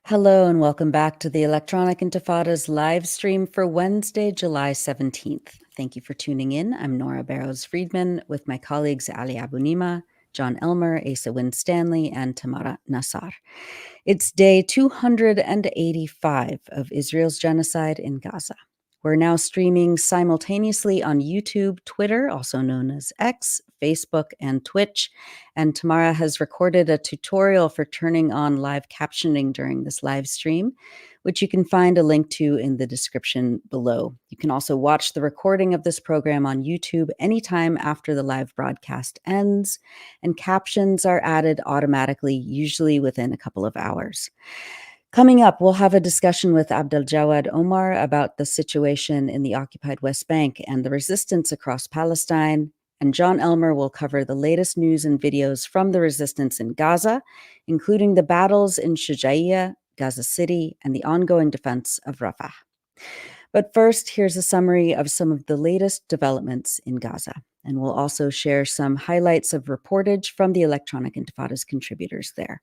Hello and welcome back to the Electronic Intifada's live stream for Wednesday, July 17th. Thank you for tuning in. I'm Nora Barrows-Friedman with my colleagues Ali Abunimah, Jon Elmer, Asa Winstanley, and Tamara Nassar. It's day 285 of Israel's genocide in Gaza. We're now streaming simultaneously on YouTube, Twitter, also known as X, Facebook, and Twitch. And Tamara has recorded a tutorial for turning on live captioning during this live stream, which you can find a link to in the description below. You can also watch the recording of this program on YouTube anytime after the live broadcast ends, and captions are added automatically, usually within a couple of hours. Coming up, we'll have a discussion with Abdaljawad Omar about the situation in the occupied West Bank and the resistance across Palestine. And Jon Elmer will cover the latest news and videos from the resistance in Gaza, including the battles in Shujaiya, Gaza City, and the ongoing defense of Rafah. But first, here's a summary of some of the latest developments in Gaza. And we'll also share some highlights of reportage from the Electronic Intifada's contributors there.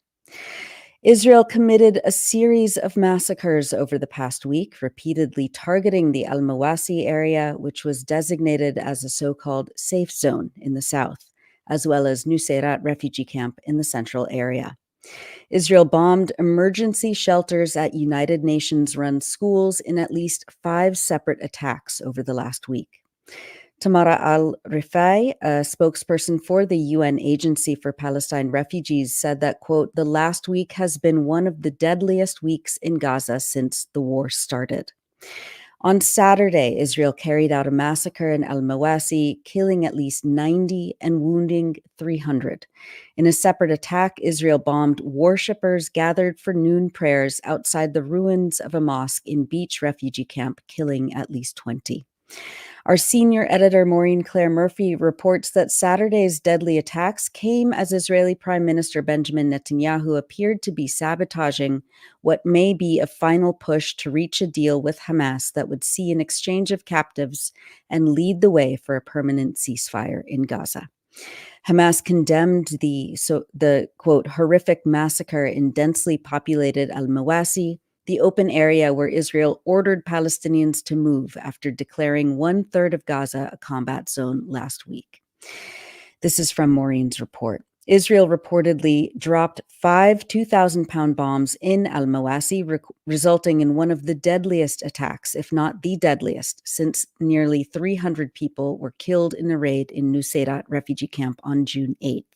Israel committed a series of massacres over the past week, repeatedly targeting the Al-Mawasi area, which was designated as a so-called safe zone in the south, as well as Nuseirat refugee camp in the central area. Israel bombed emergency shelters at United Nations-run schools in at least 5 separate attacks over the last week. Tamara al-Rifai, a spokesperson for the UN Agency for Palestine Refugees, said that, quote, "The last week has been one of the deadliest weeks in Gaza since the war started." On Saturday, Israel carried out a massacre in Al-Mawasi, killing at least 90 and wounding 300. In a separate attack, Israel bombed worshippers gathered for noon prayers outside the ruins of a mosque in Beach refugee camp, killing at least 20. Our senior editor, Maureen Claire Murphy, reports that Saturday's deadly attacks came as Israeli Prime Minister Benjamin Netanyahu appeared to be sabotaging what may be a final push to reach a deal with Hamas that would see an exchange of captives and lead the way for a permanent ceasefire in Gaza. Hamas condemned the quote, horrific massacre in densely populated Al-Mawasi, the open area where Israel ordered Palestinians to move after declaring 1/3 of Gaza a combat zone last week. This is from Maureen's report. Israel reportedly dropped 5 2,000-pound bombs in Al-Mawasi, resulting in one of the deadliest attacks, if not the deadliest, since nearly 300 people were killed in a raid in Nuseirat refugee camp on June 8th.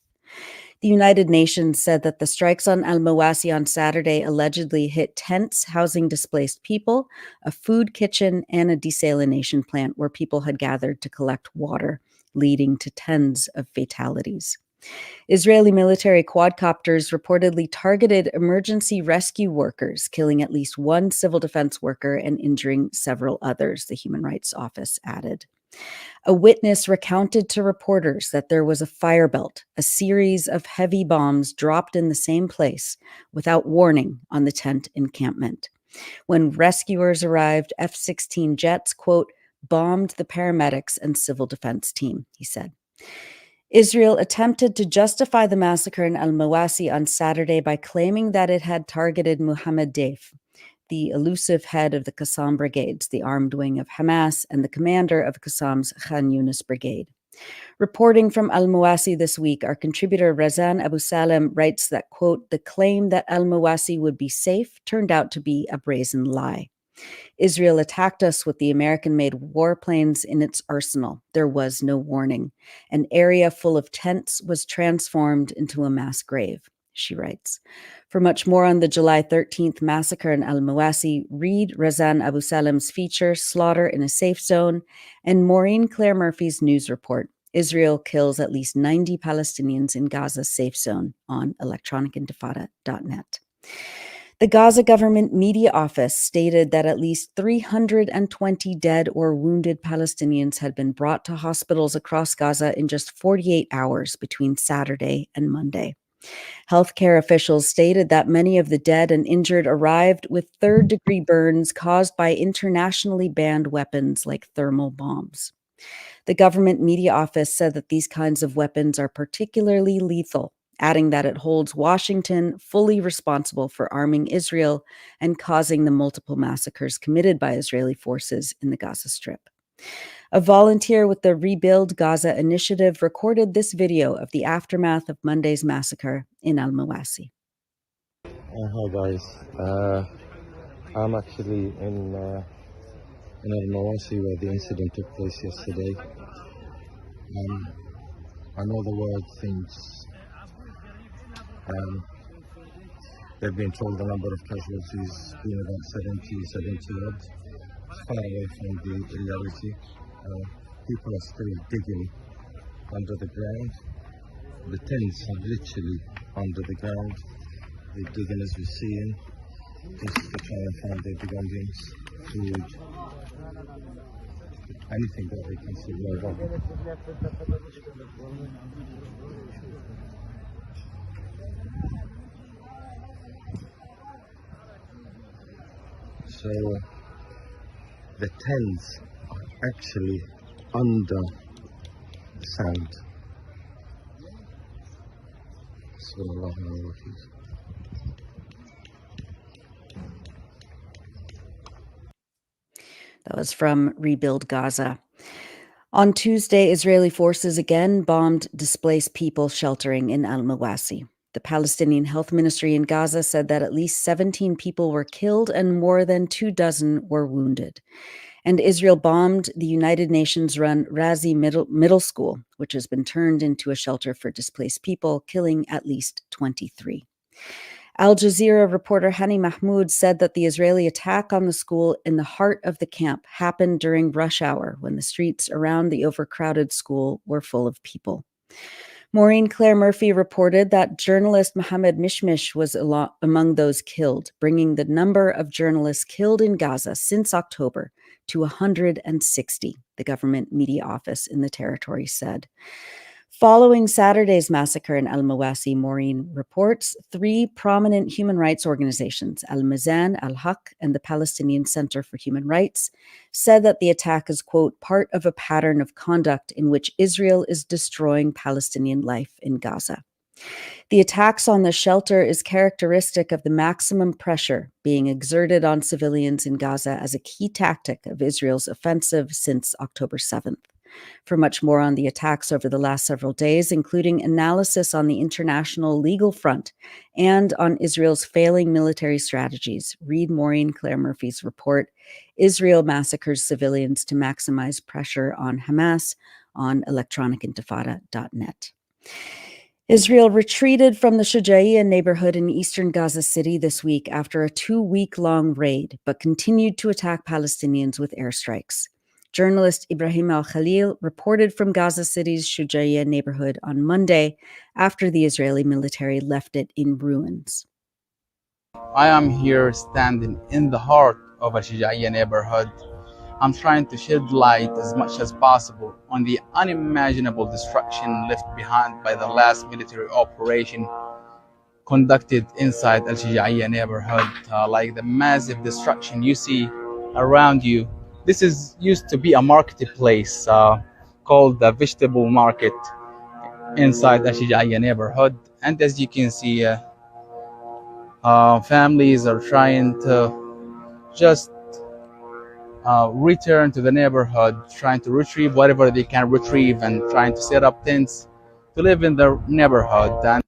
The United Nations said that the strikes on Al-Mawasi on Saturday allegedly hit tents housing displaced people, a food kitchen, and a desalination plant where people had gathered to collect water, leading to tens of fatalities. Israeli military quadcopters reportedly targeted emergency rescue workers, killing at least 1 civil defense worker and injuring several others, the Human Rights Office added. A witness recounted to reporters that there was a fire belt, a series of heavy bombs dropped in the same place without warning on the tent encampment. When rescuers arrived, F-16 jets, quote, bombed the paramedics and civil defense team, he said. Israel attempted to justify the massacre in Al-Mawasi on Saturday by claiming that it had targeted Mohammed Deif, the elusive head of the Qassam brigades, the armed wing of Hamas, and the commander of Qassam's Khan Yunis brigade. Reporting from Al-Mawasi this week, our contributor Razan Abu Salem writes that, quote, "The claim that Al-Mawasi would be safe turned out to be a brazen lie. Israel attacked us with the American-made warplanes in its arsenal. There was no warning. An area full of tents was transformed into a mass grave," she writes. For much more on the July 13th massacre in Al-Mawasi, read Razan Abu Salem's feature, Slaughter in a Safe Zone, and Maureen Claire Murphy's news report, Israel kills at least 90 Palestinians in Gaza's safe zone, on electronicintifada.net. The Gaza government media office stated that at least 320 dead or wounded Palestinians had been brought to hospitals across Gaza in just 48 hours between Saturday and Monday. Healthcare officials stated that many of the dead and injured arrived with third-degree burns caused by internationally banned weapons like thermal bombs. The government media office said that these kinds of weapons are particularly lethal adding that it holds Washington fully responsible for arming Israel and causing the multiple massacres committed by Israeli forces in the Gaza Strip. A volunteer with the Rebuild Gaza initiative recorded this video of the aftermath of Monday's massacre in Al-Mawasi. Hi guys, I'm actually in Al-Mawasi where the incident took place yesterday. I know the world thinks they've been told the number of casualties being about 70 odd. It's far away from the reality. People are still digging under the ground. The tents are literally under the ground. They're digging as we're seeing, just to try and find their belongings, food, anything that they can survive on. So the tents are actually under the sand. That was from Rebuild Gaza. On Tuesday, Israeli forces again bombed displaced people sheltering in Al-Mawasi. The Palestinian Health Ministry in Gaza said that at least 17 people were killed and more than 24 were wounded. And Israel bombed the United Nations-run Razi Middle School, which has been turned into a shelter for displaced people, killing at least 23. Al Jazeera reporter Hani Mahmoud said that the Israeli attack on the school in the heart of the camp happened during rush hour when the streets around the overcrowded school were full of people. Maureen Claire Murphy reported that journalist Mohammed Mishmish was among those killed, bringing the number of journalists killed in Gaza since October to 160, the government media office in the territory said. Following Saturday's massacre in Al-Mawasi, Maureen reports 3 prominent human rights organizations, Al-Mizan, Al-Haq, and the Palestinian Center for Human Rights, said that the attack is, quote, part of a pattern of conduct in which Israel is destroying Palestinian life in Gaza. The attacks on the shelter is characteristic of the maximum pressure being exerted on civilians in Gaza as a key tactic of Israel's offensive since October 7th. For much more on the attacks over the last several days, including analysis on the international legal front and on Israel's failing military strategies, read Maureen Claire Murphy's report, Israel Massacres Civilians to Maximize Pressure on Hamas, on electronicintifada.net. Israel retreated from the Shujaiya neighborhood in eastern Gaza City this week after a 2-week-long raid, but continued to attack Palestinians with airstrikes. Journalist Ibrahim Al-Khalil reported from Gaza City's Shujaiya neighborhood on Monday after the Israeli military left it in ruins. I am here standing in the heart of a Shujaiya neighborhood. I'm trying to shed light as much as possible on the unimaginable destruction left behind by the last military operation conducted inside Al-Shujaiya neighborhood, like the massive destruction you see around you. This used to be a marketplace called the vegetable market inside the Shujaiya neighborhood. And as you can see, families are trying to just return to the neighborhood, trying to retrieve whatever they can retrieve and trying to set up tents to live in the neighborhood. And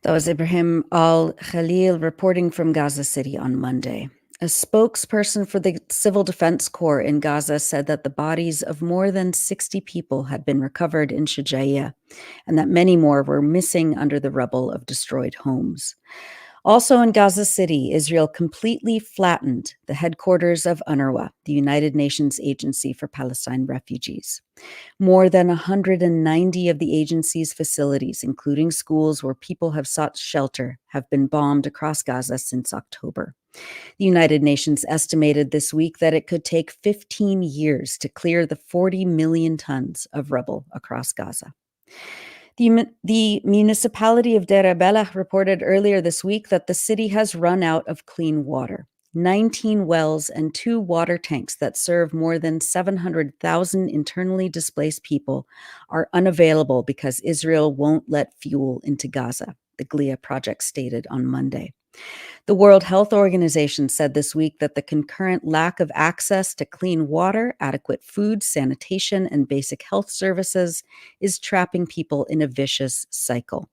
that was Ibrahim Al-Khalil reporting from Gaza City on Monday. A spokesperson for the Civil Defense Corps in Gaza said that the bodies of more than 60 people had been recovered in Shujaiya and that many more were missing under the rubble of destroyed homes. Also in Gaza City, Israel completely flattened the headquarters of UNRWA, the United Nations Agency for Palestine Refugees. More than 190 of the agency's facilities, including schools where people have sought shelter, have been bombed across Gaza since October. The United Nations estimated this week that it could take 15 years to clear the 40 million tons of rubble across Gaza. The municipality of Deir Balah reported earlier this week that the city has run out of clean water. 19 wells and 2 water tanks that serve more than 700,000 internally displaced people are unavailable because Israel won't let fuel into Gaza, the 𝐄𝐿IA project stated on Monday. The World Health Organization said this week that the concurrent lack of access to clean water, adequate food, sanitation, and basic health services is trapping people in a vicious cycle.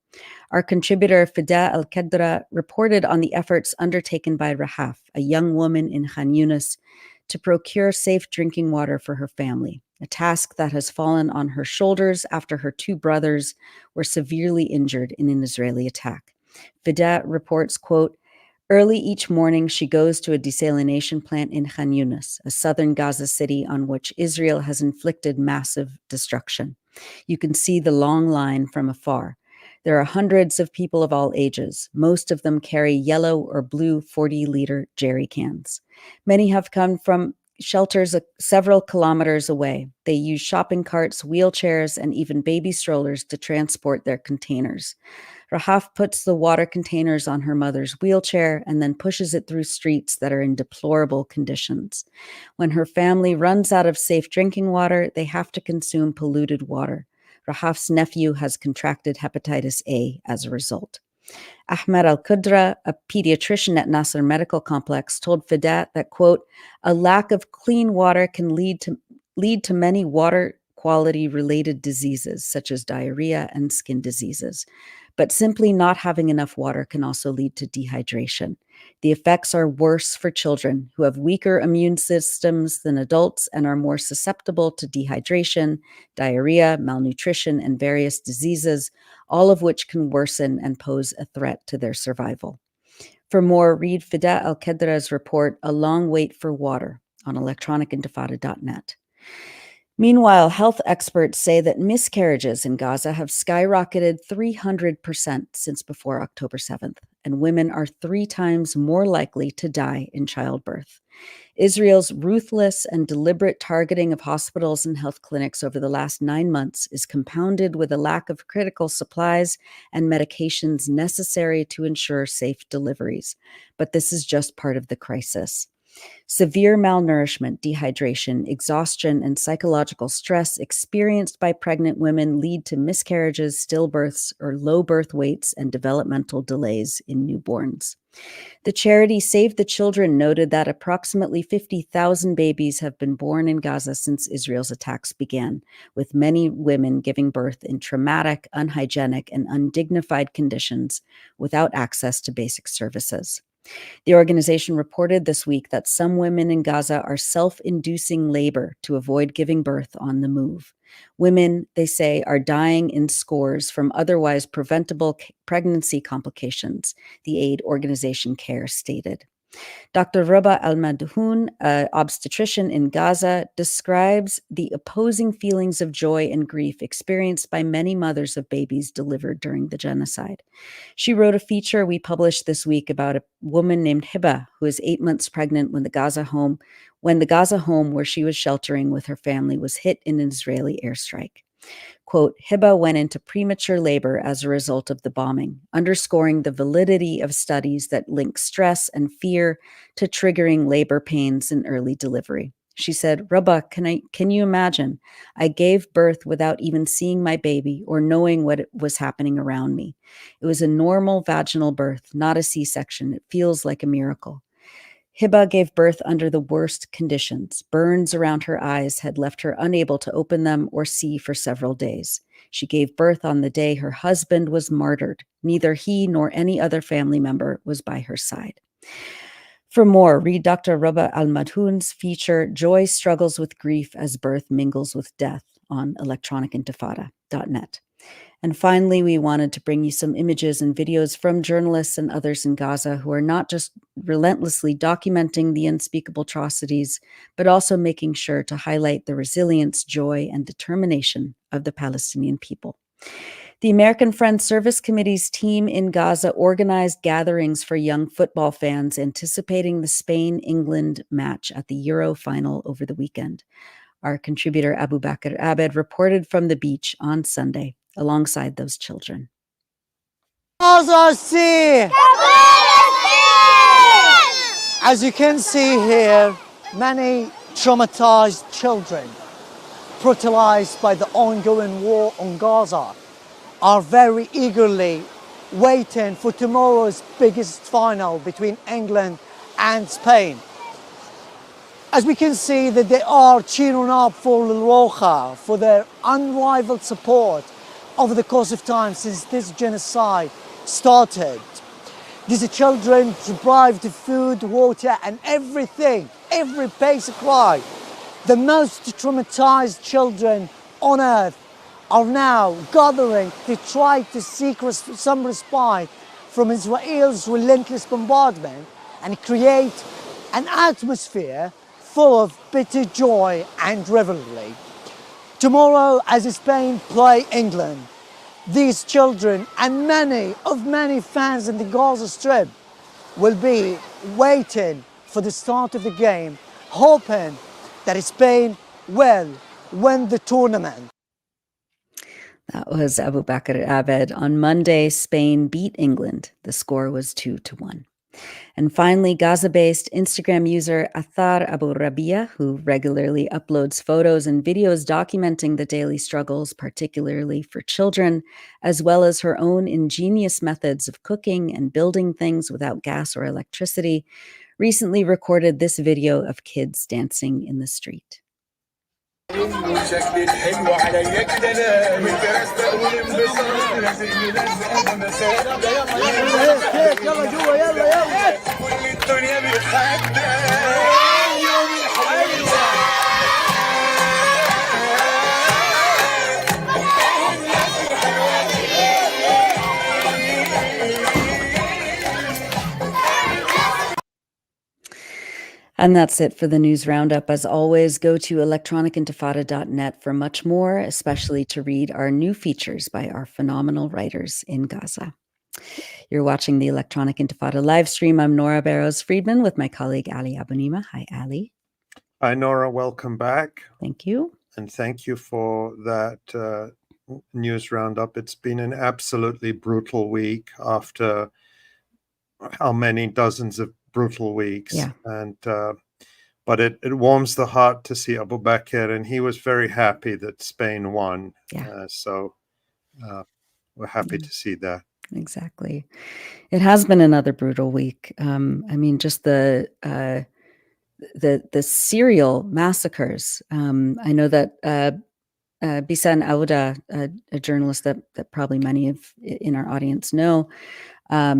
Our contributor Fida Al-Qadra reported on the efforts undertaken by Rafah, a young woman in Khan Yunis, to procure safe drinking water for her family, a task that has fallen on her shoulders after her 2 brothers were severely injured in an Israeli attack. Fida reports, quote, "Early each morning, she goes to a desalination plant in Khan Yunis, a southern Gaza city on which Israel has inflicted massive destruction. You can see the long line from afar. There are hundreds of people of all ages. Most of them carry yellow or blue 40-liter jerry cans. Many have come from shelters several kilometers away. They use shopping carts, wheelchairs, and even baby strollers to transport their containers. Rafah puts the water containers on her mother's wheelchair and then pushes it through streets that are in deplorable conditions. When her family runs out of safe drinking water, they have to consume polluted water. Rafah's nephew has contracted hepatitis A as a result." Ahmed Al-Qudra, a pediatrician at Nasser Medical Complex, told Fida that, quote, "A lack of clean water can lead to many water quality related diseases such as diarrhea and skin diseases. But simply not having enough water can also lead to dehydration. The effects are worse for children who have weaker immune systems than adults and are more susceptible to dehydration, diarrhea, malnutrition, and various diseases, all of which can worsen and pose a threat to their survival." For more, read Fida Al-Qadra's report, "A Long Wait for Water," on electronicintifada.net. Meanwhile, health experts say that miscarriages in Gaza have skyrocketed 300% since before October 7th, and women are 3 times more likely to die in childbirth. Israel's ruthless and deliberate targeting of hospitals and health clinics over the last 9 months is compounded with a lack of critical supplies and medications necessary to ensure safe deliveries. But this is just part of the crisis. Severe malnourishment, dehydration, exhaustion, and psychological stress experienced by pregnant women lead to miscarriages, stillbirths, or low birth weights and developmental delays in newborns. The charity Save the Children noted that approximately 50,000 babies have been born in Gaza since Israel's attacks began, with many women giving birth in traumatic, unhygienic, and undignified conditions without access to basic services. The organization reported this week that some women in Gaza are self-inducing labor to avoid giving birth on the move. Women, they say, are dying in scores from otherwise preventable pregnancy complications, the aid organization CARE stated. Dr. Ruba Al-Madhoun, an obstetrician in Gaza, describes the opposing feelings of joy and grief experienced by many mothers of babies delivered during the genocide. She wrote a feature we published this week about a woman named Hiba, who is 8 months pregnant when the Gaza home where she was sheltering with her family was hit in an Israeli airstrike. Quote, "Hiba went into premature labor as a result of the bombing, underscoring the validity of studies that link stress and fear to triggering labor pains in early delivery." She said, "Ruba, can you imagine? I gave birth without even seeing my baby or knowing what was happening around me. It was a normal vaginal birth, not a C-section. It feels like a miracle." Hiba gave birth under the worst conditions. Burns around her eyes had left her unable to open them or see for several days. She gave birth on the day her husband was martyred. Neither he nor any other family member was by her side. For more, read Dr. Ruba Al-Madhoun's feature, "Joy Struggles with Grief as Birth Mingles with Death," on electronicintifada.net. And finally, we wanted to bring you some images and videos from journalists and others in Gaza who are not just relentlessly documenting the unspeakable atrocities, but also making sure to highlight the resilience, joy, and determination of the Palestinian people. The American Friends Service Committee's team in Gaza organized gatherings for young football fans anticipating the Spain-England match at the Euro final over the weekend. Our contributor Abu Bakr Abed reported from the beach on Sunday alongside those children. Gaza City! As you can see here, many traumatized children, brutalized by the ongoing war on Gaza, are very eagerly waiting for tomorrow's biggest final between England and Spain. As we can see that they are cheering up for 𝐓𝐴 for their unrivaled support over the course of time since this genocide started. These are children deprived of food, water and everything, every basic right. The most traumatized children on earth are now gathering to try to seek some respite from Israel's relentless bombardment and create an atmosphere full of bitter joy and revelry. Tomorrow, as Spain play England, these children and many fans in the Gaza Strip will be waiting for the start of the game, hoping that Spain will win the tournament. That was Abu Bakr Abed. On Monday, Spain beat England. The score was 2-1. And finally, Gaza-based Instagram user Athar Abu Rabia, who regularly uploads photos and videos documenting the daily struggles, particularly for children, as well as her own ingenious methods of cooking and building things without gas or electricity, recently recorded this video of kids dancing in the street. And that's it for the news roundup. As always, go to electronicintifada.net for much more, especially to read our new features by our phenomenal writers in Gaza. You're watching the Electronic Intifada live stream. I'm Nora Barrows-Friedman with my colleague Ali Abunimah. Hi, Ali. Hi, Nora. Welcome back. Thank you. And thank you for that news roundup. It's been an absolutely brutal week after how many dozens of brutal weeks. Yeah. And but it warms the heart to see Abu Bakr, and he was very happy that Spain won. Yeah. So we're happy to see that. Exactly. It has been another brutal week. I mean, just the serial massacres. I know that Bisan Auda, a journalist that probably many of in our audience know,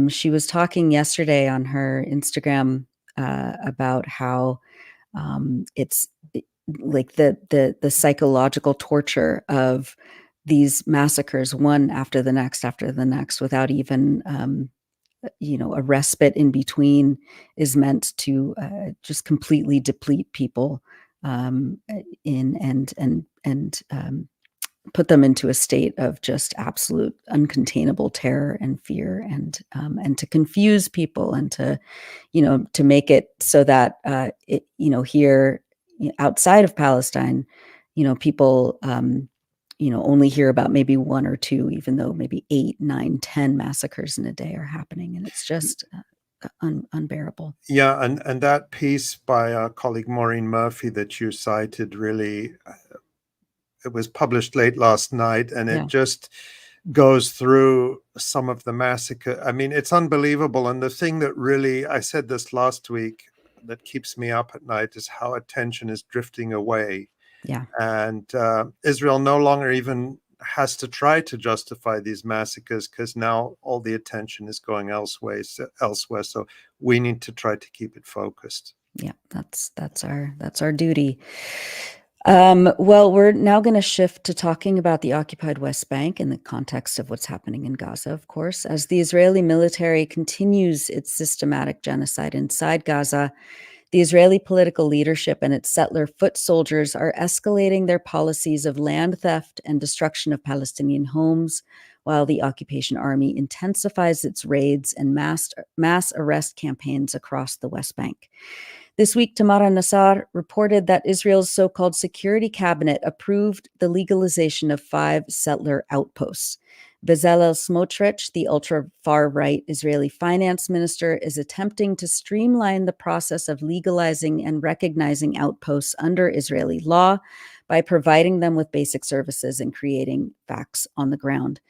she was talking yesterday on her Instagram about how it's like the psychological torture of these massacres, one after the next, without even a respite in between, is meant to just completely deplete people and put them into a state of just absolute uncontainable terror and fear, and to confuse people, and to make it so that here outside of Palestine, people only hear about maybe one or two, even though maybe 8, 9, 10 massacres in a day are happening, and it's just unbearable. Yeah, and that piece by our colleague Maureen Murphy that you cited really. It was published late last night, and it just goes through some of the massacre. I mean, it's unbelievable. And the thing that really, I said this last week, that keeps me up at night is how attention is drifting away. Yeah. And Israel no longer even has to try to justify these massacres, because now all the attention is going elsewhere. So we need to try to keep it focused. Yeah, that's our duty. Well, we're now going to shift to talking about the occupied West Bank in the context of what's happening in Gaza, of course. As the Israeli military continues its systematic genocide inside Gaza, the Israeli political leadership and its settler foot soldiers are escalating their policies of land theft and destruction of Palestinian homes, while the occupation army intensifies its raids and mass arrest campaigns across the West Bank. This week, Tamara Nassar reported that Israel's so-called security cabinet approved the legalization of 5 settler outposts. Bezalel Smotrich, the ultra-far-right Israeli finance minister, is attempting to streamline the process of legalizing and recognizing outposts under Israeli law by providing them with basic services and creating facts on the ground.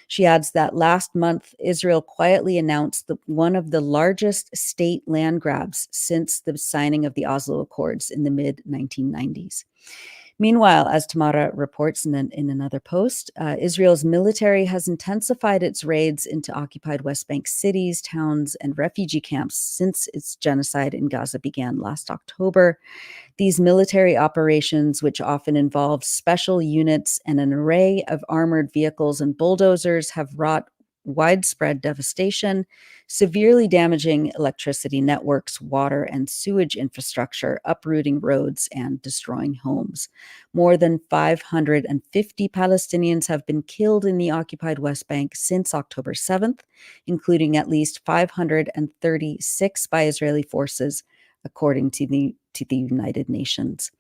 She adds that last month, Israel quietly announced one of the largest state land grabs since the signing of the Oslo Accords in the mid-1990s. Meanwhile, as Tamara reports in another post, Israel's military has intensified its raids into occupied West Bank cities, towns, and refugee camps since its genocide in Gaza began last October. These military operations, which often involve special units and an array of armored vehicles and bulldozers, have wrought widespread devastation, severely damaging electricity networks, water and sewage infrastructure, uprooting roads, and destroying homes. More than 550 Palestinians have been killed in the occupied West Bank since October 7th, including at least 536 by Israeli forces, according to the United Nations.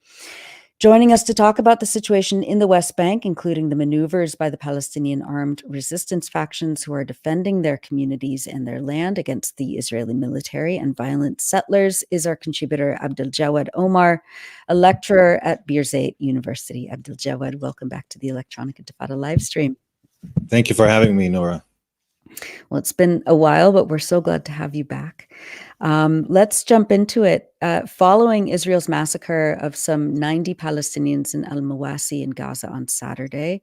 Joining us to talk about the situation in the West Bank, including the maneuvers by the Palestinian armed resistance factions who are defending their communities and their land against the Israeli military and violent settlers, is our contributor Abdaljawad Omar, a lecturer at Birzeit University. Abdaljawad, welcome back to the Electronic Intifada live stream. Thank you for having me, Nora. Well, it's been a while, but we're so glad to have you back. Let's jump into it. Following Israel's massacre of some 90 Palestinians in Al-Mawasi in Gaza on Saturday,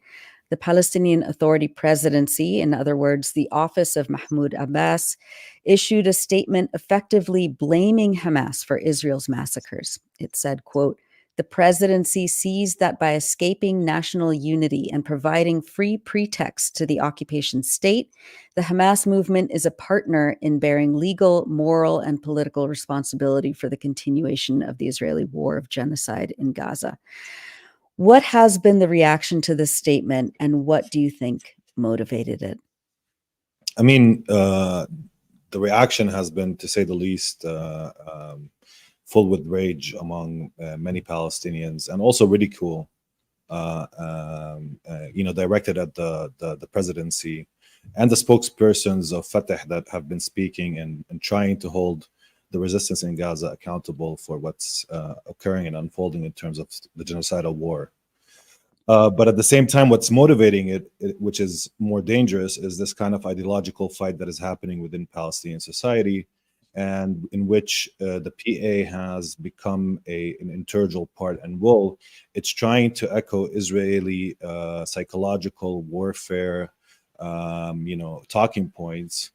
the Palestinian Authority Presidency, in other words, the office of Mahmoud Abbas, issued a statement effectively blaming Hamas for Israel's massacres. It said, quote, "The presidency sees that by escaping national unity and providing free pretext to the occupation state, the Hamas movement is a partner in bearing legal, moral, and political responsibility for the continuation of the Israeli war of genocide in Gaza." What has been the reaction to this statement, and what do you think motivated it? I mean, the reaction has been, to say the least, full with rage among many Palestinians, and also ridicule, directed at the presidency and the spokespersons of Fatah that have been speaking and trying to hold the resistance in Gaza accountable for what's occurring and unfolding in terms of the genocidal war. But at the same time, what's motivating it, which is more dangerous, is this kind of ideological fight that is happening within Palestinian society, and in which the PA has become an integral part and role. It's trying to echo Israeli psychological warfare, talking points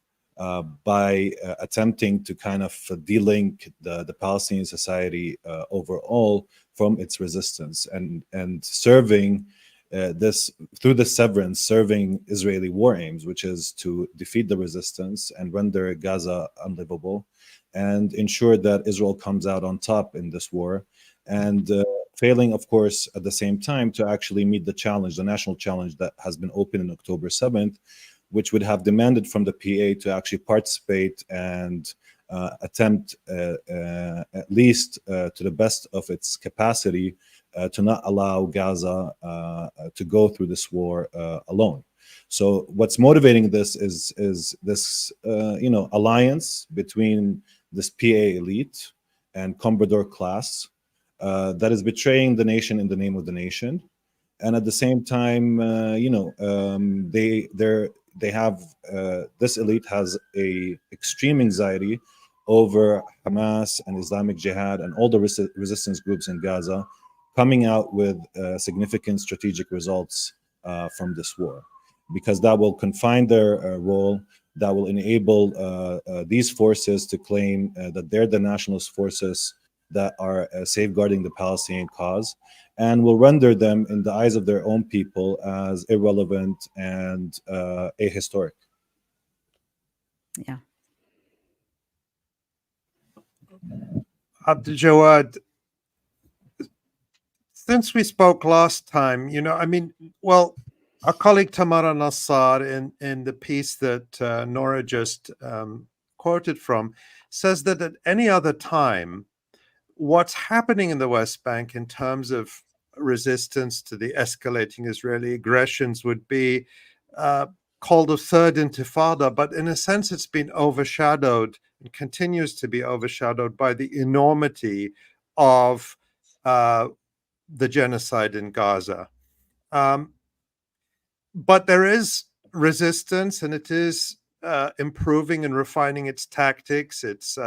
by attempting to kind of delink the Palestinian society overall from its resistance, and serving this through the severance, serving Israeli war aims, which is to defeat the resistance and render Gaza unlivable, and ensure that Israel comes out on top in this war, and failing, of course, at the same time to actually meet the challenge, the national challenge that has been opened in October 7th, which would have demanded from the PA to actually participate and attempt, at least to the best of its capacity, to not allow Gaza to go through this war alone. So what's motivating this is this alliance between this PA elite and Comprador class that is betraying the nation in the name of the nation, and at the same time, they have this elite has a extreme anxiety over Hamas and Islamic Jihad and all the resistance groups in Gaza coming out with significant strategic results from this war, because that will confine their role, that will enable these forces to claim that they're the nationalist forces that are safeguarding the Palestinian cause, and will render them, in the eyes of their own people, as irrelevant and ahistoric. Yeah. Abdaljawad, since we spoke last time, our colleague Tamara Nassar in the piece that Nora just quoted from says that at any other time, what's happening in the West Bank in terms of resistance to the escalating Israeli aggressions would be called a third intifada, but in a sense it's been overshadowed and continues to be overshadowed by the enormity of the genocide in Gaza. But there is resistance, and it is improving and refining its tactics. It's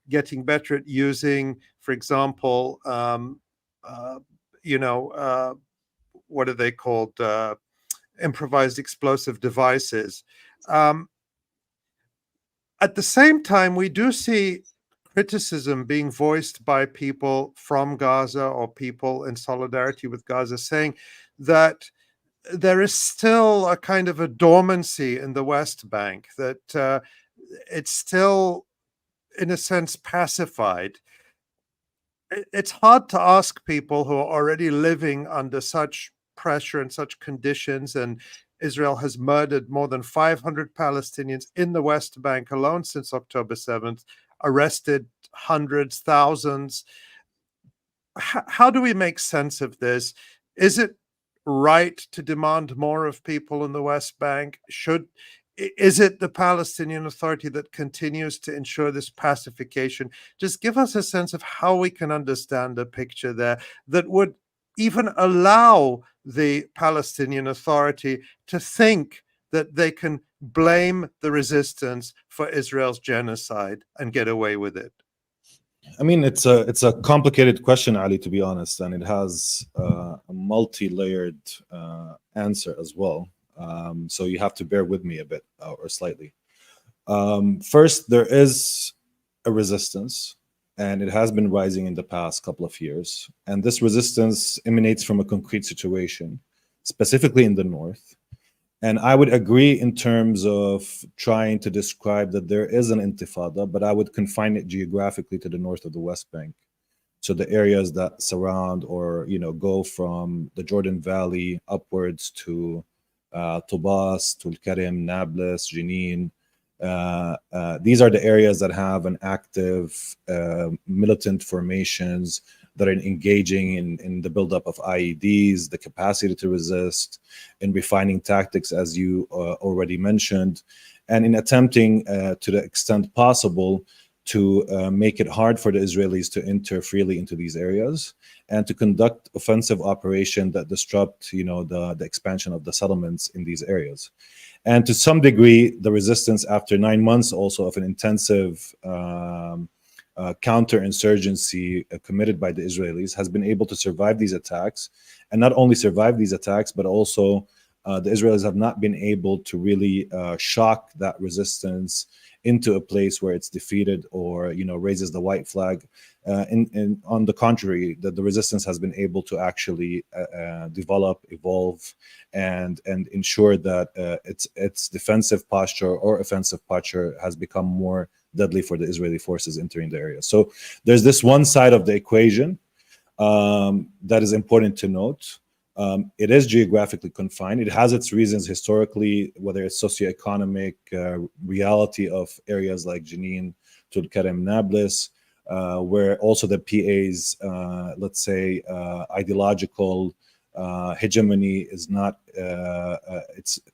getting better at using, for example, what are they called? Improvised explosive devices. At the same time, we do see criticism being voiced by people from Gaza or people in solidarity with Gaza, saying that there is still a kind of a dormancy in the West Bank, that it's still, in a sense, pacified. It's hard to ask people who are already living under such pressure and such conditions, and Israel has murdered more than 500 Palestinians in the West Bank alone since October 7th, arrested hundreds, thousands. How do we make sense of this? Is it right to demand more of people in the West Bank? Is it the Palestinian Authority that continues to ensure this pacification? Just give us a sense of how we can understand a picture there that would even allow the Palestinian Authority to think that they can blame the resistance for Israel's genocide and get away with it. I mean, it's a complicated question, Ali, to be honest, and it has a multi-layered answer as well. So you have to bear with me a bit or slightly. First, there is a resistance, and it has been rising in the past couple of years. And this resistance emanates from a concrete situation, specifically in the north. And I would agree in terms of trying to describe that there is an intifada, but I would confine it geographically to the north of the West Bank. So the areas that surround or, go from the Jordan Valley upwards to Tubas, 𝐓𝐿-𝐞𝐿, Nablus, Jenin. These are the areas that have an active militant formations that are engaging in the buildup of IEDs, the capacity to resist, in refining tactics, as you already mentioned, and in attempting to the extent possible to make it hard for the Israelis to enter freely into these areas and to conduct offensive operation that disrupt, the expansion of the settlements in these areas. And to some degree, the resistance after 9 months also of an intensive counterinsurgency committed by the Israelis has been able to survive these attacks, and not only survive these attacks, but also the Israelis have not been able to really shock that resistance into a place where it's defeated or raises the white flag. And on the contrary, that the resistance has been able to actually develop, evolve, and ensure that its defensive posture or offensive posture has become more deadly for the Israeli forces entering the area. So there's this one side of the equation that is important to note. It is geographically confined. It has its reasons historically, whether it's socioeconomic reality of areas like Jenin, 𝐓𝐿-𝐞𝐿, Nablus, where also the PA's, let's say, ideological hegemony is not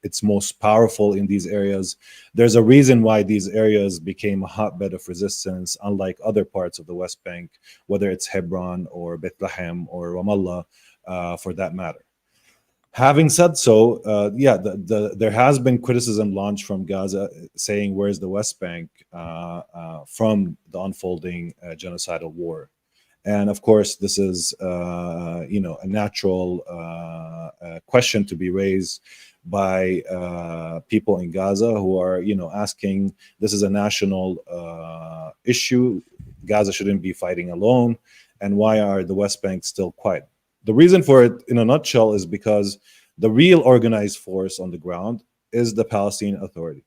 its most powerful in these areas. There's a reason why these areas became a hotbed of resistance, unlike other parts of the West Bank, whether it's Hebron or Bethlehem or Ramallah, for that matter. Having said so, there has been criticism launched from Gaza saying, where's the West Bank from the unfolding genocidal war? And of course, this is, a natural question to be raised by people in Gaza who are, asking, this is a national issue. Gaza shouldn't be fighting alone. And why are the West Bank still quiet? The reason for it, in a nutshell, is because the real organized force on the ground is the Palestinian Authority,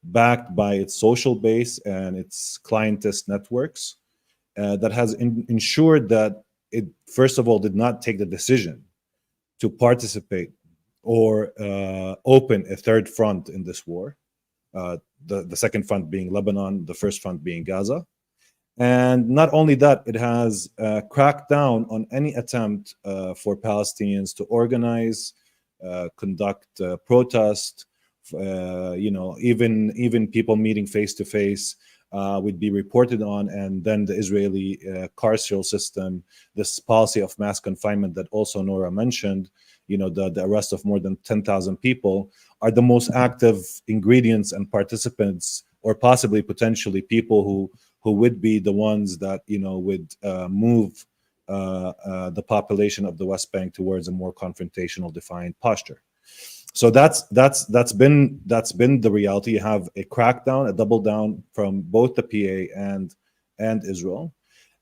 backed by its social base and its clientist networks, that has ensured that it, first of all, did not take the decision to participate or open a third front in this war, the second front being Lebanon, the first front being Gaza. And not only that, it has cracked down on any attempt for Palestinians to organize, conduct protest, Even people meeting face to face would be reported on, and then the Israeli carceral system, this policy of mass confinement that also Nora mentioned, the arrest of more than 10,000 people, are the most active ingredients and participants, or possibly potentially people who would be the ones that would move the population of the West Bank towards a more confrontational, defiant posture. So that's been the reality. You have a crackdown, a double down from both the PA and Israel.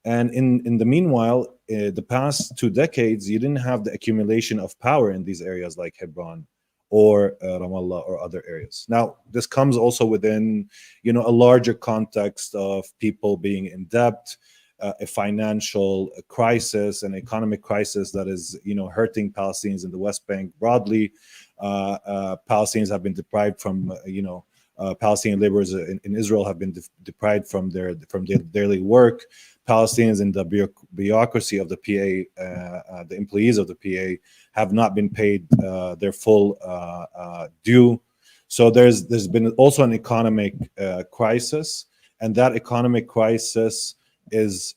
And in the meanwhile, the past 2 decades, you didn't have the accumulation of power in these areas like Hebron or Ramallah or other areas. Now, this comes also within, a larger context of people being in debt, a financial crisis, an economic crisis that is, hurting Palestinians in the West Bank broadly. Palestinians have been deprived from, Palestinian laborers in Israel have been deprived from their daily work. Palestinians in the bureaucracy of the PA, the employees of the PA, have not been paid their full due. So there's been also an economic crisis, and that economic crisis is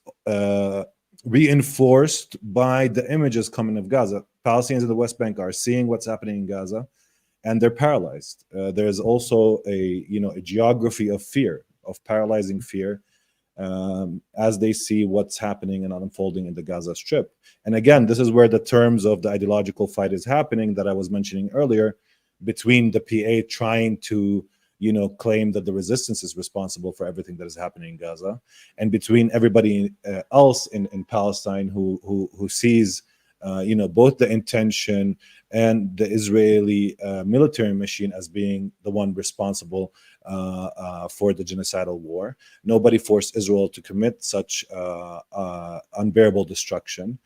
reinforced by the images coming of Gaza. Palestinians in the West Bank are seeing what's happening in Gaza, and they're paralyzed. There's also a geography of fear, of paralyzing fear, as they see what's happening and unfolding in the Gaza Strip. And again, this is where the terms of the ideological fight is happening that I was mentioning earlier, between the PA trying to claim that the resistance is responsible for everything that is happening in Gaza, and between everybody else in Palestine who sees both the intention and the Israeli military machine as being the one responsible for the genocidal war. Nobody forced Israel to commit such unbearable destruction.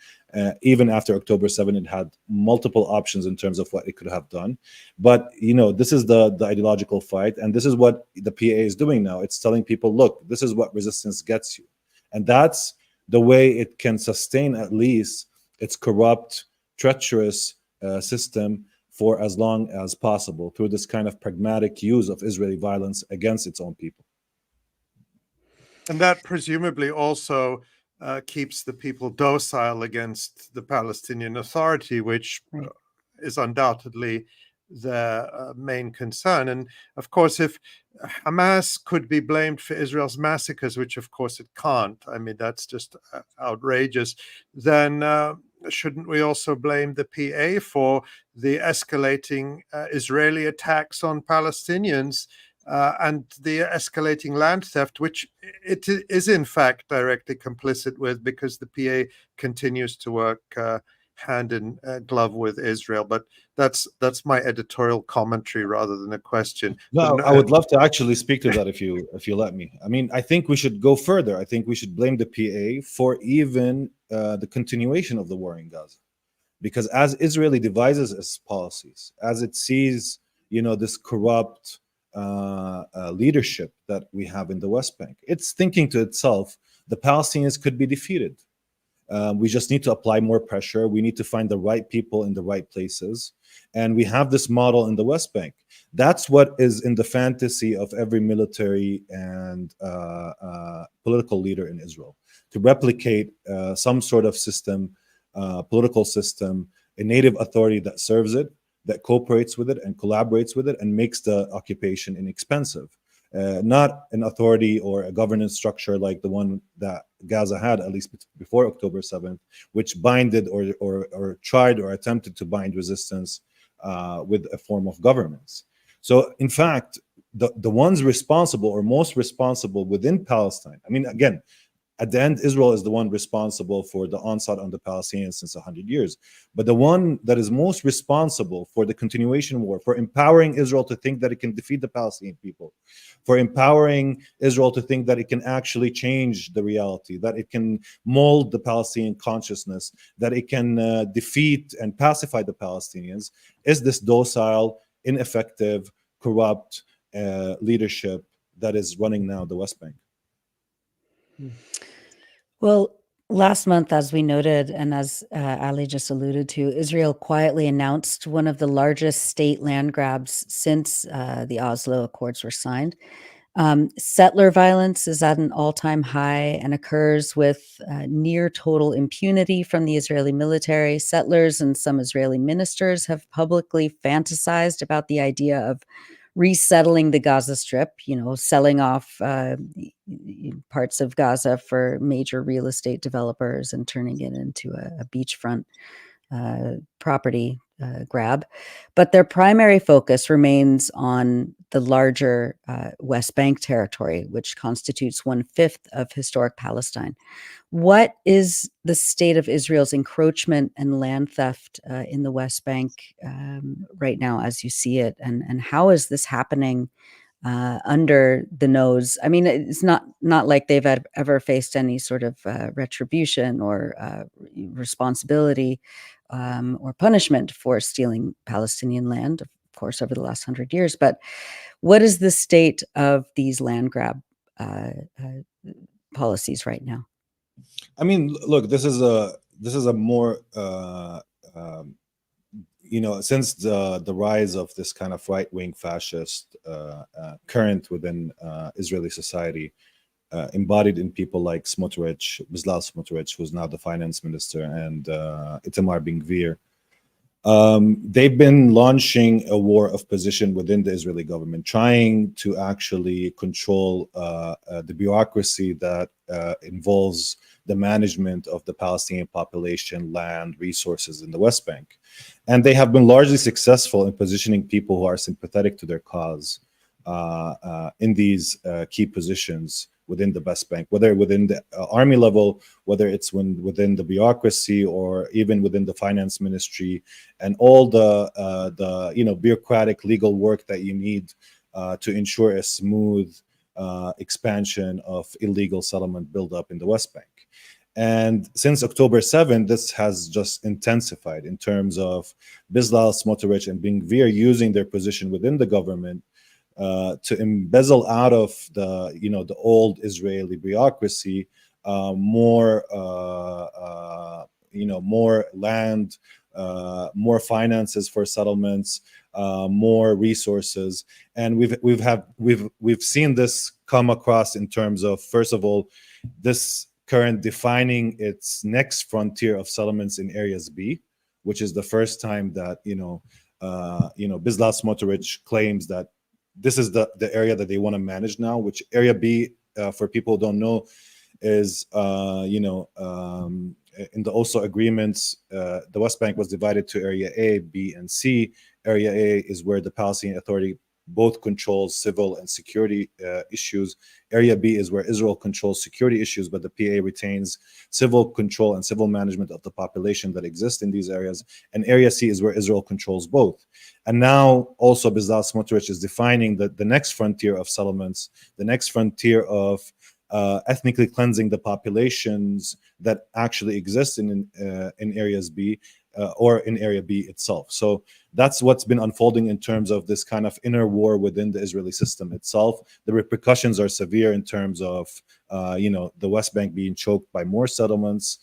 Even after October 7th, it had multiple options in terms of what it could have done. But, this is the ideological fight, and this is what the PA is doing now. It's telling people, look, this is what resistance gets you. And that's the way it can sustain at least its corrupt, treacherous system for as long as possible, through this kind of pragmatic use of Israeli violence against its own people. And that presumably also keeps the people docile against the Palestinian Authority, which is undoubtedly the main concern. And of course, if Hamas could be blamed for Israel's massacres, which of course it can't, I mean, that's just outrageous, then shouldn't we also blame the PA for the escalating Israeli attacks on Palestinians and the escalating land theft, which it is in fact directly complicit with, because the PA continues to work hand in glove with Israel? But that's my editorial commentary rather than a question. No, I would love to actually speak to that if you let me. I mean, I think we should go further. I think we should blame the PA for even the continuation of the war in Gaza, because as Israeli devises its policies, as it sees, this corrupt leadership that we have in the West Bank, it's thinking to itself, the Palestinians could be defeated. We just need to apply more pressure. We need to find the right people in the right places. And we have this model in the West Bank. That's what is in the fantasy of every military and political leader in Israel, to replicate some sort of system, political system, a native authority that serves it, that cooperates with it and collaborates with it and makes the occupation inexpensive. Not an authority or a governance structure like the one that Gaza had, at least before October 7th, which binded or tried or attempted to bind resistance with a form of governance. So, in fact, the ones responsible or most responsible within Palestine, I mean, again, at the end, Israel is the one responsible for the onslaught on the Palestinians since 100 years. But the one that is most responsible for the continuation war, for empowering Israel to think that it can defeat the Palestinian people, for empowering Israel to think that it can actually change the reality, that it can mold the Palestinian consciousness, that it can defeat and pacify the Palestinians, is this docile, ineffective, corrupt leadership that is running now the West Bank. Well, Last month, as we noted, and as Ali just alluded to, Israel quietly announced one of the largest state land grabs since the Oslo Accords were signed. Settler violence is at an all-time high and occurs with near total impunity from the Israeli military. Settlers and some Israeli ministers have publicly fantasized about the idea of resettling the Gaza Strip, selling off parts of Gaza for major real estate developers and turning it into a beachfront property grab. But their primary focus remains on the larger West Bank territory, which constitutes 1/5 of historic Palestine. What is the state of Israel's encroachment and land theft in the West Bank right now, as you see it, and how is this happening under the nose? I mean, it's not like they've ever faced any sort of retribution or responsibility or punishment for stealing Palestinian land, of course, over the last 100 years. But what is the state of these land grab policies right now? I mean, look, this is a more since the rise of this kind of right-wing fascist current within Israeli society, embodied in people like Bezalel Smotrich, who's now the finance minister, and Itamar Ben-Gvir. They've been launching a war of position within the Israeli government, trying to actually control the bureaucracy that involves the management of the Palestinian population, land, resources in the West Bank. And they have been largely successful in positioning people who are sympathetic to their cause in these key positions within the West Bank, whether within the army level, whether it's within the bureaucracy, or even within the finance ministry, and all the bureaucratic legal work that you need to ensure a smooth expansion of illegal settlement buildup in the West Bank. And since October 7, this has just intensified in terms of Bezalel Smotrich and Ben-Gvir using their position within the government to embezzle out of the old Israeli bureaucracy more land, more finances for settlements, more resources, and we've seen this come across in terms of, first of all, this current defining its next frontier of settlements in areas B, which is the first time that Bezalel Smotrich claims that this is the area that they want to manage now, which area B, for people who don't know, is, in the Oslo agreements, the West Bank was divided to area A, B, and C. Area A is where the Palestinian Authority both controls civil and security issues. Area B is where Israel controls security issues, but the PA retains civil control and civil management of the population that exists in these areas. And Area C is where Israel controls both. And now also Bezalel Smotrich is defining the next frontier of settlements, the next frontier of ethnically cleansing the populations that actually exist in areas B or in Area B itself. So that's what's been unfolding in terms of this kind of inner war within the Israeli system itself. The repercussions are severe in terms of, the West Bank being choked by more settlements,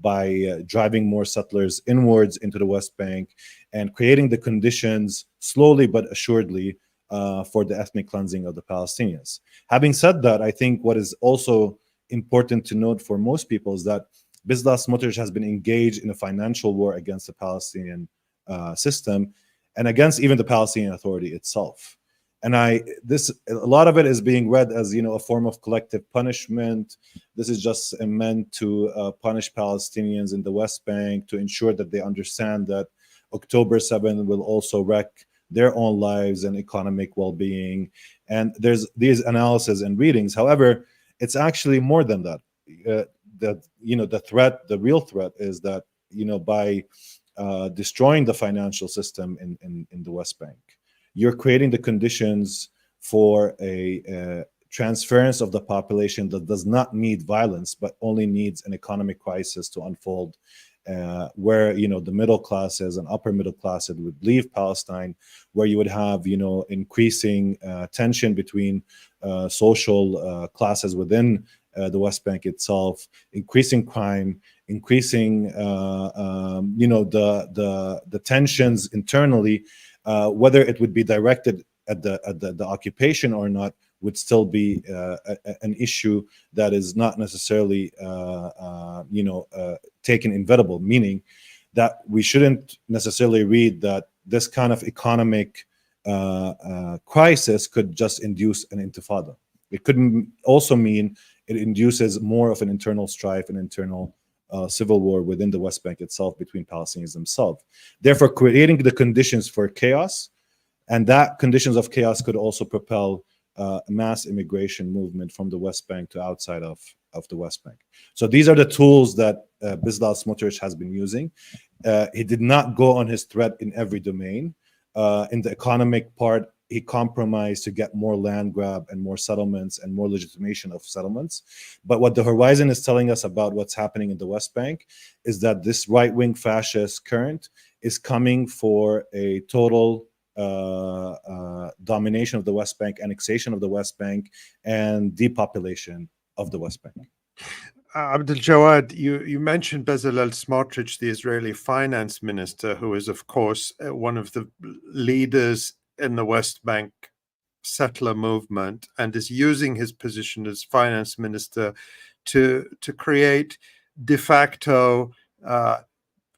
by driving more settlers inwards into the West Bank, and creating the conditions slowly but assuredly for the ethnic cleansing of the Palestinians. Having said that, I think what is also important to note for most people is that Bezalel Smotrich has been engaged in a financial war against the Palestinian system and against even the Palestinian Authority itself. And a lot of it is being read as, a form of collective punishment. This is just meant to punish Palestinians in the West Bank, to ensure that they understand that October 7 will also wreck their own lives and economic well-being. And there's these analyses and readings. However, it's actually more than that. The real threat is that, by destroying the financial system in the West Bank, you're creating the conditions for a transference of the population that does not need violence, but only needs an economic crisis to unfold, where the middle classes and upper middle classes would leave Palestine, where you would have increasing tension between social classes within the West Bank itself, increasing crime, increasing the tensions internally, whether it would be directed at the occupation or not, would still be an issue that is not necessarily taken inevitable, meaning that we shouldn't necessarily read that this kind of economic crisis could just induce an intifada. It could also mean it induces more of an internal strife, an internal civil war within the West Bank itself between Palestinians themselves, therefore creating the conditions for chaos. And that conditions of chaos could also propel a mass immigration movement from the West Bank to outside of the West Bank. So these are the tools that Bezalel Smotrich has been using. He did not go on his threat in every domain. In the economic part, he compromised to get more land grab and more settlements and more legitimation of settlements. But what the horizon is telling us about what's happening in the West Bank is that this right-wing fascist current is coming for a total domination of the West Bank, annexation of the West Bank, and depopulation of the West Bank. Abdaljawad, you mentioned Bezalel Smotrich, the Israeli finance minister, who is, of course, one of the leaders in the West Bank settler movement, and is using his position as finance minister to create de facto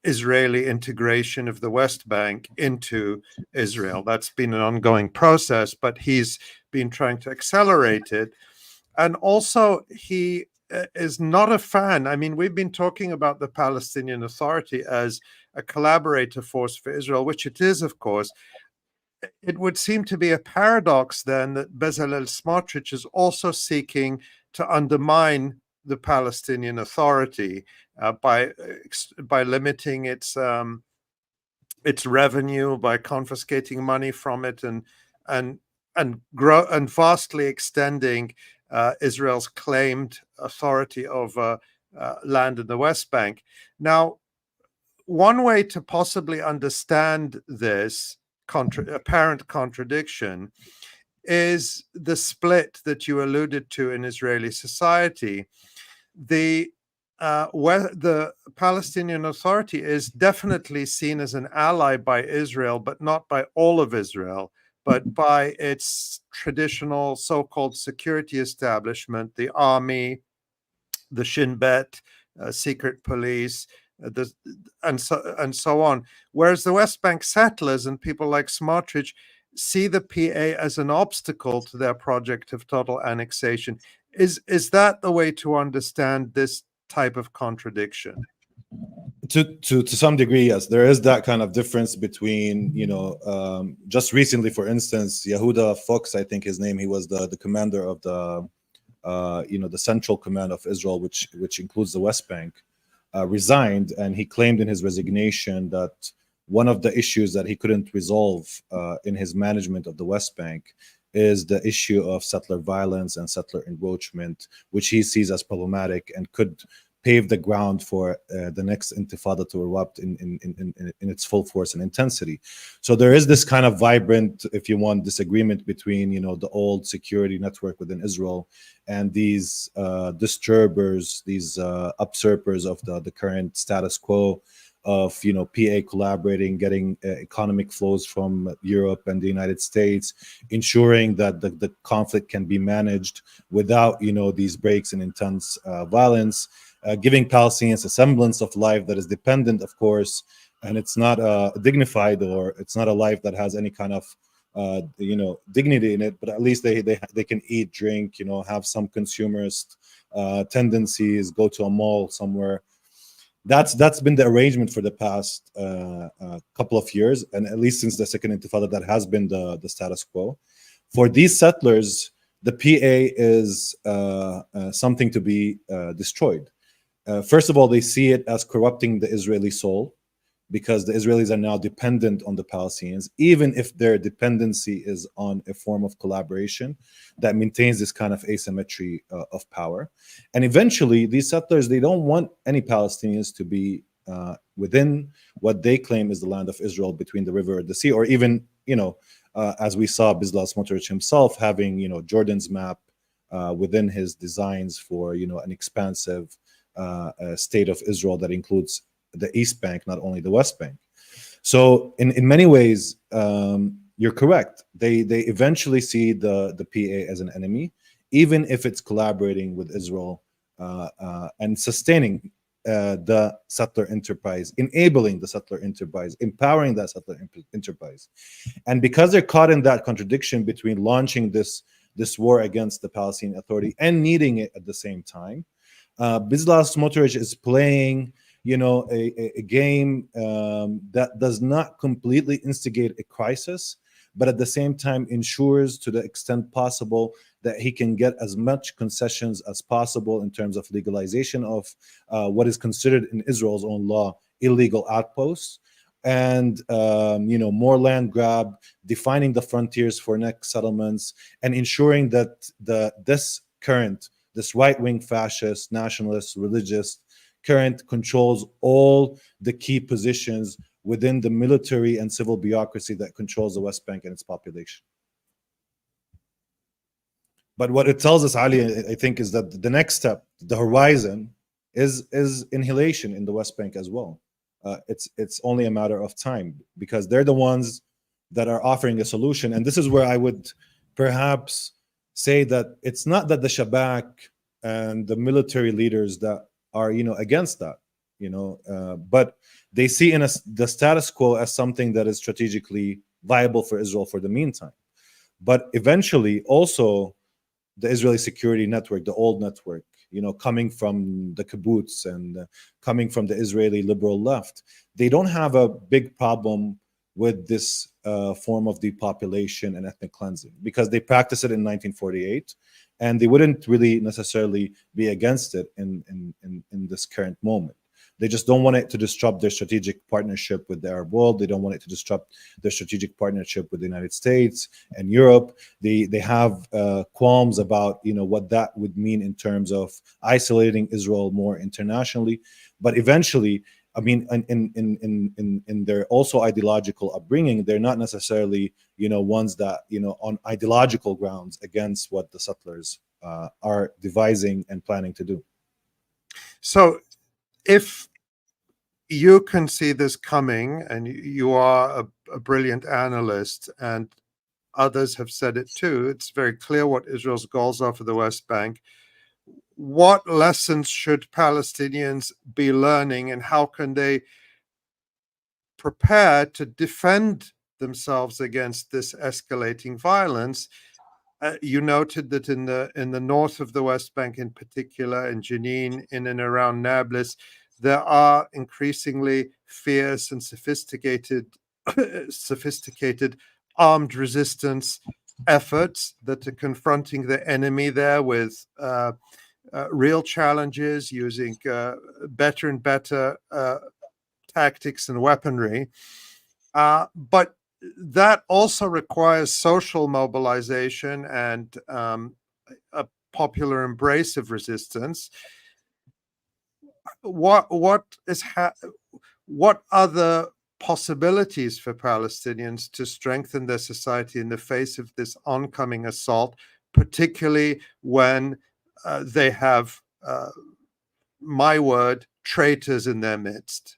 Israeli integration of the West Bank into Israel. That's been an ongoing process, but he's been trying to accelerate it. And also, he is not a fan. I mean, we've been talking about the Palestinian Authority as a collaborator force for Israel, which it is, of course. It would seem to be a paradox then that Bezalel Smotrich is also seeking to undermine the Palestinian Authority by limiting its revenue, by confiscating money from it, and vastly extending Israel's claimed authority over land in the West Bank. Now, one way to possibly understand this apparent contradiction is the split that you alluded to in Israeli society. The Palestinian Authority is definitely seen as an ally by Israel, but not by all of Israel, but by its traditional so-called security establishment, the army, the Shin Bet, secret police, and so on. Whereas the West Bank settlers and people like Smotrich see the PA as an obstacle to their project of total annexation. Is that the way to understand this type of contradiction? To some degree, yes. There is that kind of difference between, just recently, for instance, Yehuda Fuchs, I think his name, he was the commander of the Central Command of Israel, which includes the West Bank, resigned, and he claimed in his resignation that one of the issues that he couldn't resolve in his management of the West Bank is the issue of settler violence and settler encroachment, which he sees as problematic and could pave the ground for the next intifada to erupt in its full force and intensity. So there is this kind of vibrant, if you want, disagreement between the old security network within Israel and these disturbers, these usurpers of the current status quo of PA collaborating, getting economic flows from Europe and the United States, ensuring that the conflict can be managed without these breaks in intense violence. Giving Palestinians a semblance of life that is dependent, of course, and it's not dignified, or it's not a life that has any kind of dignity in it, but at least they can eat, drink, have some consumerist tendencies, go to a mall somewhere. That's been the arrangement for the past couple of years, and at least since the second intifada, that has been the status quo. For these settlers, the PA is something to be destroyed. First of all, they see it as corrupting the Israeli soul, because the Israelis are now dependent on the Palestinians, even if their dependency is on a form of collaboration that maintains this kind of asymmetry of power. And eventually, these settlers, they don't want any Palestinians to be within what they claim is the land of Israel, between the river and the sea, or even, as we saw Bezalel Smotrich himself having, Jordan's map within his designs for, an expansive state of Israel that includes the East Bank, not only the West Bank. So in many ways, you're correct. They eventually see the PA as an enemy, even if it's collaborating with Israel and sustaining the settler enterprise, enabling the settler enterprise, empowering that settler enterprise. And because they're caught in that contradiction between launching this war against the Palestinian Authority and needing it at the same time, Bezalel Smotrich is playing, a game that does not completely instigate a crisis, but at the same time ensures to the extent possible that he can get as much concessions as possible in terms of legalization of what is considered in Israel's own law illegal outposts, and more land grab, defining the frontiers for next settlements, and ensuring that this right-wing fascist, nationalist, religious current controls all the key positions within the military and civil bureaucracy that controls the West Bank and its population. But what it tells us, Ali, I think, is that the next step, the horizon, is annihilation in the West Bank as well. It's only a matter of time, because they're the ones that are offering a solution. And this is where I would perhaps say that it's not that the Shabak and the military leaders that are against that, but they see the status quo as something that is strategically viable for Israel for the meantime. But eventually also the Israeli security network, the old network, coming from the kibbutz and coming from the Israeli liberal left, they don't have a big problem with this form of depopulation and ethnic cleansing, because they practiced it in 1948, and they wouldn't really necessarily be against it in this current moment. They just don't want it to disrupt their strategic partnership with the Arab world. They don't want it to disrupt their strategic partnership with the United States and Europe. They have qualms about what that would mean in terms of isolating Israel more internationally. But eventually, I mean, in their also ideological upbringing, they're not necessarily ones that on ideological grounds against what the settlers are devising and planning to do. So, if you can see this coming, and you are a brilliant analyst, and others have said it too, it's very clear what Israel's goals are for the West Bank. What lessons should Palestinians be learning, and how can they prepare to defend themselves against this escalating violence? You noted that in the north of the West Bank, in particular, in Jenin, in and around Nablus, there are increasingly fierce and sophisticated armed resistance efforts that are confronting the enemy there with real challenges, using better and better tactics and weaponry. But that also requires social mobilization and a popular embrace of resistance. What other possibilities for Palestinians to strengthen their society in the face of this oncoming assault, particularly when they have, my word, traitors in their midst?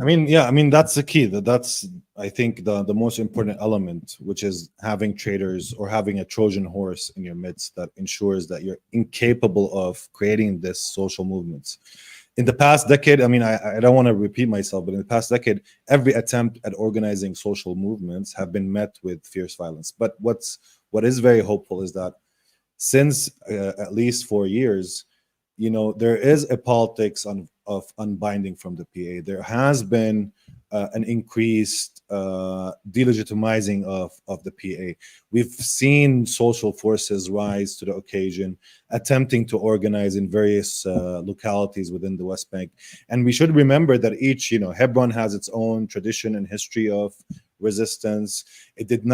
I mean, that's the key. That's, I think, the most important element, which is having traitors or having a Trojan horse in your midst that ensures that you're incapable of creating this social movements. In the past decade, I mean, I don't want to repeat myself, but in the past decade, every attempt at organizing social movements have been met with fierce violence. But what is very hopeful is that since at least 4 years, there is a politics of unbinding from the PA. There has been an increased delegitimizing of the PA. We've seen social forces rise to the occasion, attempting to organize in various localities within the West Bank. And we should remember that each, Hebron has its own tradition and history of resistance. It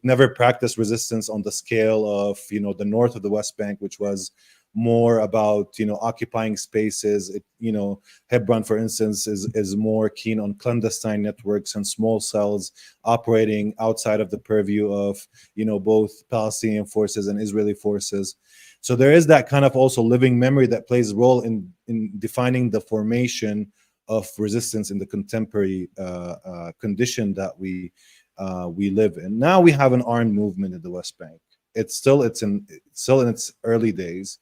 never practiced resistance on the scale of, the north of the West Bank, which was more about, occupying spaces. Hebron, for instance, is more keen on clandestine networks and small cells operating outside of the purview of, both Palestinian forces and Israeli forces. So there is that kind of also living memory that plays a role in defining the formation of resistance in the contemporary condition that we live in. Now we have an armed movement in the West Bank. It's still in its early days,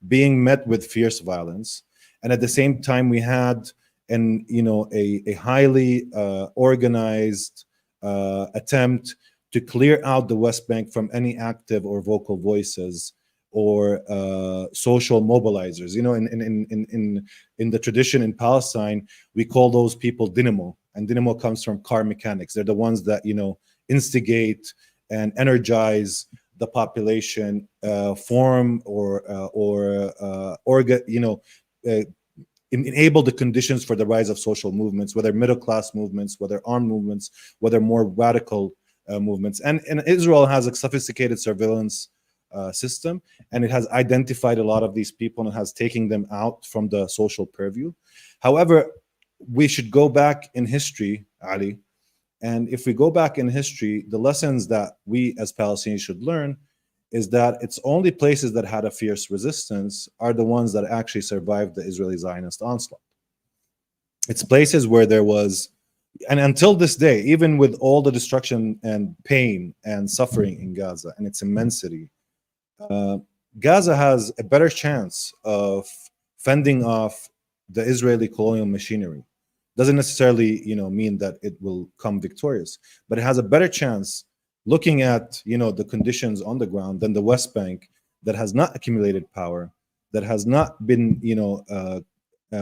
being met with fierce violence, and at the same time we had a highly organized attempt to clear out the West Bank from any active or vocal voices or social mobilizers. In the tradition in Palestine, we call those people dinamo, and dinamo comes from car mechanics. They're the ones that instigate and energize the population, form enable the conditions for the rise of social movements, whether middle class movements, whether armed movements, whether more radical movements. And Israel has a sophisticated surveillance system, and it has identified a lot of these people and has taken them out from the social purview. However, we should go back in history, Ali, and if we go back in history, the lessons that we as Palestinians should learn is that it's only places that had a fierce resistance are the ones that actually survived the Israeli Zionist onslaught. It's places where there was, and until this day, even with all the destruction and pain and suffering in Gaza and its immensity, Gaza has a better chance of fending off the Israeli colonial machinery. Doesn't necessarily, mean that it will come victorious, but it has a better chance looking at, the conditions on the ground than the West Bank, that has not accumulated power, that has not been,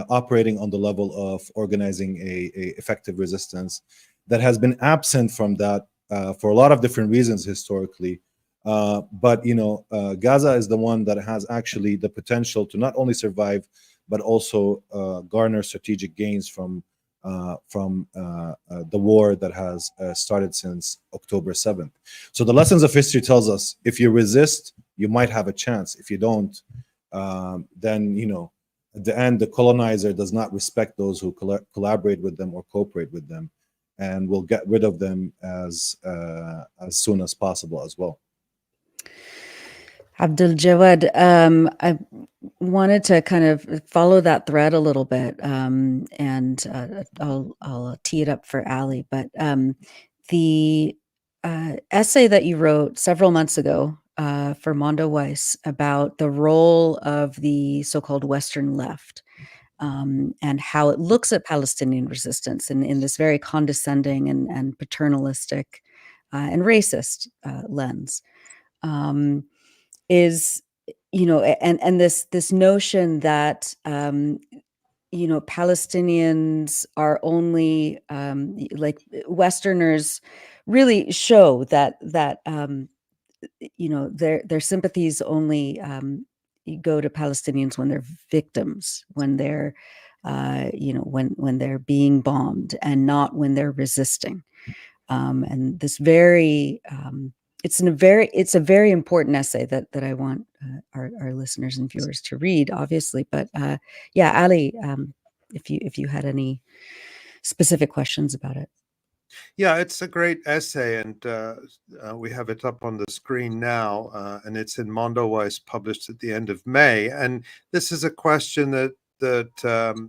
operating on the level of organizing a effective resistance, that has been absent from that for a lot of different reasons historically. But Gaza is the one that has actually the potential to not only survive, but also garner strategic gains from the war that has started since October 7th. So the lessons of history tells us, if you resist, you might have a chance. If you don't, then, at the end, the colonizer does not respect those who collaborate with them or cooperate with them, and will get rid of them as soon as possible as well. Abdaljawad, I wanted to kind of follow that thread a little bit, and I'll tee it up for Ali. But the essay that you wrote several months ago for Mondoweiss about the role of the so-called Western left, and how it looks at Palestinian resistance in this very condescending and paternalistic and racist lens. Is, and this notion that Palestinians are only like Westerners really show that their sympathies only go to Palestinians when they're victims, when they're when they're being bombed, and not when they're resisting. And this very it's a very important essay that I want our listeners and viewers to read, obviously. But yeah, Ali, if you had any specific questions about it. Yeah, it's a great essay, and we have it up on the screen now, and it's in Mondoweiss, published at the end of May. And this is a question that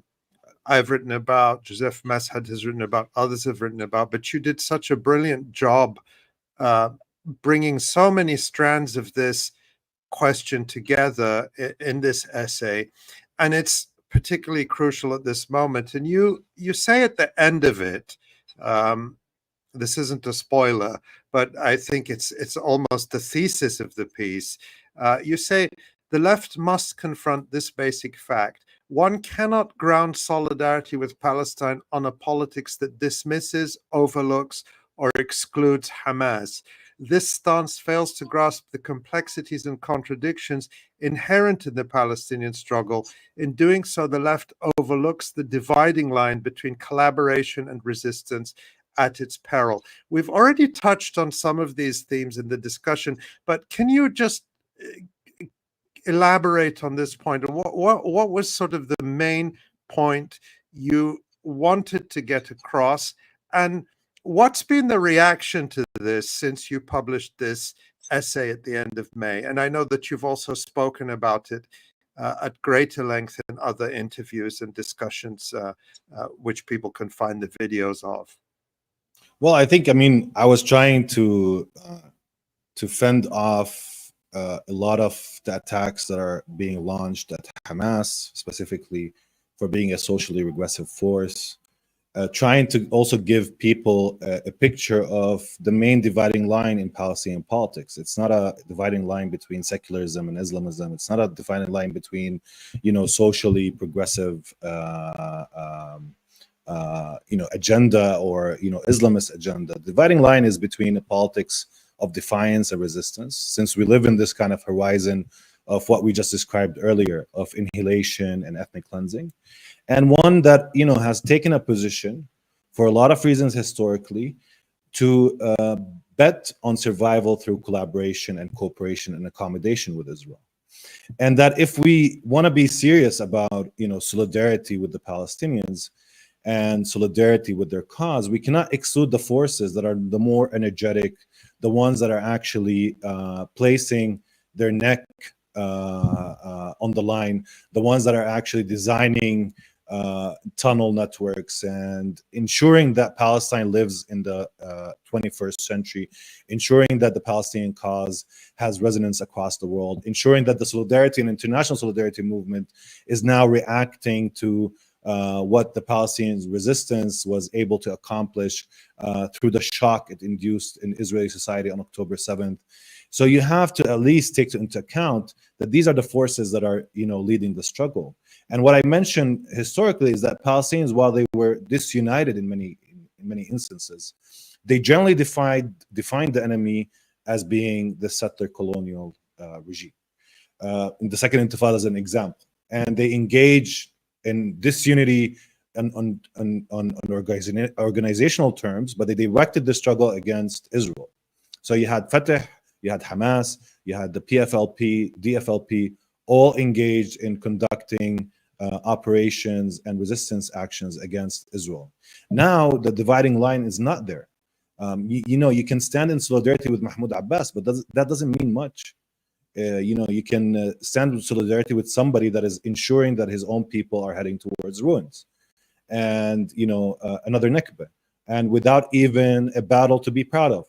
I've written about, Joseph Mashad has written about, others have written about, but you did such a brilliant job bringing so many strands of this question together in this essay, and it's particularly crucial at this moment. And you say at the end of it, this isn't a spoiler, but I think it's almost the thesis of the piece. You say the left must confront this basic fact: one cannot ground solidarity with Palestine on a politics that dismisses, overlooks, or excludes Hamas. This stance fails to grasp the complexities and contradictions inherent in the Palestinian struggle. In doing so, the left overlooks the dividing line between collaboration and resistance at its peril. We've already touched on some of these themes in the discussion, but can you just elaborate on this point. What was sort of the main point you wanted to get across, and what's been the reaction to this since you published this essay at the end of May? And I know that you've also spoken about it at greater length in other interviews and discussions, which people can find the videos of. Well, I mean, I was trying to fend off a lot of the attacks that are being launched at Hamas, specifically for being a socially regressive force, trying to also give people a picture of the main dividing line in Palestinian politics. It's not a dividing line between secularism and Islamism. It's not a dividing line between, socially progressive, agenda or, Islamist agenda. The dividing line is between the politics of defiance and resistance, since we live in this kind of horizon of what we just described earlier, of annihilation and ethnic cleansing, and one that has taken a position for a lot of reasons historically to bet on survival through collaboration and cooperation and accommodation with Israel. And that if we want to be serious about solidarity with the Palestinians and solidarity with their cause, we cannot exclude the forces that are the more energetic, the ones that are actually placing their neck on the line, the ones that are actually designing tunnel networks and ensuring that Palestine lives in the 21st century, ensuring that the Palestinian cause has resonance across the world, ensuring that the solidarity and international solidarity movement is now reacting to what the Palestinian resistance was able to accomplish through the shock it induced in Israeli society on October 7th. So you have to at least take into account that these are the forces that are, leading the struggle. And what I mentioned historically is that Palestinians, while they were disunited in many instances, they generally defined the enemy as being the settler colonial regime. The Second Intifada is an example, and they engage in disunity on organizational terms, but they directed the struggle against Israel. So you had Fatah, you had Hamas, you had the PFLP, DFLP, all engaged in conducting operations and resistance actions against Israel. Now the dividing line is not there. You can stand in solidarity with Mahmoud Abbas, but that doesn't mean much. You can stand in solidarity with somebody that is ensuring that his own people are heading towards ruins, and another Nakba, and without even a battle to be proud of,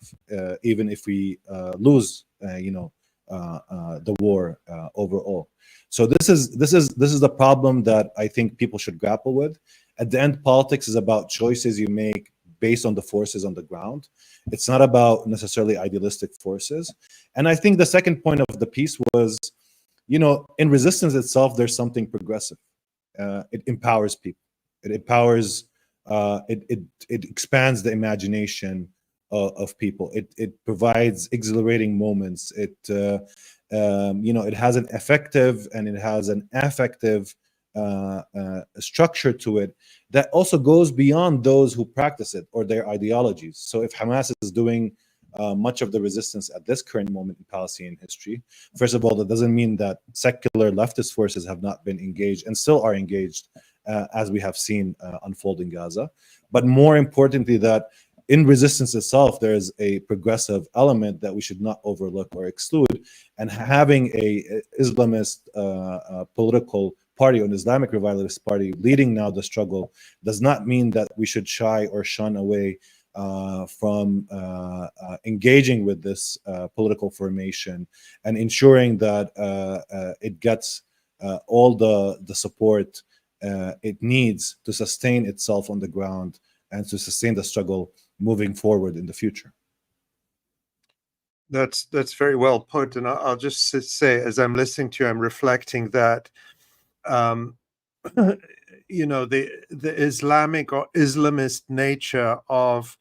even if we lose, the war overall. So this is the problem that I think people should grapple with. At the end, politics is about choices you make based on the forces on the ground. It's not about necessarily idealistic forces. And I think the second point of the piece was, in resistance itself, there's something progressive. It empowers people. It empowers. It expands the imagination of people. It provides exhilarating moments. It has an effective and it has an affective structure to it that also goes beyond those who practice it or their ideologies. So if Hamas is doing much of the resistance at this current moment in Palestinian history, first of all, that doesn't mean that secular leftist forces have not been engaged and still are engaged, as we have seen unfold in Gaza. But more importantly, that in resistance itself, there is a progressive element that we should not overlook or exclude. And having a Islamist political party, or an Islamic revivalist party, leading now the struggle does not mean that we should shy or shun away from engaging with this political formation and ensuring that it gets all the support it needs to sustain itself on the ground and to sustain the struggle moving forward in the future. That's very well put. And I'll just say, as I'm listening to you, I'm reflecting that the Islamic or Islamist nature of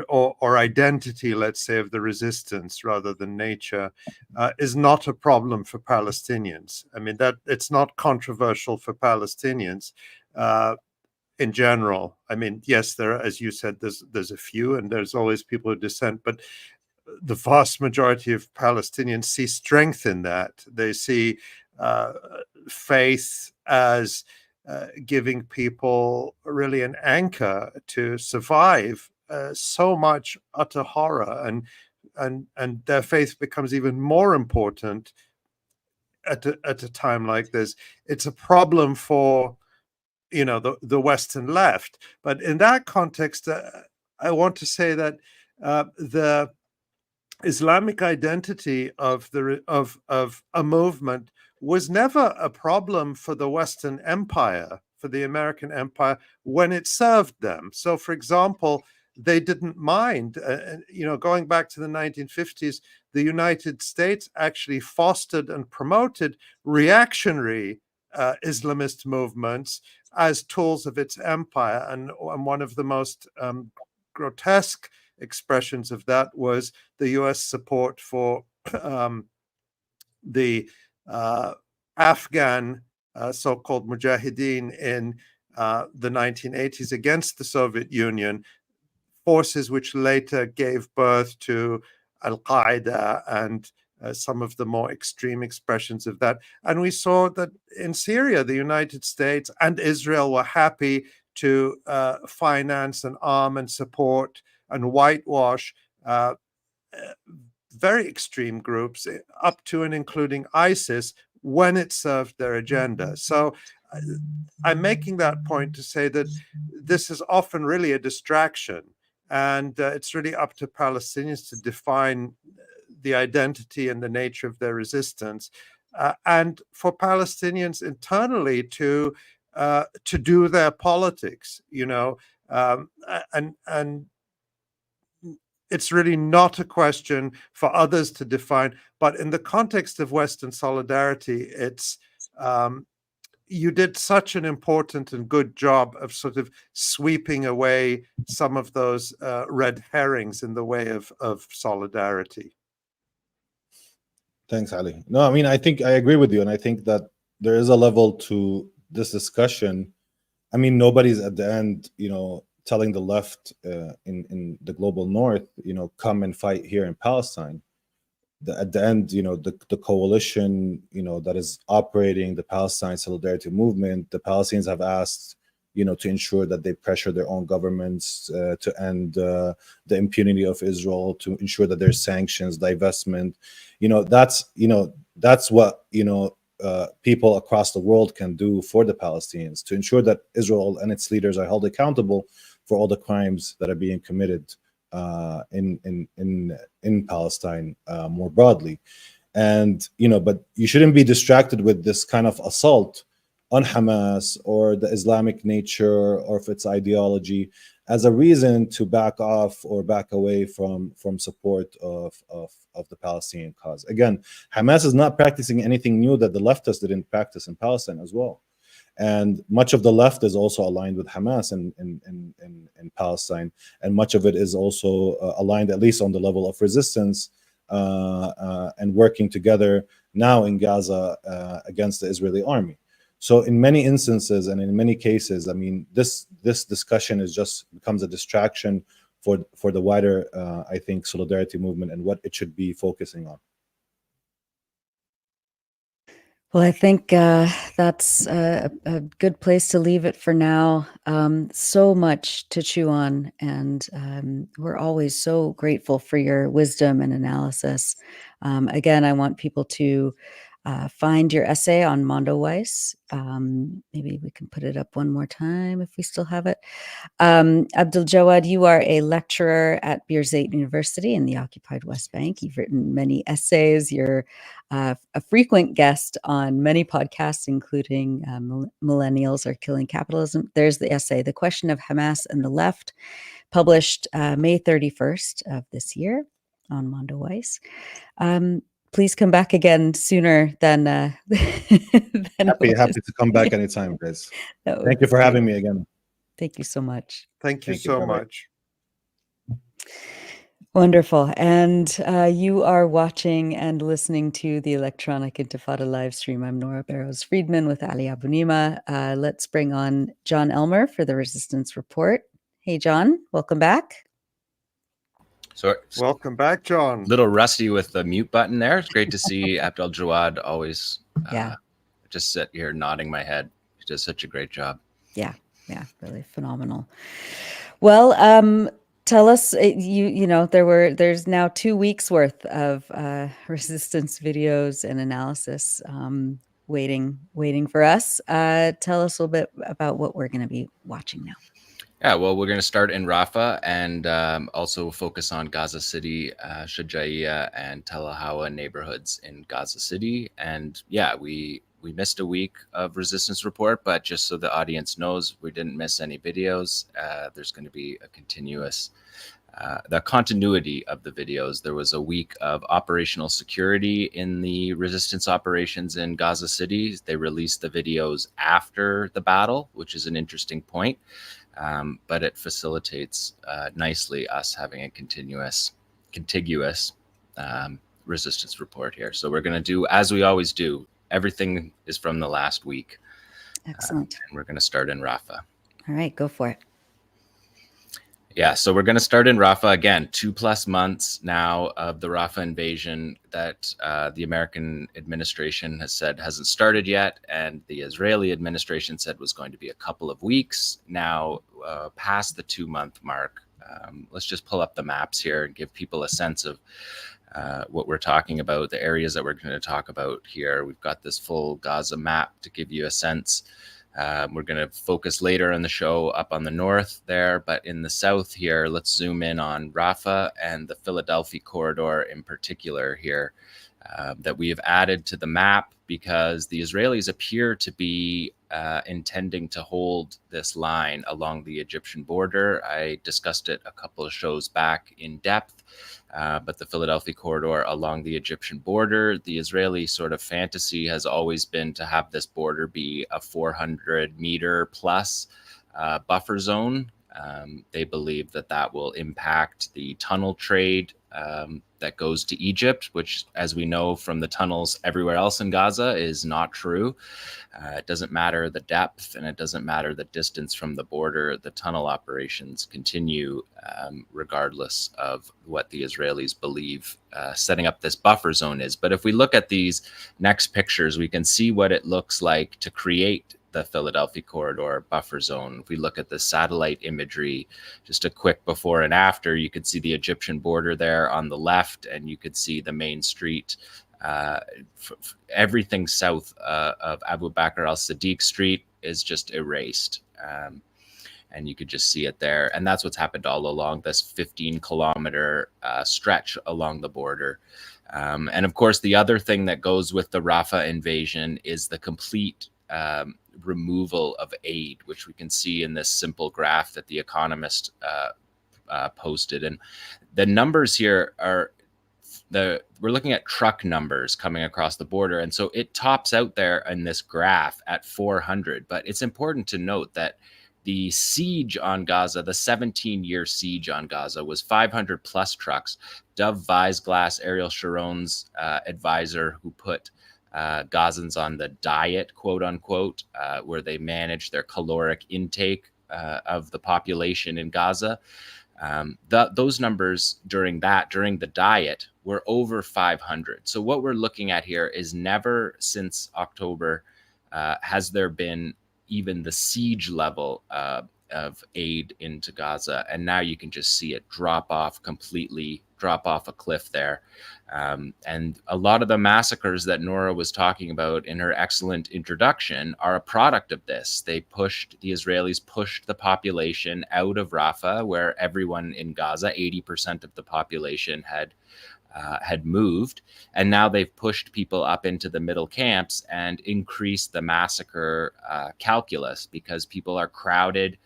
or identity, let's say, of the resistance rather than nature, is not a problem for Palestinians. I mean, that it's not controversial for Palestinians in general. I mean, yes, there are, as you said, there's a few, and there's always people who dissent, but the vast majority of Palestinians see strength in that. They see faith as giving people really an anchor to survive so much utter horror, and their faith becomes even more important at a time like this. It's a problem for the Western left, but in that context, I want to say that the Islamic identity of a movement was never a problem for the Western Empire, for the American Empire, when it served them. So, for example, they didn't mind. Going back to the 1950s, the United States actually fostered and promoted reactionary Islamist movements as tools of its empire. And one of the most grotesque expressions of that was the US support for the Afghan so-called mujahideen in the 1980s against the Soviet Union, forces which later gave birth to Al-Qaeda and some of the more extreme expressions of that. And we saw that in Syria, the United States and Israel were happy to finance and arm and support and whitewash very extreme groups, up to and including ISIS, when it served their agenda. So I'm making that point to say that this is often really a distraction, and it's really up to Palestinians to define the identity and the nature of their resistance, and for Palestinians internally to do their politics, and it's really not a question for others to define. But in the context of Western solidarity, it's you did such an important and good job of sort of sweeping away some of those red herrings in the way of solidarity. Thanks, Ali. No, I mean, I think I agree with you. And I think that there is a level to this discussion. I mean, nobody's at the end, telling the left in the global north, come and fight here in Palestine. At the end, the coalition, that is operating the Palestine Solidarity Movement, the Palestinians have asked, to ensure that they pressure their own governments to end the impunity of Israel, to ensure that there's sanctions, divestment. That's what, people across the world can do for the Palestinians, to ensure that Israel and its leaders are held accountable for all the crimes that are being committed in Palestine more broadly. And but you shouldn't be distracted with this kind of assault on Hamas or the Islamic nature or of its ideology as a reason to back off or back away from support of the Palestinian cause. Again, Hamas is not practicing anything new that the leftists didn't practice in Palestine as well. And much of the left is also aligned with Hamas in Palestine, and much of it is also aligned, at least on the level of resistance, and working together now in Gaza against the Israeli army. So in many instances and in many cases, I mean, this discussion becomes a distraction for the wider, I think, solidarity movement and what it should be focusing on. Well, I think that's a good place to leave it for now. So much to chew on, and we're always so grateful for your wisdom and analysis. Again, I want people to find your essay on Mondoweiss. Maybe we can put it up one more time if we still have it. Abdaljawad, you are a lecturer at Birzeit University in the occupied West Bank. You've written many essays. You're a frequent guest on many podcasts, including Millennials Are Killing Capitalism. There's the essay, The Question of Hamas and the Left, published May 31st of this year on Mondoweiss. Please come back again sooner than happy to come back anytime, guys. Thank you for having me again. Thank you so much. Thank you so much. Wonderful. And you are watching and listening to the Electronic Intifada live stream. I'm Nora Barrows-Friedman with Ali Abunimah. Let's bring on Jon Elmer for the Resistance Report. Hey, Jon, welcome back. So welcome back, John. Little rusty with the mute button there. It's great to see Abdaljawad always just sit here nodding my head. He does such a great job. Yeah, really phenomenal. Well, tell us, there's now 2 weeks worth of resistance videos and analysis waiting for us. Tell us a little bit about what we're going to be watching now. Yeah, well, we're going to start in Rafah and also focus on Gaza City, Shujaiya, and Tel Hawa neighborhoods in Gaza City. And yeah, we missed a week of resistance report, but just so the audience knows, we didn't miss any videos. There's going to be a continuous the continuity of the videos. There was a week of operational security in the resistance operations in Gaza City. They released the videos after the battle, which is an interesting point. But it facilitates nicely us having a contiguous resistance report here. So we're going to do, as we always do, everything is from the last week. Excellent. And we're going to start in Rafah. All right, go for it. Yeah, so we're going to start in Rafah again, 2+ months now of the Rafah invasion that the American administration has said hasn't started yet, and the Israeli administration said was going to be a couple of weeks. Now, past the 2-month mark, let's just pull up the maps here and give people a sense of what we're talking about, the areas that we're going to talk about here. We've got this full Gaza map to give you a sense. We're going to focus later in the show up on the north there, but in the south here, let's zoom in on Rafah and the Philadelphia corridor in particular here that we have added to the map because the Israelis appear to be intending to hold this line along the Egyptian border. I discussed it a couple of shows back in depth, but the Philadelphia corridor along the Egyptian border, the Israeli sort of fantasy has always been to have this border be a 400-meter plus buffer zone. They believe that that will impact the tunnel trade that goes to Egypt, which, as we know from the tunnels everywhere else in Gaza, is not true. It doesn't matter the depth and it doesn't matter the distance from the border. The tunnel operations continue regardless of what the Israelis believe setting up this buffer zone is. But if we look at these next pictures, we can see what it looks like to create the Philadelphia corridor buffer zone. If we look at the satellite imagery, just a quick before and after, you could see the Egyptian border there on the left, and you could see the main street. Everything south of Abu Bakr al-Siddiq Street is just erased. And you could just see it there. And that's what's happened all along this 15-kilometer stretch along the border. And of course, the other thing that goes with the Rafah invasion is the complete removal of aid, which we can see in this simple graph that The Economist posted. And the numbers here are we're looking at truck numbers coming across the border. And so it tops out there in this graph at 400. But it's important to note that the siege on Gaza, the 17-year siege on Gaza, was 500 plus trucks. Dov Weisglass, Ariel Sharon's advisor, who put Gazans on the diet, quote unquote, where they manage their caloric intake of the population in Gaza. Those numbers during the diet were over 500. So what we're looking at here is never since October has there been even the siege level of aid into Gaza. And now you can just see it drop off a cliff there. And a lot of the massacres that Nora was talking about in her excellent introduction are a product of this. The Israelis pushed the population out of Rafah, where everyone in Gaza, 80% of the population had moved. And now they've pushed people up into the middle camps and increased the massacre calculus because people are crowded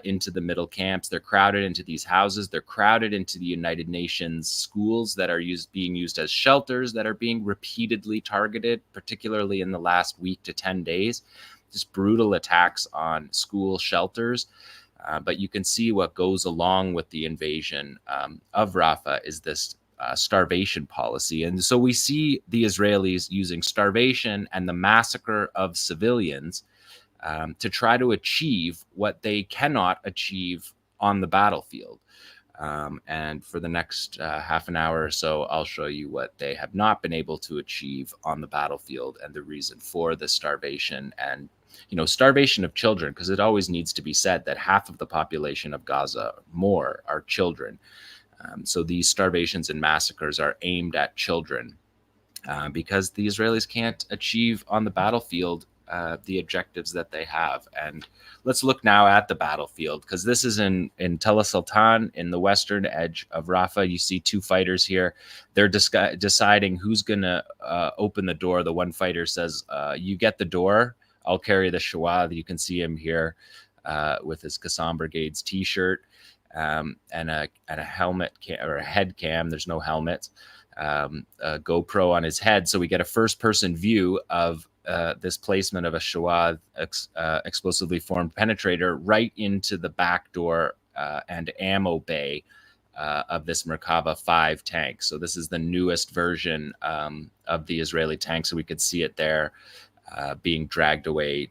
into the middle camps. They're crowded into these houses. They're crowded into the United Nations schools that are being used as shelters that are being repeatedly targeted, particularly in the last week to 10 days. Just brutal attacks on school shelters. But you can see what goes along with the invasion of Rafah is this starvation policy. And so we see the Israelis using starvation and the massacre of civilians to try to achieve what they cannot achieve on the battlefield. And for the next half an hour or so, I'll show you what they have not been able to achieve on the battlefield and the reason for the starvation and, starvation of children, because it always needs to be said that half of the population of Gaza, more, are children. So these starvations and massacres are aimed at children because the Israelis can't achieve on the battlefield the objectives that they have. And let's look now at the battlefield, because this is in Tel Sultan, in the western edge of Rafah. You see two fighters here. They're deciding who's going to open the door. The one fighter says, you get the door, I'll carry the 𝐄𝐤𝐿. You can see him here with his Qassam Brigade's t-shirt and a helmet or a head cam. There's no helmet. A GoPro on his head. So we get a first-person view of this placement of a 𝐄𝐤𝐿 explosively formed penetrator right into the back door and ammo bay of this Merkava 5 tank. So this is the newest version of the Israeli tank. So we could see it there being dragged away,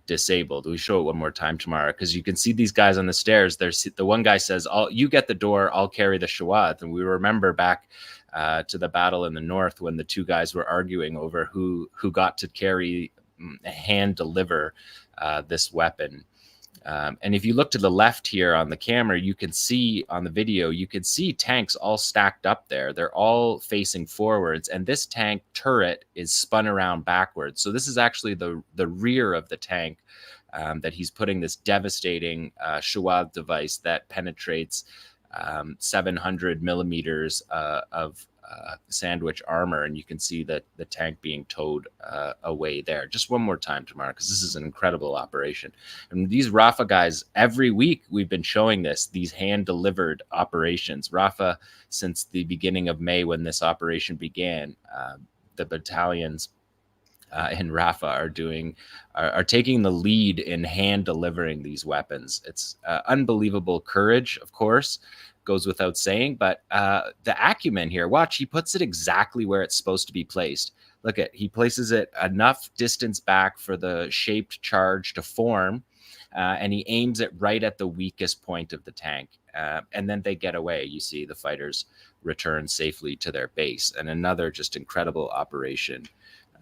disabled. We show it one more time tomorrow, because you can see these guys on the stairs. The one guy says, you get the door, I'll carry the 𝐄𝐤𝐿. And we remember back to the battle in the north when the two guys were arguing over who got to carry, hand deliver this weapon. And if you look to the left here on the camera, you can see on the video, you can see tanks all stacked up there. They're all facing forwards, and this tank turret is spun around backwards. So this is actually the rear of the tank that he's putting this devastating 𝐄𝐤𝐿 device that penetrates 700 millimeters of sandwich armor, and you can see that the tank being towed away there. Just one more time tomorrow, because this is an incredible operation. And these Rafah guys, every week we've been showing these hand-delivered operations. Rafah, since the beginning of May when this operation began, the battalions in Rafah are taking the lead in hand delivering these weapons. It's unbelievable courage, of course, goes without saying, but the acumen here, watch, he puts it exactly where it's supposed to be placed. Look he places it enough distance back for the shaped charge to form, and he aims it right at the weakest point of the tank. And then they get away. You see the fighters return safely to their base. And another just incredible operation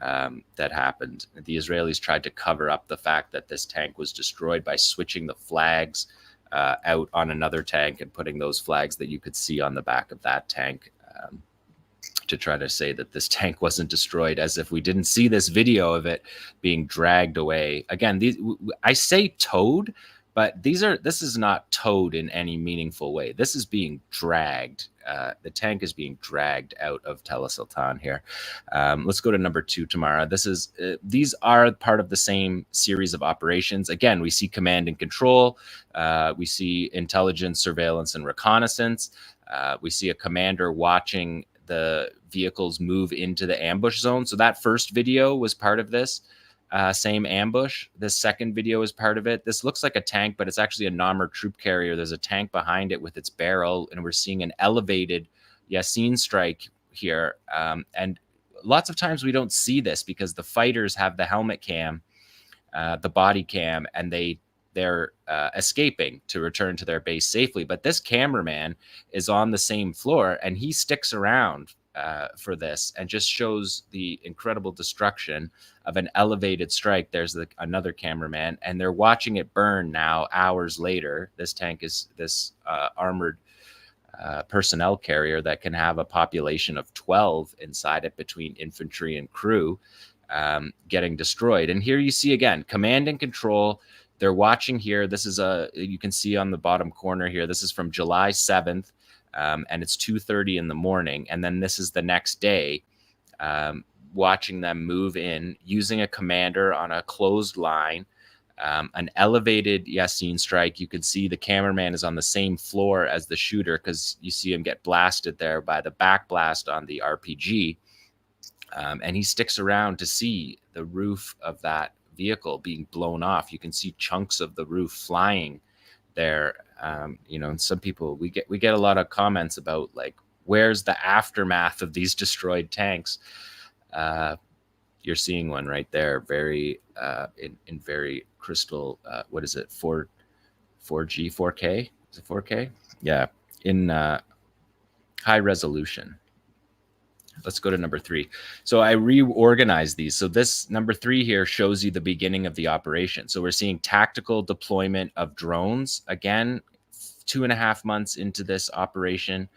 that happened. The Israelis tried to cover up the fact that this tank was destroyed by switching the flags out on another tank and putting those flags that you could see on the back of that tank to try to say that this tank wasn't destroyed, as if we didn't see this video of it being dragged away. Again, I say towed, but this is not towed in any meaningful way. This is being dragged. The tank is being dragged out of Tel Sultan here. Let's go to number 2 tomorrow. These are part of the same series of operations. Again, we see command and control. We see intelligence, surveillance, and reconnaissance. We see a commander watching the vehicles move into the ambush zone. So that first video was part of this. Same ambush. This second video is part of it. This looks like a tank, but it's actually a non-armored troop carrier. There's a tank behind it with its barrel, and we're seeing an elevated Yasin strike here. And lots of times we don't see this because the fighters have the helmet cam, the body cam, and they're escaping to return to their base safely. But this cameraman is on the same floor, and he sticks around for this and just shows the incredible destruction of an elevated strike. There's another cameraman, and they're watching it burn now hours later. This tank is this armored personnel carrier that can have a population of 12 inside it between infantry and crew, getting destroyed. And here you see again, command and control. They're watching here. This is you can see on the bottom corner here, this is from July 7th. And it's 2:30 in the morning. And then this is the next day, watching them move in using a commander on a closed line, an elevated Yasin strike. You can see the cameraman is on the same floor as the shooter because you see him get blasted there by the back blast on the RPG. And he sticks around to see the roof of that vehicle being blown off. You can see chunks of the roof flying there. And some people, we get a lot of comments about like, where's the aftermath of these destroyed tanks? You're seeing one right there, very in very crystal. What is it? 4K? Is it 4K? Yeah, in high resolution. Let's go to number 3. So I reorganized these. So this number 3 here shows you the beginning of the operation. So we're seeing tactical deployment of drones. Again, 2.5 months into this operation.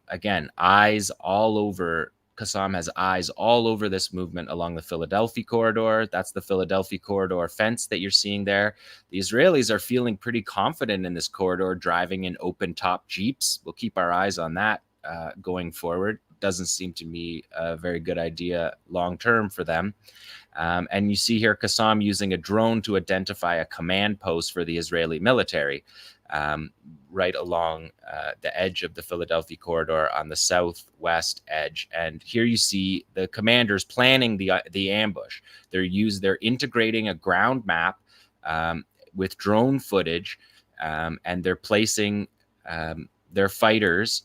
Again, eyes all over. Qassam has eyes all over this movement along the Philadelphia corridor. That's the Philadelphia corridor fence that you're seeing there. The Israelis are feeling pretty confident in this corridor, driving in open-top Jeeps. We'll keep our eyes on that going forward. Doesn't seem to me a very good idea long-term for them. And you see here Qassam using a drone to identify a command post for the Israeli military right along the edge of the Philadelphia corridor on the southwest edge. And here you see the commanders planning the ambush. They're integrating a ground map with drone footage, and they're placing their fighters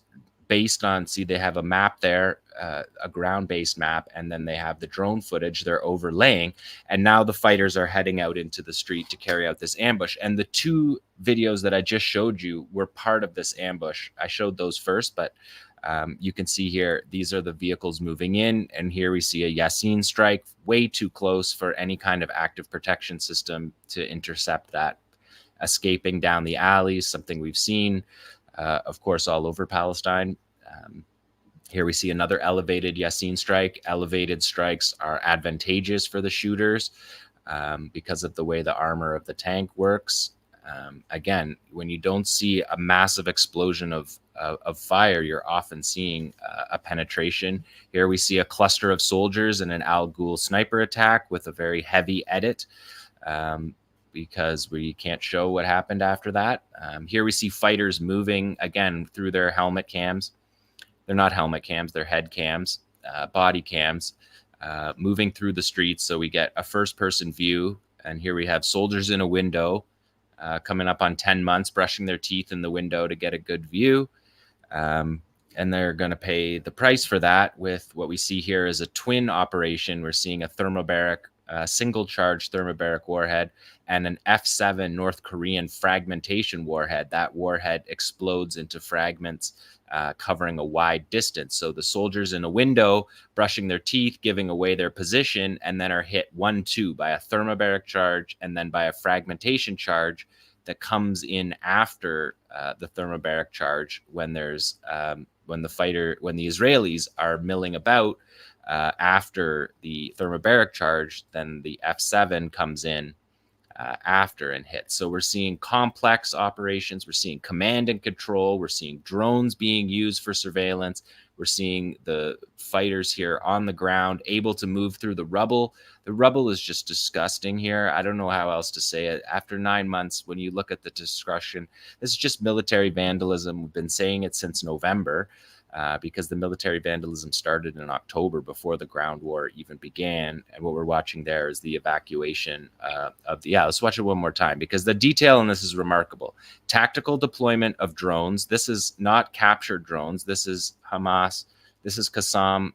based on, see, they have a map there, a ground-based map, and then they have the drone footage they're overlaying. And now the fighters are heading out into the street to carry out this ambush. And the 2 videos that I just showed you were part of this ambush. I showed those first, but you can see here, these are the vehicles moving in. And here we see a Yasin strike, way too close for any kind of active protection system to intercept that. Escaping down the alleys, something we've seen, of course, all over Palestine. Here we see another elevated Yasin strike. Elevated strikes are advantageous for the shooters because of the way the armor of the tank works. Again, when you don't see a massive explosion of fire, you're often seeing a penetration. Here we see a cluster of soldiers in an Al-Ghul sniper attack with a very heavy edit. Because we can't show what happened after that. Here we see fighters moving, again, through their helmet cams. They're not helmet cams, they're head cams, body cams, moving through the streets. So we get a first-person view. And here we have soldiers in a window coming up on 10 months, brushing their teeth in the window to get a good view. And they're going to pay the price for that with what we see here is a twin operation. We're seeing a thermobaric single-charge thermobaric warhead and an F-7 North Korean fragmentation warhead. That warhead explodes into fragments covering a wide distance. So the soldiers in a window brushing their teeth, giving away their position, and then are hit 1-2 by a thermobaric charge and then by a fragmentation charge that comes in after the thermobaric charge when there's when the Israelis are milling about. After the thermobaric charge, then the F-7 comes in after and hits. So we're seeing complex operations. We're seeing command and control. We're seeing drones being used for surveillance. We're seeing the fighters here on the ground able to move through the rubble. The rubble is just disgusting here. I don't know how else to say it. After 9 months, when you look at the destruction, this is just military vandalism. We've been saying it since November. Because the military vandalism started in October before the ground war even began. And what we're watching there is the evacuation of the, let's watch it one more time because the detail in this is remarkable. Tactical deployment of drones. This is not captured drones. This is Hamas. This is Qassam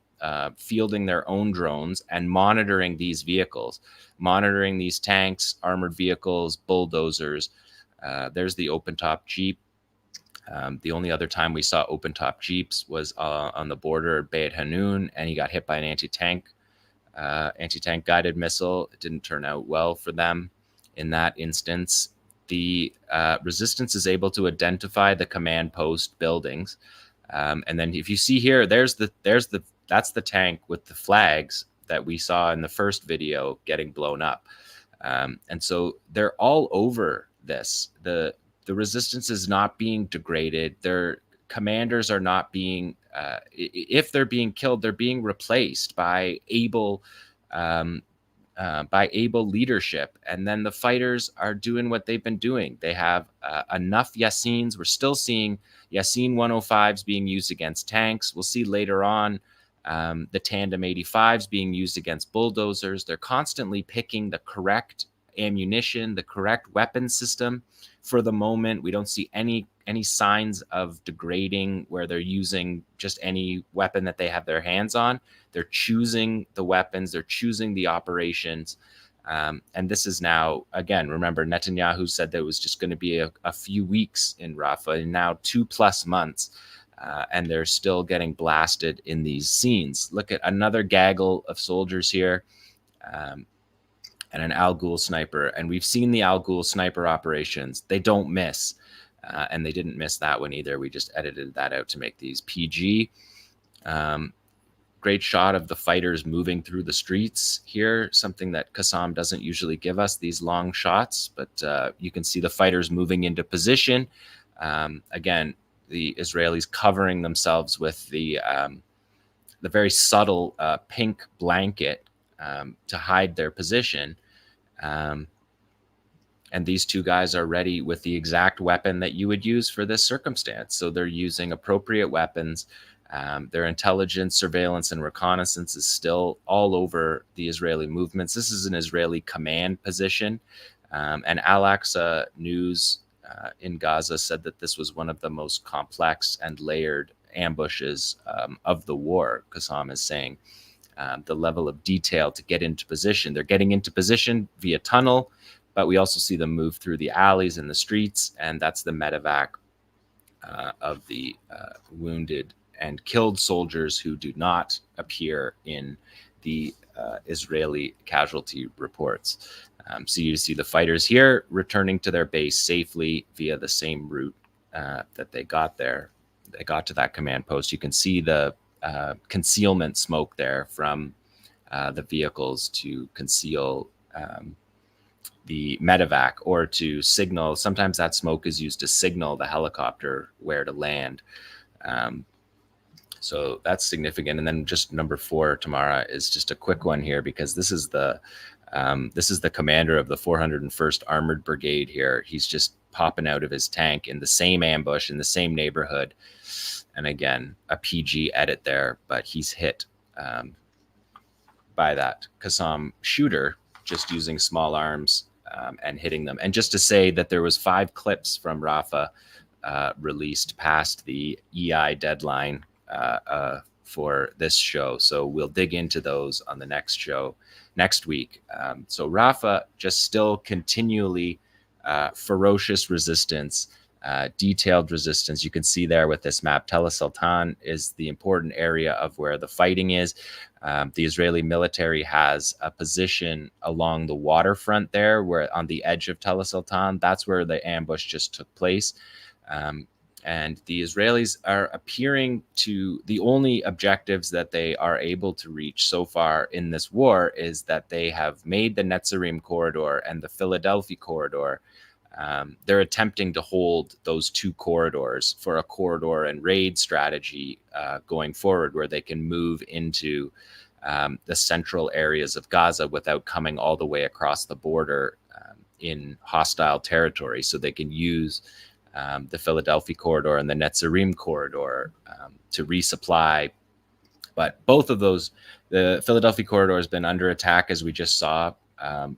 fielding their own drones and monitoring these vehicles, monitoring these tanks, armored vehicles, bulldozers. There's the open-top Jeep. The only other time we saw open-top Jeeps was on the border at Beit Hanun, and he got hit by an anti-tank guided missile. It didn't turn out well for them in that instance. The resistance is able to identify the command post buildings, and then if you see here, that's the tank with the flags that we saw in the first video getting blown up, and so they're all over this. The resistance is not being degraded. Their commanders are not being, if they're being killed, they're being replaced by able leadership. And then the fighters are doing what they've been doing. They have enough Yasins. We're still seeing Yasin 105s being used against tanks. We'll see later on the Tandem 85s being used against bulldozers. They're constantly picking the correct ammunition, the correct weapon system. For the moment, we don't see any signs of degrading where they're using just any weapon that they have their hands on. They're choosing the weapons, they're choosing the operations, And this is now, again, remember, Netanyahu said that it was just going to be a few weeks in Rafah, and now 2+ months. And they're still getting blasted in these scenes. Look at another gaggle of soldiers here, and an Al-Ghul sniper. And we've seen the Al-Ghul sniper operations. They don't miss. And they didn't miss that one either. We just edited that out to make these PG. Great shot of the fighters moving through the streets here, something that 𝐤𝐿 doesn't usually give us, these long shots. But you can see the fighters moving into position. Again, the Israelis covering themselves with the very subtle pink blanket to hide their position. And these two guys are ready with the exact weapon that you would use for this circumstance. So they're using appropriate weapons. Their intelligence, surveillance, and reconnaissance is still all over the Israeli movements. This is an Israeli command position. And Al-Aqsa News in Gaza said that this was one of the most complex and layered ambushes of the war. 𝐤𝐿 is saying the level of detail to get into position. They're getting into position via tunnel, but we also see them move through the alleys and the streets, and that's the medevac of the wounded and killed soldiers who do not appear in the Israeli casualty reports. So you see the fighters here returning to their base safely via the same route that they got there. They got to that command post. You can see the concealment smoke there from the vehicles to conceal the medevac or to signal. Sometimes that smoke is used to signal the helicopter where to land. So that's significant. And then just number 4, Tamara, is just a quick one here, because this is the commander of the 401st Armored Brigade here. He's just popping out of his tank in the same ambush in the same neighborhood. And again, a PG edit there, but he's hit by that 𝐤𝐿 shooter just using small arms and hitting them. And just to say that there was 5 clips from Rafah released past the EI deadline for this show. So we'll dig into those on the next show next week. So Rafah just still continually ferocious resistance, detailed resistance. You can see there with this map, Tel Sultan is the important area of where the fighting is. The Israeli military has a position along the waterfront there, where on the edge of Tel Sultan, that's where the ambush just took place. And the Israelis are appearing to, the only objectives that they are able to reach so far in this war is that they have made the Netzarim corridor and the Philadelphia corridor. They're attempting to hold those 2 corridors for a corridor and raid strategy going forward, where they can move into the central areas of Gaza without coming all the way across the border in hostile territory. So they can use the Philadelphia corridor and the Netzarim corridor to resupply. But both of those, the Philadelphia corridor has been under attack, as we just saw,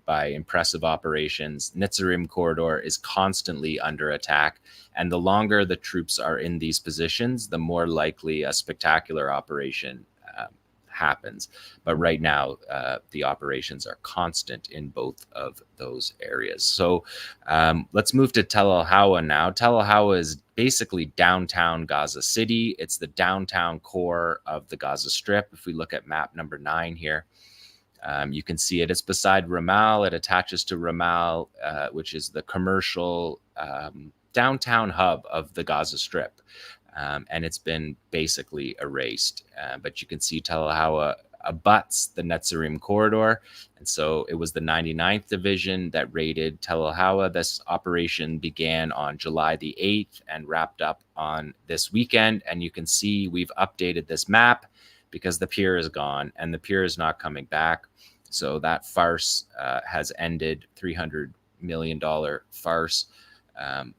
by impressive operations. Netzarim corridor is constantly under attack. And the longer the troops are in these positions, the more likely a spectacular operation happens. But right now, the operations are constant in both of those areas. So let's move to Tel Al-Hawa now. Tel Al-Hawa is basically downtown Gaza City. It's the downtown core of the Gaza Strip. If we look at map number 9 here, you can see it. It's beside Ramal. It attaches to Ramal, which is the commercial downtown hub of the Gaza Strip. And it's been basically erased. But you can see Tel Al-Hawa abuts the Netzarim corridor. And so it was the 99th Division that raided Tel Al-Hawa. This operation began on July the 8th and wrapped up on this weekend. And you can see we've updated this map because the pier is gone and the pier is not coming back. So that farce has ended, $300 million farce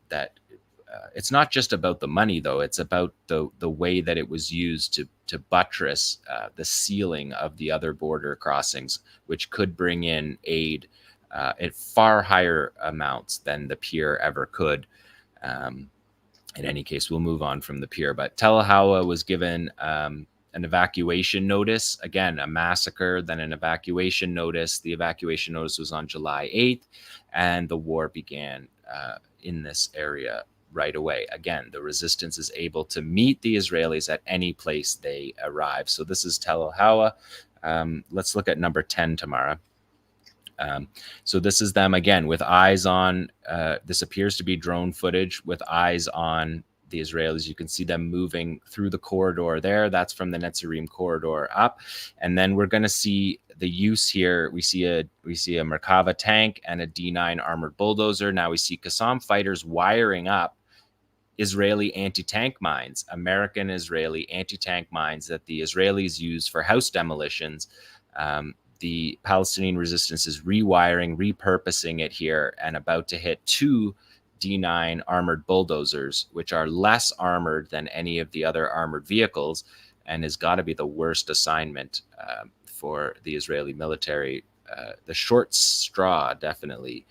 that it's not just about the money, though. It's about the way that it was used to buttress the ceiling of the other border crossings, which could bring in aid at far higher amounts than the pier ever could. In any case, we'll move on from the pier. But Tel Al-Hawa was given an evacuation notice. Again, a massacre, then an evacuation notice. The evacuation notice was on July 8th, and the war began in this area right away. Again, the resistance is able to meet the Israelis at any place they arrive. So this is Tel Hawa. Let's look at number 10, Tamara. So this is them again with eyes on, this appears to be drone footage with eyes on the Israelis. You can see them moving through the corridor there. That's from the Netzarim corridor up. And then we're going to see the use here. We see a Merkava tank and a D9 armored bulldozer. Now we see Qassam fighters wiring up Israeli anti-tank mines, American Israeli anti-tank mines that the Israelis use for house demolitions. The Palestinian resistance is rewiring, repurposing it here, and about to hit 2 D9 armored bulldozers, which are less armored than any of the other armored vehicles, and has got to be the worst assignment for the Israeli military. The short straw, definitely,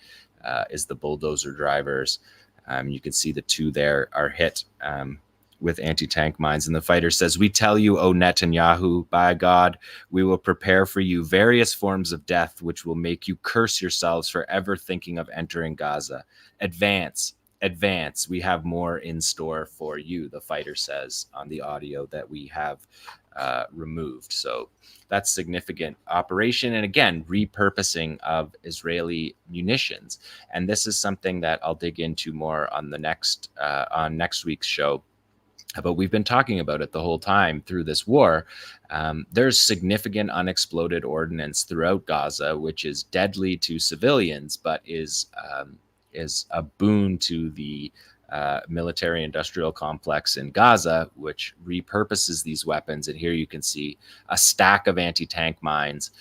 is the bulldozer drivers. You can see the 2 there are hit with anti-tank mines. And the fighter says, "We tell you, O Netanyahu, by God, we will prepare for you various forms of death, which will make you curse yourselves for ever thinking of entering Gaza. Advance, advance. We have more in store for you," the fighter says on the audio that we have removed. So that's significant operation. And again, repurposing of Israeli munitions. And this is something that I'll dig into more on the next week's show. But we've been talking about it the whole time through this war. There's significant unexploded ordnance throughout Gaza, which is deadly to civilians, but is a boon to the military-industrial complex in Gaza, which repurposes these weapons. And here you can see a stack of anti-tank mines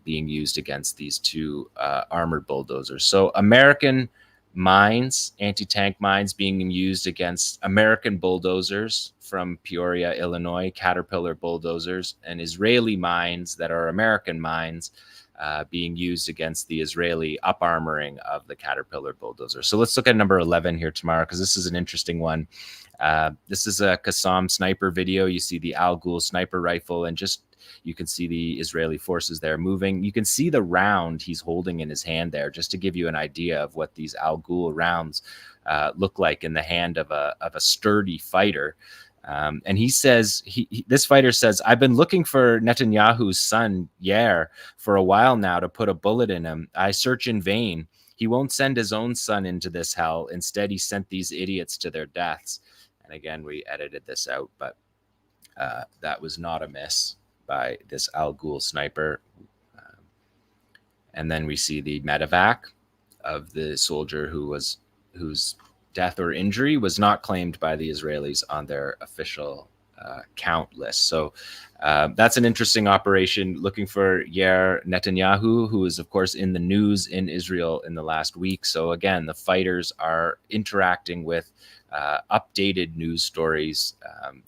being used against these 2 armored bulldozers. So American mines, anti-tank mines being used against American bulldozers from Peoria, Illinois, Caterpillar bulldozers, and Israeli mines that are American mines being used against the Israeli up-armoring of the Caterpillar bulldozer. So let's look at number 11 here tomorrow, because this is an interesting one. This is a Qassam sniper video. You see the Al-Ghul sniper rifle, and just you can see the Israeli forces there moving. You can see the round he's holding in his hand there, just to give you an idea of what these Al-Ghul rounds look like in the hand of a sturdy fighter. And he says, this fighter says, "I've been looking for Netanyahu's son, Yair, for a while now to put a bullet in him. I search in vain. He won't send his own son into this hell. Instead, he sent these idiots to their deaths." And again, we edited this out, but that was not a miss by this Al-Ghul sniper. And then we see the medevac of the soldier whose death or injury was not claimed by the Israelis on their official count list. So that's an interesting operation, looking for Yair Netanyahu, who is, of course, in the news in Israel in the last week. So again, the fighters are interacting with updated news stories.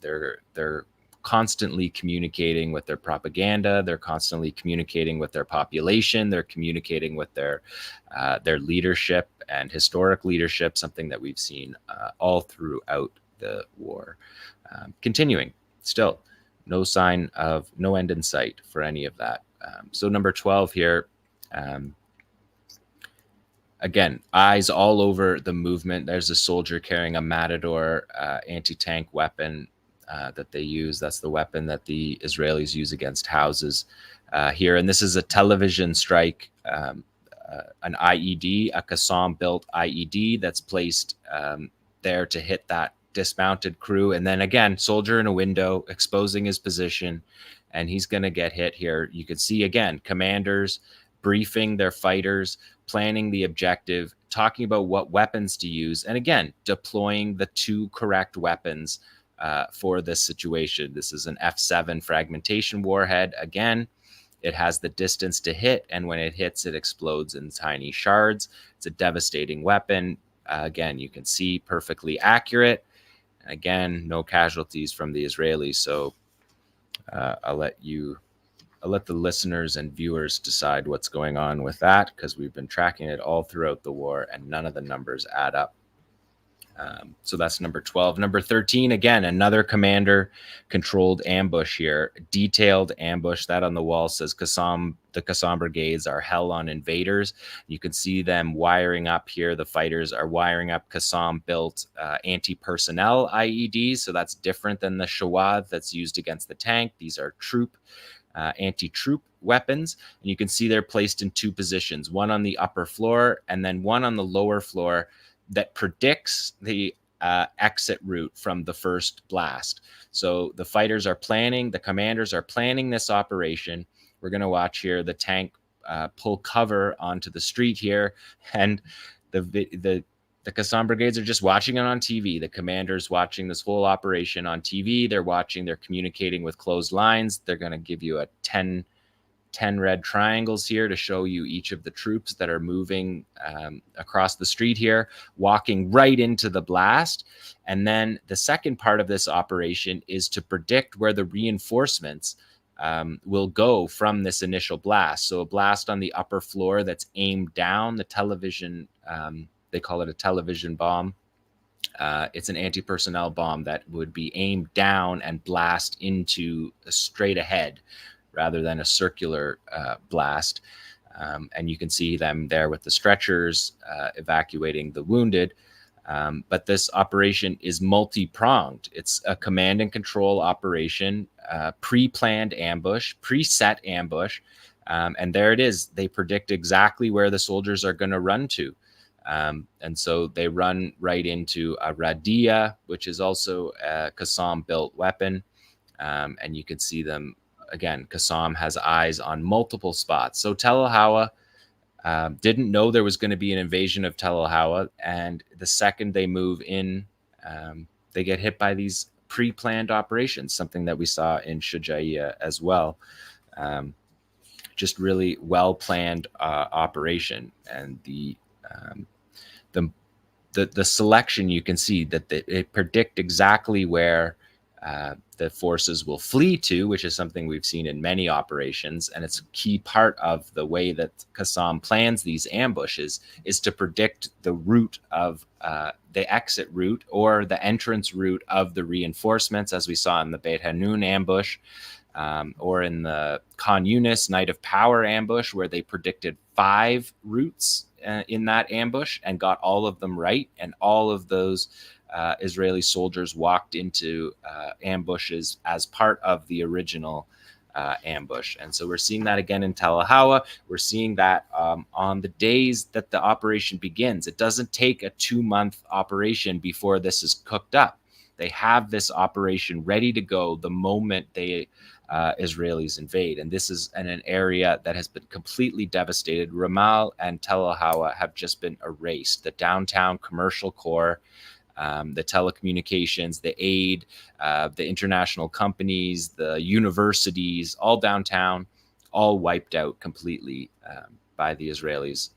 They're constantly communicating with their propaganda. They're constantly communicating with their population. They're communicating with their leadership and historic leadership, something that we've seen all throughout the war. Continuing, still, no sign of, no end in sight for any of that. So number 12 here, again, eyes all over the movement. There's a soldier carrying a Matador anti-tank weapon that they use. That's the weapon that the Israelis use against houses here. And this is a television strike, an IED, a Qassam-built IED that's placed there to hit that dismounted crew. And then again, soldier in a window exposing his position, and he's going to get hit here. You can see, again, commanders briefing their fighters, planning the objective, talking about what weapons to use, and again, deploying the 2 correct weapons for this situation. This is an F7 fragmentation warhead. Again, it has the distance to hit, and when it hits, it explodes in tiny shards. It's a devastating weapon. Again, you can see perfectly accurate. Again, no casualties from the Israelis. So I'll let the listeners and viewers decide what's going on with that, because we've been tracking it all throughout the war, and none of the numbers add up. So that's number 12. Number 13, again, another commander-controlled ambush here. Detailed ambush. That on the wall says the Qassam brigades are hell on invaders. You can see them wiring up here. The fighters are wiring up Qassam-built anti-personnel IEDs. So that's different than the Shawad that's used against the tank. These are anti-troop weapons. And you can see they're placed in two positions, one on the upper floor and then one on the lower floor, that predicts the exit route from the first blast. So the fighters are planning, the commanders are planning this operation. We're going to watch here the tank pull cover onto the street here, and the Qassam brigades are just watching it on TV. The commanders watching this whole operation on TV. They're communicating with closed lines. They're going to give you a 10 red triangles here to show you each of the troops that are moving across the street here, walking right into the blast. And then the second part of this operation is to predict where the reinforcements will go from this initial blast. So a blast on the upper floor that's aimed down, the television, they call it a television bomb. It's an anti-personnel bomb that would be aimed down and blast into straight ahead, rather than a circular blast. And you can see them there with the stretchers evacuating the wounded. But this operation is multi-pronged. It's a command and control operation, pre-planned ambush, preset ambush. And there it is. They predict exactly where the soldiers are going to run to. And so they run right into a Radia, which is also a Qassam-built weapon. And you can see them. Again, Qassam has eyes on multiple spots. So Tel al-Hawa didn't know there was going to be an invasion of Tel al-Hawa. And the second they move in, they get hit by these pre-planned operations, something that we saw in Shujaiya as well. Just really well-planned operation. And the selection, you can see that it predict exactly where the forces will flee to, which is something we've seen in many operations. And it's a key part of the way that Qassam plans these ambushes, is to predict the route of the exit route or the entrance route of the reinforcements, as we saw in the Beit Hanun ambush, or in the Khan Yunis Night of Power ambush, where they predicted 5 routes in that ambush and got all of them right. And all of those Israeli soldiers walked into ambushes as part of the original ambush. And so we're seeing that again in Tel al-Hawa. We're seeing that on the days that the operation begins. It doesn't take a 2-month operation before this is cooked up. They have this operation ready to go the moment they Israelis invade. And this is in an area that has been completely devastated. Ramal and Tel al-Hawa have just been erased. The downtown commercial core, the telecommunications, the aid, the international companies, the universities, all downtown, all wiped out completely by the Israelis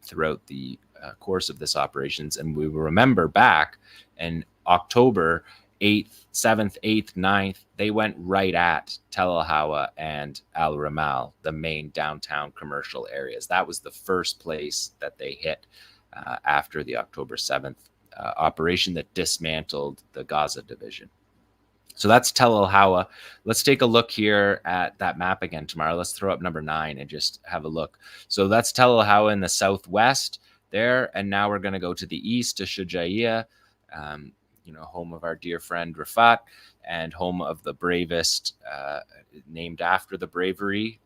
throughout the course of this operations. And we will remember back in October 8th, 7th, 8th, 9th, they went right at Tel al-Hawa and Al Ramal, the main downtown commercial areas. That was the first place that they hit after the October 7th operation that dismantled the Gaza division. So that's Tel al-Hawa. Let's take a look here at that map again tomorrow. Let's throw up number 9 and just have a look. So that's Tel al-Hawa in the southwest there. And now we're going to go to the east to Shujaiya, home of our dear friend Rafah, and home of the bravest, named after the bravery.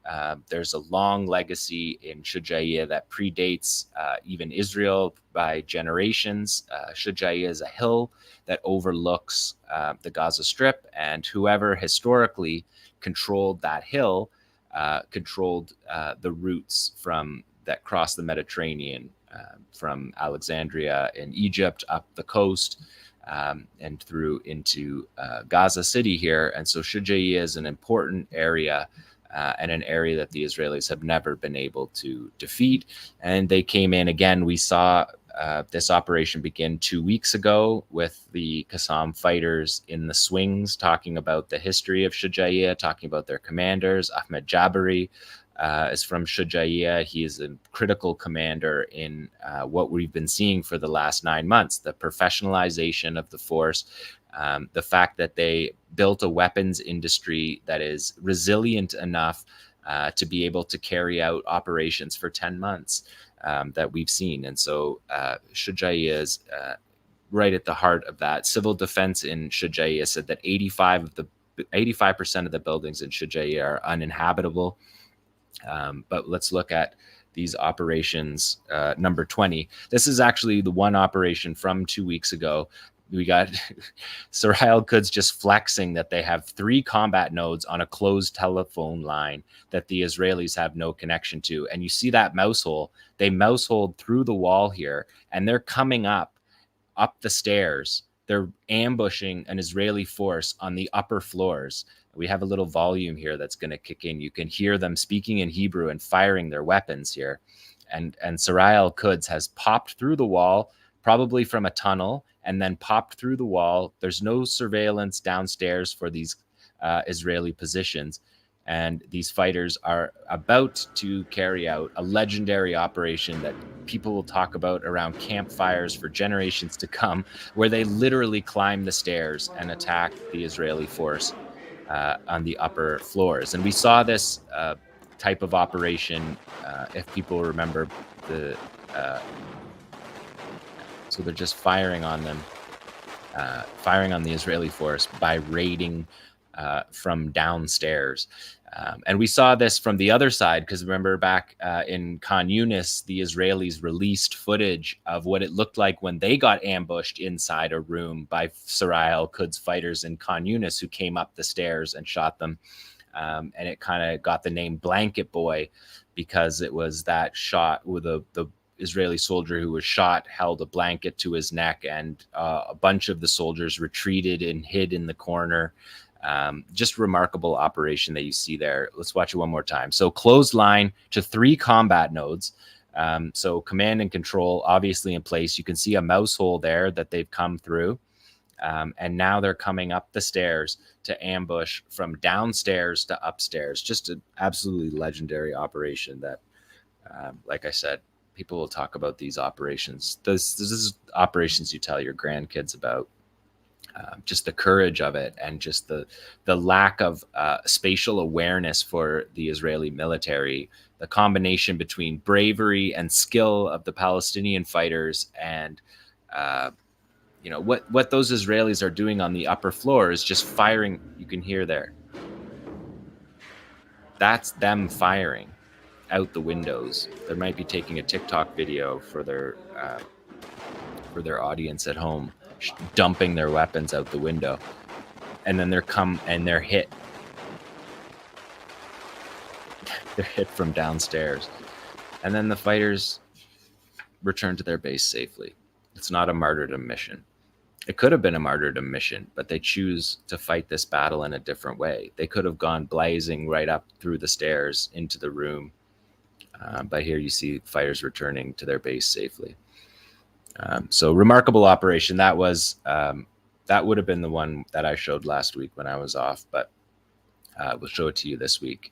There's a long legacy in Shujaiya that predates even Israel by generations. Shujaiya is a hill that overlooks the Gaza Strip, and whoever historically controlled that hill controlled the routes that cross the Mediterranean, from Alexandria in Egypt up the coast, and through into Gaza City here. And so Shujaiya is an important area, and an area that the Israelis have never been able to defeat. And they came in again. We saw this operation begin 2 weeks ago with the Qassam fighters in the swings, talking about the history of Shujaiya, talking about their commanders, Ahmed Jabari, is from Shujaiya. He is a critical commander in what we've been seeing for the last 9 months, the professionalization of the force, the fact that they built a weapons industry that is resilient enough to be able to carry out operations for 10 months that we've seen. And so Shujaiya is right at the heart of that. Civil defense in Shujaiya said that 85% of the buildings in Shujaiya are uninhabitable. But let's look at these operations. Number 20. This is actually the one operation from 2 weeks ago. We got 𝐄𝐤𝐿 just flexing that they have 3 combat nodes on a closed telephone line that the Israelis have no connection to. And you see that mouse hole. They mouse holed through the wall here, and they're coming up the stairs. They're ambushing an Israeli force on the upper floors. We have a little volume here that's going to kick in. You can hear them speaking in Hebrew and firing their weapons here. And 𝐄𝐤𝐿 has popped through the wall, probably from a tunnel, and then popped through the wall. There's no surveillance downstairs for these Israeli positions. And these fighters are about to carry out a legendary operation that people will talk about around campfires for generations to come, where they literally climb the stairs and attack the Israeli force on the upper floors. And we saw this type of operation, if people remember, so they're just firing on them, firing on the Israeli force by raiding from downstairs. And we saw this from the other side, because remember back in Khan Yunis, the Israelis released footage of what it looked like when they got ambushed inside a room by 𝐄𝐤𝐿 fighters in Khan Yunis, who came up the stairs and shot them. And it kind of got the name Blanket Boy, because it was that shot with the Israeli soldier who was shot held a blanket to his neck, and a bunch of the soldiers retreated and hid in the corner. Just remarkable operation that you see there. Let's watch it one more time. So closed line to 3 combat nodes. So command and control obviously in place. You can see a mouse hole there that they've come through. And now they're coming up the stairs to ambush from downstairs to upstairs. Just an absolutely legendary operation that, like I said, people will talk about these operations. This is operations you tell your grandkids about. Just the courage of it, and just the lack of spatial awareness for the Israeli military, the combination between bravery and skill of the Palestinian fighters, and what those Israelis are doing on the upper floor is just firing. You can hear there. That's them firing out the windows. They might be taking a TikTok video for their audience at home, dumping their weapons out the window, and then they're hit. They're hit from downstairs, and then the fighters return to their base safely. It's not a martyrdom mission. It could have been a martyrdom mission, but they choose to fight this battle in a different way. They could have gone blazing right up through the stairs into the room, but here you see fighters returning to their base safely. So remarkable operation. That was that would have been the one that I showed last week when I was off, but we'll show it to you this week.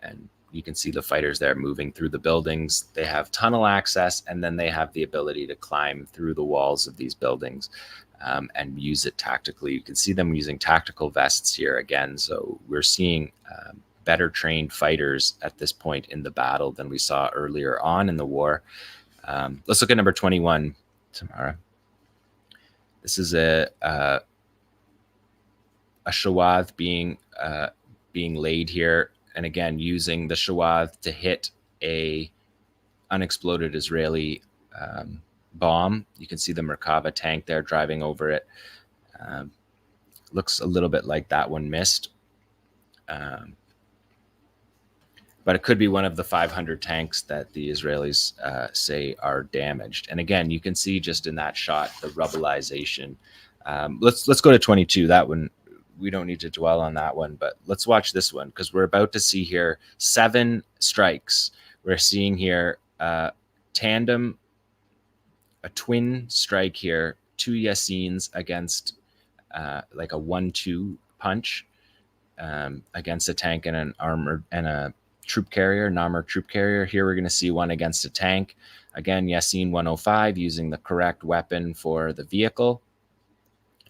And you can see the fighters there moving through the buildings. They have tunnel access, and then they have the ability to climb through the walls of these buildings and use it tactically. You can see them using tactical vests here again. So we're seeing better trained fighters at this point in the battle than we saw earlier on in the war. Let's look at number 21, Tamara. This is a shawad being laid here, and again using the shawad to hit a unexploded Israeli bomb. You can see the Merkava tank there driving over it. Looks a little bit like that one missed. But it could be one of the 500 tanks that the Israelis say are damaged. And again, you can see just in that shot the rubblization. Let's go to 22. That one, we don't need to dwell on that one, but let's watch this one, because we're about to see here 7 strikes. We're seeing here tandem, a twin strike here, 2 Yassins against like a 1-2 punch against a tank and an armored and a troop carrier, Namr troop carrier. Here we're going to see one against a tank. Again, Yasin 105 using the correct weapon for the vehicle.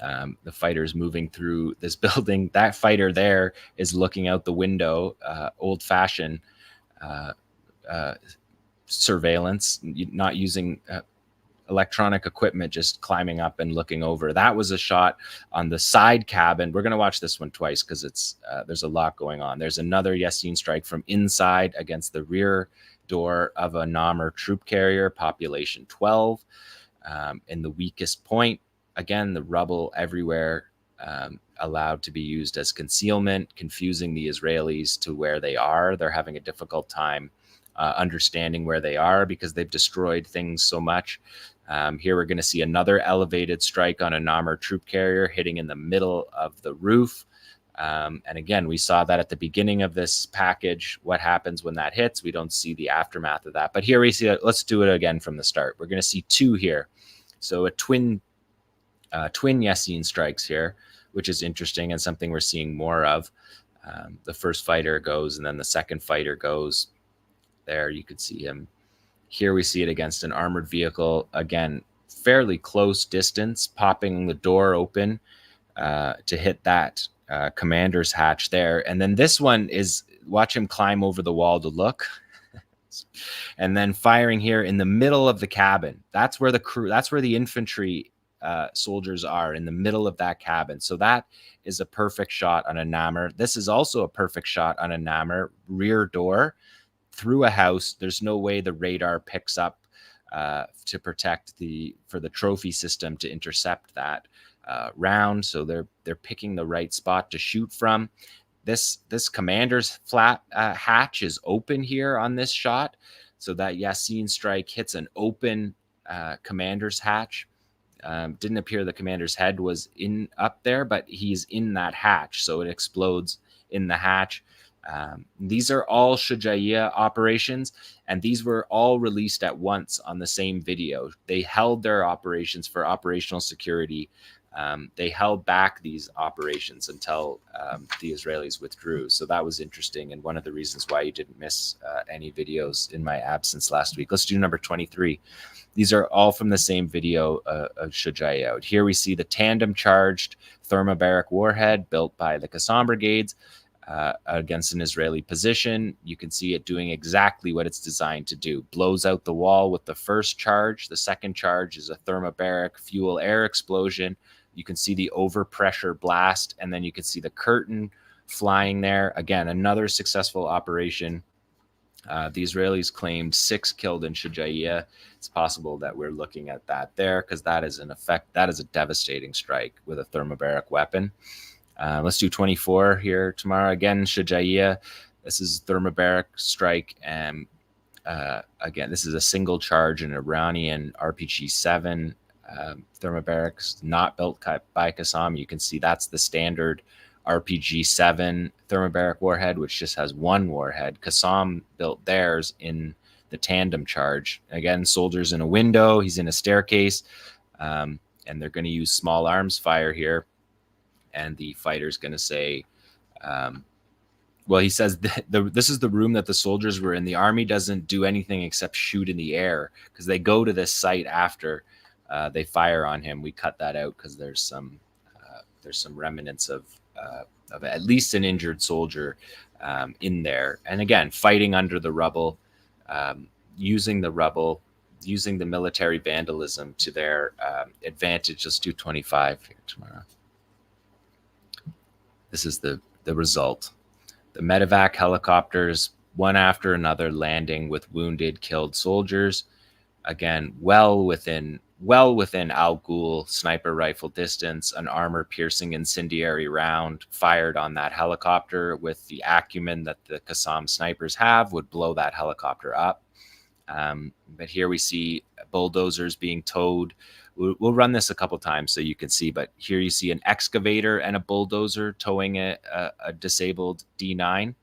The fighter's moving through this building. That fighter there is looking out the window, old-fashioned surveillance, not using electronic equipment, just climbing up and looking over. That was a shot on the side cabin. We're going to watch this one twice because it's there's a lot going on. There's another Yasin strike from inside against the rear door of a Namr troop carrier, population 12, in the weakest point. Again, the rubble everywhere, allowed to be used as concealment, confusing the Israelis to where they are. They're having a difficult time understanding where they are because they've destroyed things so much. Here we're going to see another elevated strike on a Namr troop carrier hitting in the middle of the roof. And again, we saw that at the beginning of this package. What happens when that hits? We don't see the aftermath of that. But here we see it. Let's do it again from the start. We're going to see two here. So a twin Yasin strikes here, which is interesting and something we're seeing more of. The first fighter goes and then the second fighter goes. There you could see him. Here we see it against an armored vehicle. Again, fairly close distance, popping the door open to hit that commander's hatch there. And then this one is, watch him climb over the wall to look. And then firing here in the middle of the cabin. That's where the crew, that's where the infantry soldiers are, in the middle of that cabin. So that is a perfect shot on a Namr. This is also a perfect shot on a Namr, rear door through a house. There's no way the radar picks up to protect for the trophy system to intercept that round. So they're picking the right spot to shoot from. This commander's flat hatch is open here on this shot. So that Yasin strike hits an open commander's hatch. Didn't appear the commander's head was up there, but he's in that hatch. So it explodes in the hatch. These are all Shujaiya operations, and these were all released at once on the same video. They held their operations for operational security. They held back these operations until the Israelis withdrew. So that was interesting, and one of the reasons why you didn't miss any videos in my absence last week. Let's do number 23. These are all from the same video of Shujaiya. Here we see the tandem-charged thermobaric warhead built by the Qassam brigades against an Israeli position. You can see it doing exactly what it's designed to do. Blows out the wall with the first charge. The second charge is a thermobaric fuel-air explosion. You can see the overpressure blast, and then you can see the curtain flying there. Again, another successful operation. The Israelis claimed 6 killed in Shujaiya. It's possible that we're looking at that there because that is a devastating strike with a thermobaric weapon. Let's do 24 here tomorrow. Again, Shujaiya. This is thermobaric strike. And again, this is a single charge, an Iranian RPG-7 thermobarics, not built by Qassam. You can see that's the standard RPG-7 thermobaric warhead, which just has one warhead. Qassam built theirs in the tandem charge. Again, soldiers in a window. He's in a staircase. And they're going to use small arms fire here. And the fighter's going to say, well, he says this is the room that the soldiers were in. The army doesn't do anything except shoot in the air because they go to this site after they fire on him. We cut that out because there's some remnants of at least an injured soldier in there. And again, fighting under the rubble, using the military vandalism to their advantage. Let's do 25 here tomorrow. This is the result. The medevac helicopters, one after another, landing with wounded, killed soldiers. Again, well within Al-Ghul sniper rifle distance, an armor-piercing incendiary round fired on that helicopter with the acumen that the Qassam snipers have would blow that helicopter up. But here we see bulldozers being towed. We'll run this a couple times so you can see, but here you see an excavator and a bulldozer towing a disabled D9.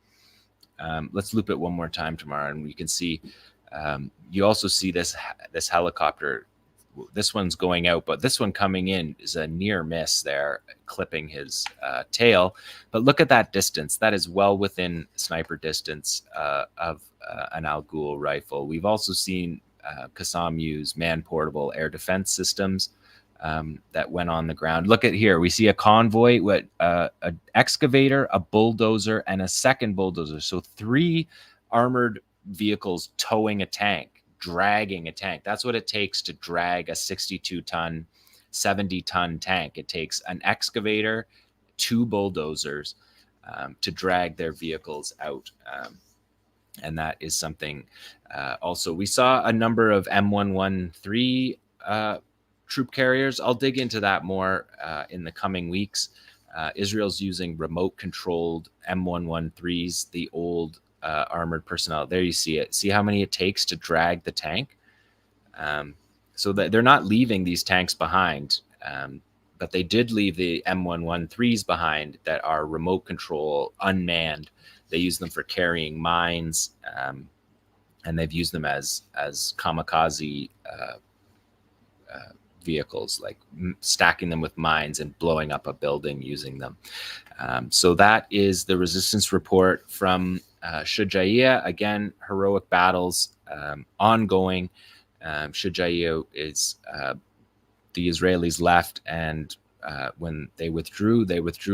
Let's loop it one more time tomorrow, and you can see. You also see this helicopter this one's going out, but this one coming in is a near miss there, clipping his tail. But look at that distance. That is well within sniper distance of an Al-Ghul rifle. We've also seen Qassam use man-portable air defense systems that went on the ground. Look at here. We see a convoy with an excavator, a bulldozer, and a second bulldozer. So 3 armored vehicles towing a tank, dragging a tank. That's what it takes to drag a 62-ton, 70-ton tank. It takes an excavator, 2 bulldozers to drag their vehicles out. And that is something. Also, we saw a number of M113 troop carriers. I'll dig into that more in the coming weeks. Israel's using remote-controlled M113s, the old armored personnel. There you see it. See how many it takes to drag the tank? So that they're not leaving these tanks behind, but they did leave the M113s behind that are remote control, unmanned. They use them for carrying mines, and they've used them as kamikaze vehicles, like stacking them with mines and blowing up a building using them. So that is the resistance report from Shujaiya. Again, heroic battles ongoing. Shujaiya is the Israelis left, and when they withdrew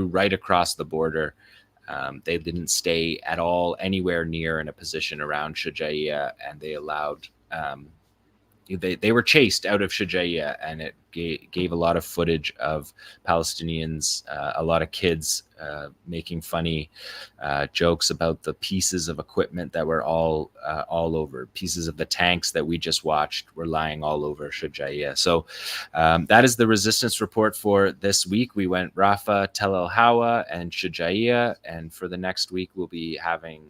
right across the border. They didn't stay at all anywhere near in a position around Shujaiya, and they allowed they were chased out of Shujaiya, and it gave a lot of footage of Palestinians, a lot of kids making funny jokes about the pieces of equipment that were all over. Pieces of the tanks that we just watched were lying all over Shujaiya. So that is the resistance report for this week. We went Rafah, Tel El Hawa, and Shujaiya, and for the next week we'll be having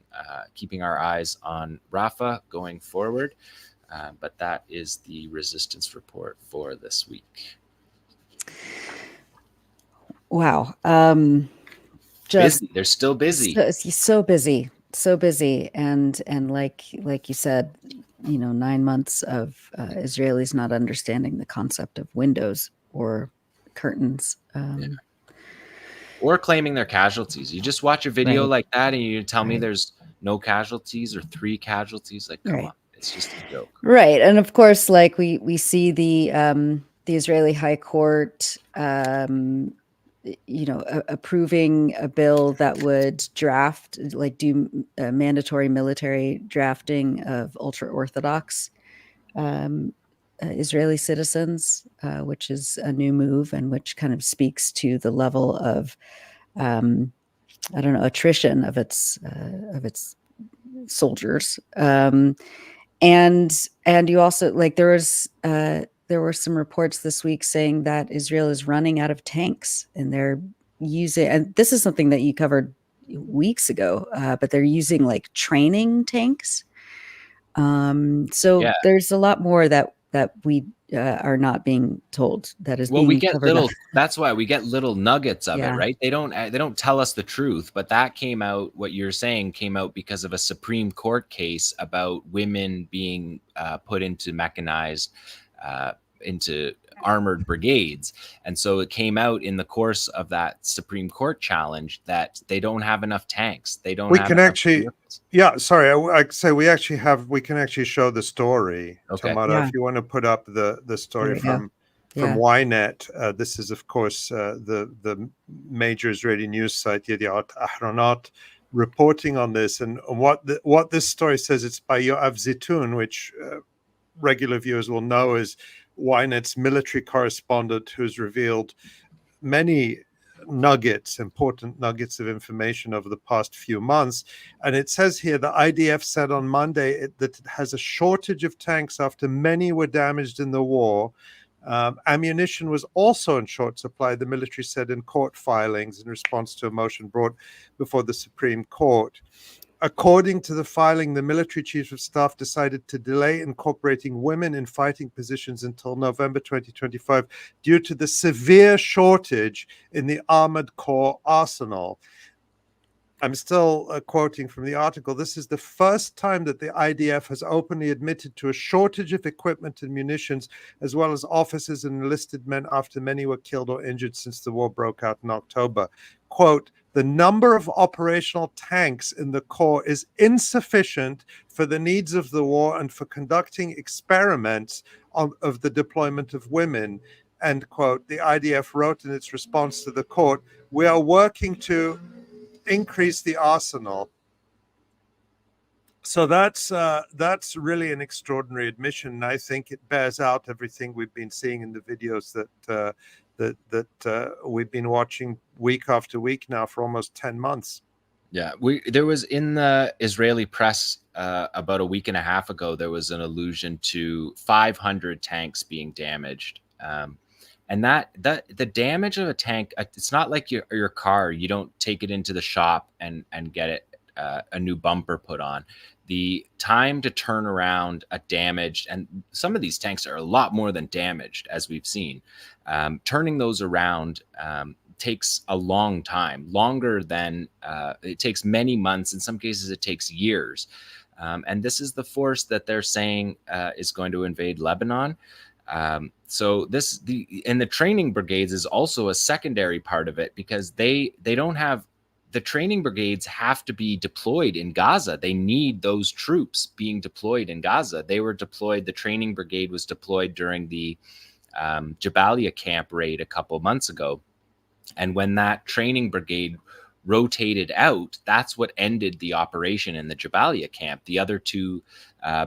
keeping our eyes on Rafah going forward. But that is the resistance report for this week. Wow. Just busy. They're still busy. So busy. And like you said, 9 months of Israelis not understanding the concept of windows or curtains. Or claiming their casualties. You just watch a video Right. like that and you tell me there's no casualties or 3 casualties. Like, come on. It's just a joke. Right. And of course, like we see the Israeli High Court, approving a bill that would do mandatory military drafting of ultra-Orthodox Israeli citizens, which is a new move and which kind of speaks to the level of, attrition of its soldiers. And you also there were some reports this week saying that Israel is running out of tanks, and they're using, and this is something that you covered weeks ago, but they're using like training tanks. There's a lot more that we are not being told that is being covered. That's why we get little nuggets of it, right? They don't tell us the truth, but that came out, what you're saying came out because of a Supreme Court case about women being put into mechanized, into armored brigades. And so it came out in the course of that Supreme Court challenge that they don't have enough tanks. They don't. We can actually, I say we can actually show the story. Okay. Tamara, if you want to put up the story from Ynet. This is, of course, the major Israeli news site Yediot Ahronot reporting on this, and what this story says. It's by Yoav Zitun, which regular viewers will know is Ynet's military correspondent, who's revealed many important nuggets of information over the past few months. And it says here the IDF said on Monday that it has a shortage of tanks after many were damaged in the war. Ammunition was also in short supply, the military said in court filings in response to a motion brought before the Supreme Court. According to the filing, the military chief of staff decided to delay incorporating women in fighting positions until November 2025 due to the severe shortage in the armored corps arsenal. I'm still quoting from the article. This is the first time that the IDF has openly admitted to a shortage of equipment and munitions, as well as officers and enlisted men after many were killed or injured since the war broke out in October. Quote, the number of operational tanks in the Corps is insufficient for the needs of the war and for conducting experiments of the deployment of women. End quote. The IDF wrote in its response to the court, we are working to increase the arsenal. So that's really an extraordinary admission, and I think it bears out everything we've been seeing in the videos that we've been watching week after week now for almost 10 months. Yeah, there was in the Israeli press about a week and a half ago, there was an allusion to 500 tanks being damaged. And that the damage of a tank, it's not like your car. You don't take it into the shop and get it a new bumper put on. The time to turn around a damaged, and some of these tanks are a lot more than damaged, as we've seen. Turning those around takes a long time, longer than it takes many months. In some cases, it takes years. And this is the force that they're saying is going to invade Lebanon. So the training brigades is also a secondary part of it, because they don't have, the training brigades have to be deployed in Gaza. They need those troops being deployed in Gaza. They were deployed. The training brigade was deployed during the Jabalia camp raid a couple months ago. And when that training brigade rotated out, that's what ended the operation in the Jabalia camp. The other two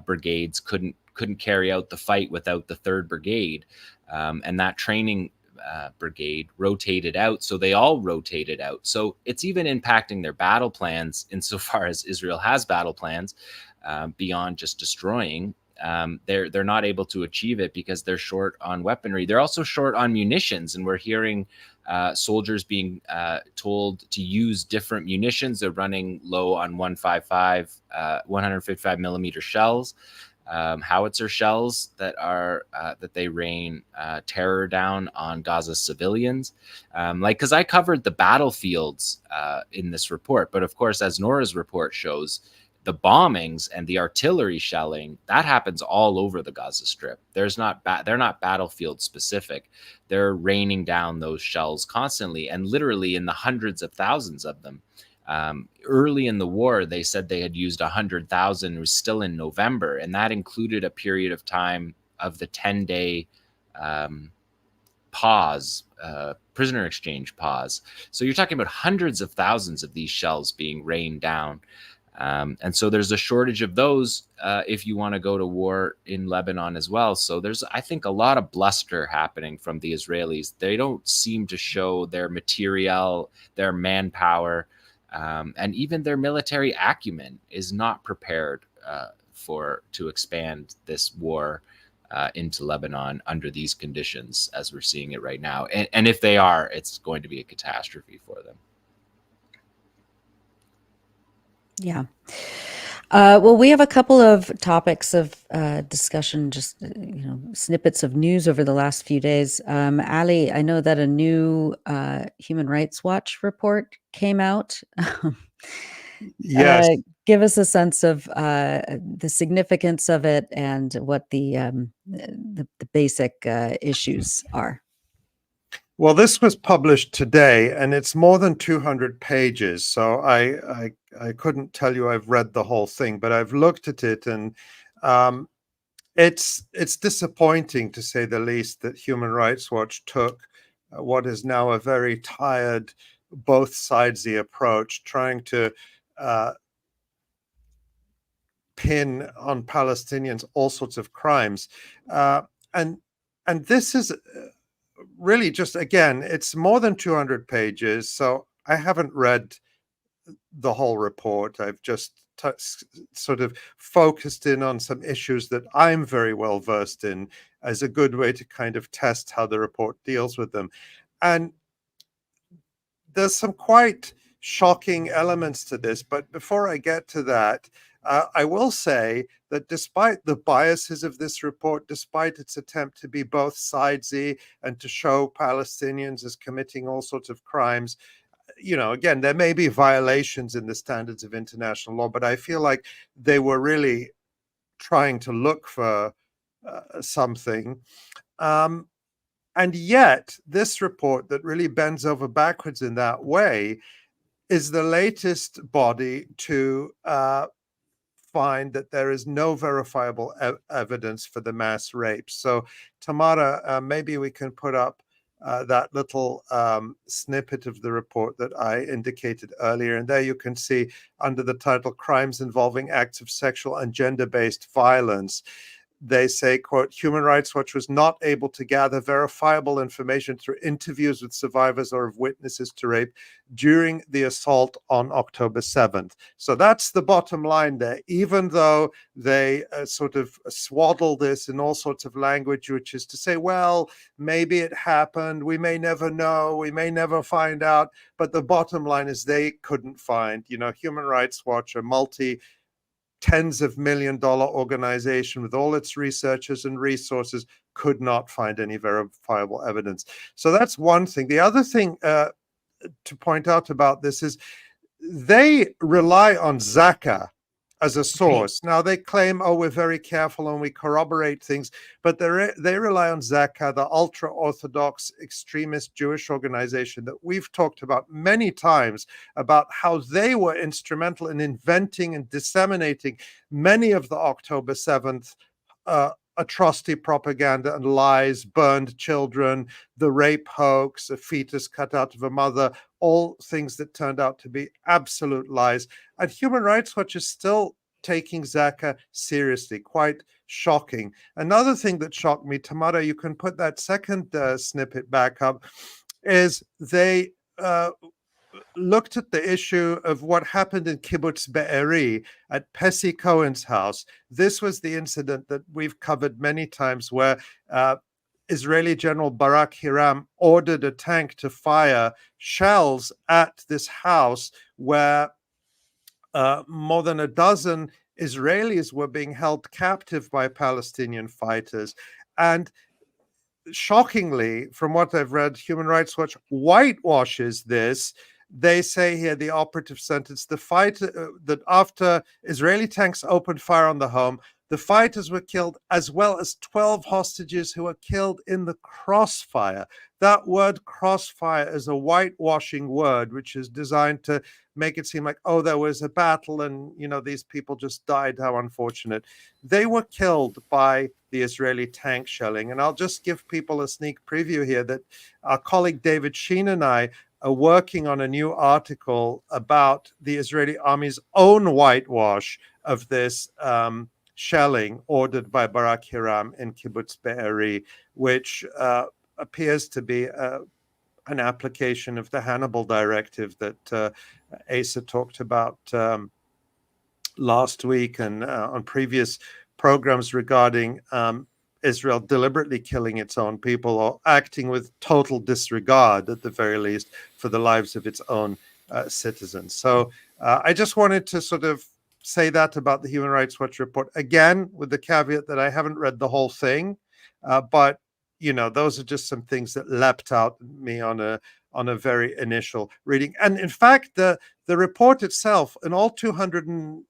brigades couldn't carry out the fight without the 3rd Brigade. And that training brigade rotated out. So they all rotated out. So it's even impacting their battle plans, insofar as Israel has battle plans beyond just destroying. They're not able to achieve it because they're short on weaponry. They're also short on munitions. And we're hearing soldiers being told to use different munitions. They're running low on 155 millimeter shells. Howitzer shells that they rain terror down on Gaza civilians. Because I covered the battlefields in this report, but of course, as Nora's report shows, the bombings and the artillery shelling, that happens all over the Gaza Strip. They're not battlefield specific. They're raining down those shells constantly, and literally in the hundreds of thousands of them. Early in the war, they said they had used 100,000. It was still in November, and that included a period of time of the 10-day pause, prisoner exchange pause. So you're talking about hundreds of thousands of these shells being rained down. And so there's a shortage of those if you want to go to war in Lebanon as well. So there's, I think, a lot of bluster happening from the Israelis. They don't seem to show their materiel, their manpower, and even their military acumen is not prepared to expand this war into Lebanon under these conditions as we're seeing it right now. And if they are, it's going to be a catastrophe for them. Yeah. Well, we have a couple of topics of discussion, just snippets of news over the last few days. Ali, I know that a new Human Rights Watch report came out. Yes. Give us a sense of the significance of it and what the basic issues are. Well, this was published today, and it's more than 200 pages. So I couldn't tell you I've read the whole thing, but I've looked at it, and it's disappointing, to say the least, that Human Rights Watch took what is now a very tired, both sides-y approach, trying to pin on Palestinians all sorts of crimes, and this is really just, again, it's more than 200 pages, so I haven't read the whole report. I've just sort of focused in on some issues that I'm very well versed in as a good way to kind of test how the report deals with them. And there's some quite shocking elements to this, but before I get to that, I will say that despite the biases of this report, despite its attempt to be both sidesy and to show Palestinians as committing all sorts of crimes, again, there may be violations in the standards of international law, but I feel like they were really trying to look for something. And yet, this report that really bends over backwards in that way is the latest body to find that there is no verifiable evidence for the mass rapes. So, Tamara, maybe we can put up that little snippet of the report that I indicated earlier. And there you can see under the title, Crimes Involving Acts of Sexual and Gender-Based Violence, they say, quote, Human Rights Watch was not able to gather verifiable information through interviews with survivors or of witnesses to rape during the assault on October 7th. So that's the bottom line there, even though they sort of swaddle this in all sorts of language, which is to say, well, maybe it happened. We may never know. We may never find out. But the bottom line is they couldn't find, Human Rights Watch, a tens of $million organization with all its researchers and resources, could not find any verifiable evidence. So that's one thing. The other thing to point out about this is they rely on Zaka as a source. Okay. Now they claim, we're very careful and we corroborate things, but they rely on Zaka, the ultra-Orthodox extremist Jewish organization that we've talked about many times, about how they were instrumental in inventing and disseminating many of the October 7th atrocity propaganda and lies, burned children, the rape hoax, a fetus cut out of a mother, all things that turned out to be absolute lies. And Human Rights Watch is still taking Zaka seriously. Quite shocking. Another thing that shocked me, Tamara, you can put that second snippet back up, is they looked at the issue of what happened in Kibbutz Be'eri at Pessi Cohen's house. This was the incident that we've covered many times, where Israeli General Barak Hiram ordered a tank to fire shells at this house where more than a dozen Israelis were being held captive by Palestinian fighters. And shockingly, from what I've read, Human Rights Watch whitewashes this. They say here, the operative sentence, the fight that after Israeli tanks opened fire on the home, the fighters were killed, as well as 12 hostages who were killed in the crossfire. That word crossfire is a whitewashing word, which is designed to make it seem like, there was a battle and, these people just died. How unfortunate. They were killed by the Israeli tank shelling. And I'll just give people a sneak preview here that our colleague David Sheen and I are working on a new article about the Israeli army's own whitewash of this shelling ordered by Barak Hiram in Kibbutz Be'eri, which appears to be an application of the Hannibal Directive that Asa talked about last week and on previous programs regarding Israel deliberately killing its own people or acting with total disregard, at the very least, for the lives of its own citizens. So I just wanted to sort of say that about the Human Rights Watch report, again, with the caveat that I haven't read the whole thing, but those are just some things that leapt out at me on a very initial reading. And in fact, the report itself, in all 200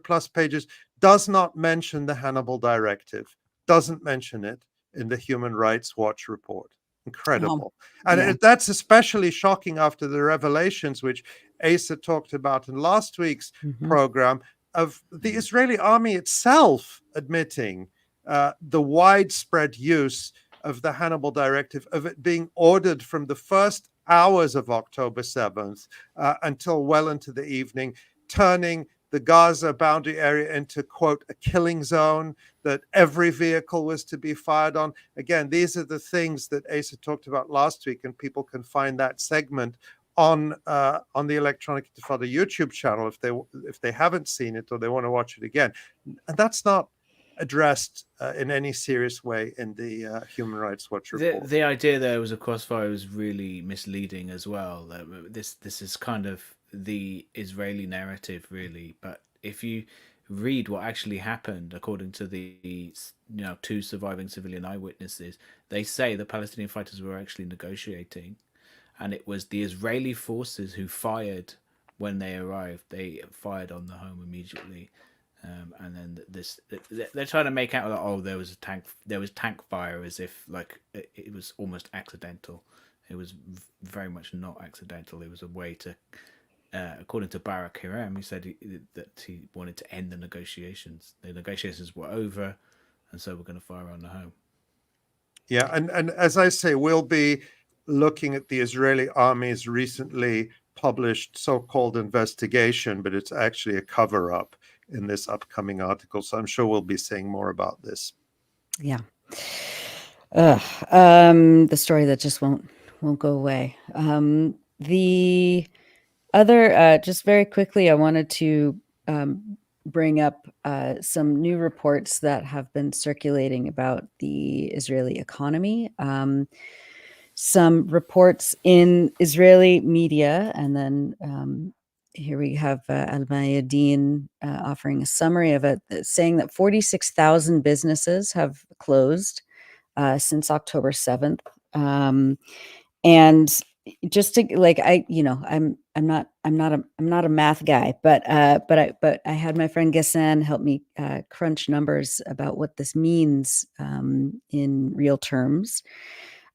plus pages, does not mention the Hannibal Directive, doesn't mention it in the Human Rights Watch report. Incredible. And that's especially shocking after the revelations, which Asa talked about in last week's program, of the Israeli army itself admitting the widespread use of the Hannibal Directive, of it being ordered from the first hours of October 7th until well into the evening, turning the Gaza boundary area into, quote, a killing zone, that every vehicle was to be fired on. Again, these are the things that Asa talked about last week, and people can find that segment on the Electronic Intifada YouTube channel if they haven't seen it or they want to watch it again. And that's not addressed in any serious way in the Human Rights Watch report. The idea there was a crossfire was really misleading as well. This is kind of the Israeli narrative, really. But if you read what actually happened, according to the two surviving civilian eyewitnesses, they say the Palestinian fighters were actually negotiating. and it was the Israeli forces who fired when they arrived. They fired on the home immediately. And then they're trying to make out like, there was tank fire, as if like it was almost accidental. It was very much not accidental. It was a way to, according to Barak Hiram, he said that he wanted to end the negotiations. The negotiations were over, and so we're going to fire on the home. Yeah, and as I say, we'll be looking at the Israeli army's recently published so-called investigation, but it's actually a cover-up in this upcoming article. So I'm sure we'll be saying more about this. Yeah. The story that just won't go away. The other, just very quickly, I wanted to bring up some new reports that have been circulating about the Israeli economy. Some reports in Israeli media, and then here we have Al-Mayadeen offering a summary of it, saying that 46,000 businesses have closed since October 7th. And just to like, I'm not a math guy, but I had my friend Ghassan help me crunch numbers about what this means in real terms.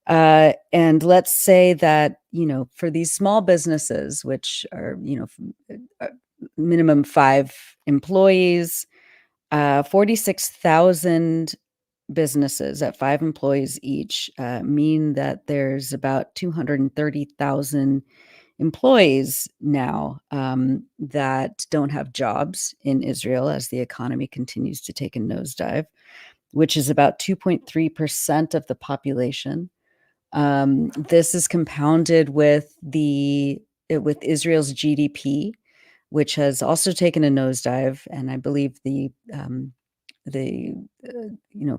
And let's say that, for these small businesses, which are, minimum 5 employees, 46,000 businesses at 5 employees each mean that there's about 230,000 employees now that don't have jobs in Israel as the economy continues to take a nosedive, which is about 2.3% of the population. This is compounded with Israel's GDP, which has also taken a nosedive, and I believe the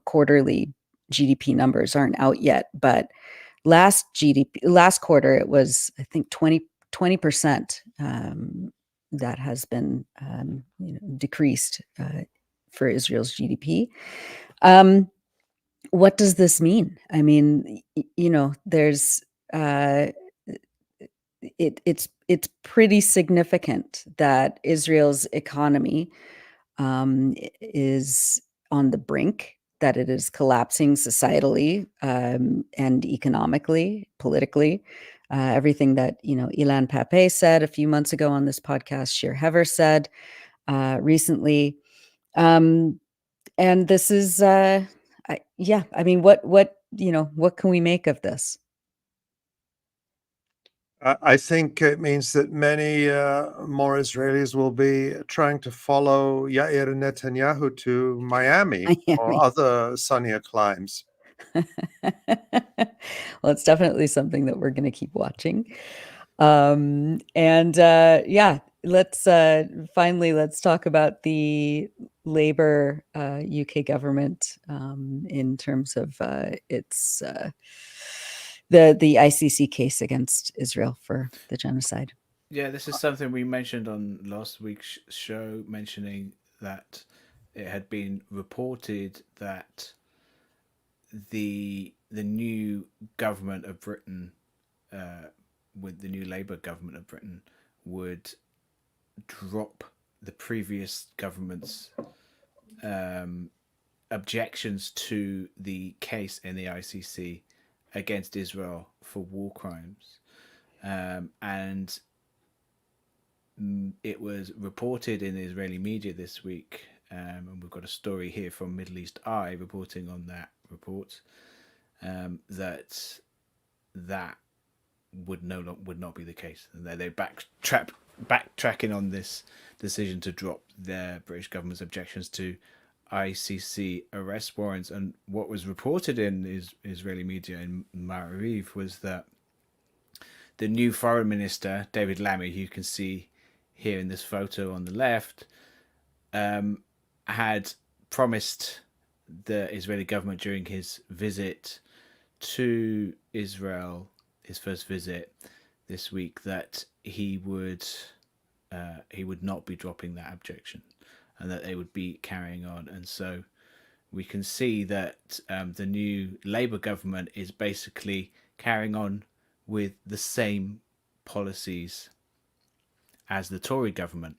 quarterly GDP numbers aren't out yet, but last quarter it was, I think, 20% that has been decreased for Israel's GDP. What does this mean? I mean, there's it's pretty significant that Israel's economy is on the brink, that it is collapsing societally and economically, politically. Everything that Ilan Pappé said a few months ago on this podcast, Shir Hever said recently, and this is I mean, what can we make of this? I think it means that many more Israelis will be trying to follow Yair Netanyahu to Miami or other sunnier climes. Well, it's definitely something that we're going to keep watching. Let's talk about the Labour UK government in terms of its the ICC case against Israel for the genocide. Yeah, this is something we mentioned on last week's show, mentioning that it had been reported that the new government of Britain, with the new Labour government of Britain, would drop the previous government's objections to the case in the ICC against Israel for war crimes. And it was reported in the Israeli media this week, and we've got a story here from Middle East Eye reporting on that report, that would not be the case, and they're backtracking on this decision to drop the British government's objections to ICC arrest warrants. And what was reported in Israeli media in Ma'ariv was that the new foreign minister, David Lammy, who you can see here in this photo on the left, had promised the Israeli government during his visit to Israel, his first visit this week, that he would not be dropping that objection, and that they would be carrying on. And so we can see that the new Labour government is basically carrying on with the same policies as the Tory government?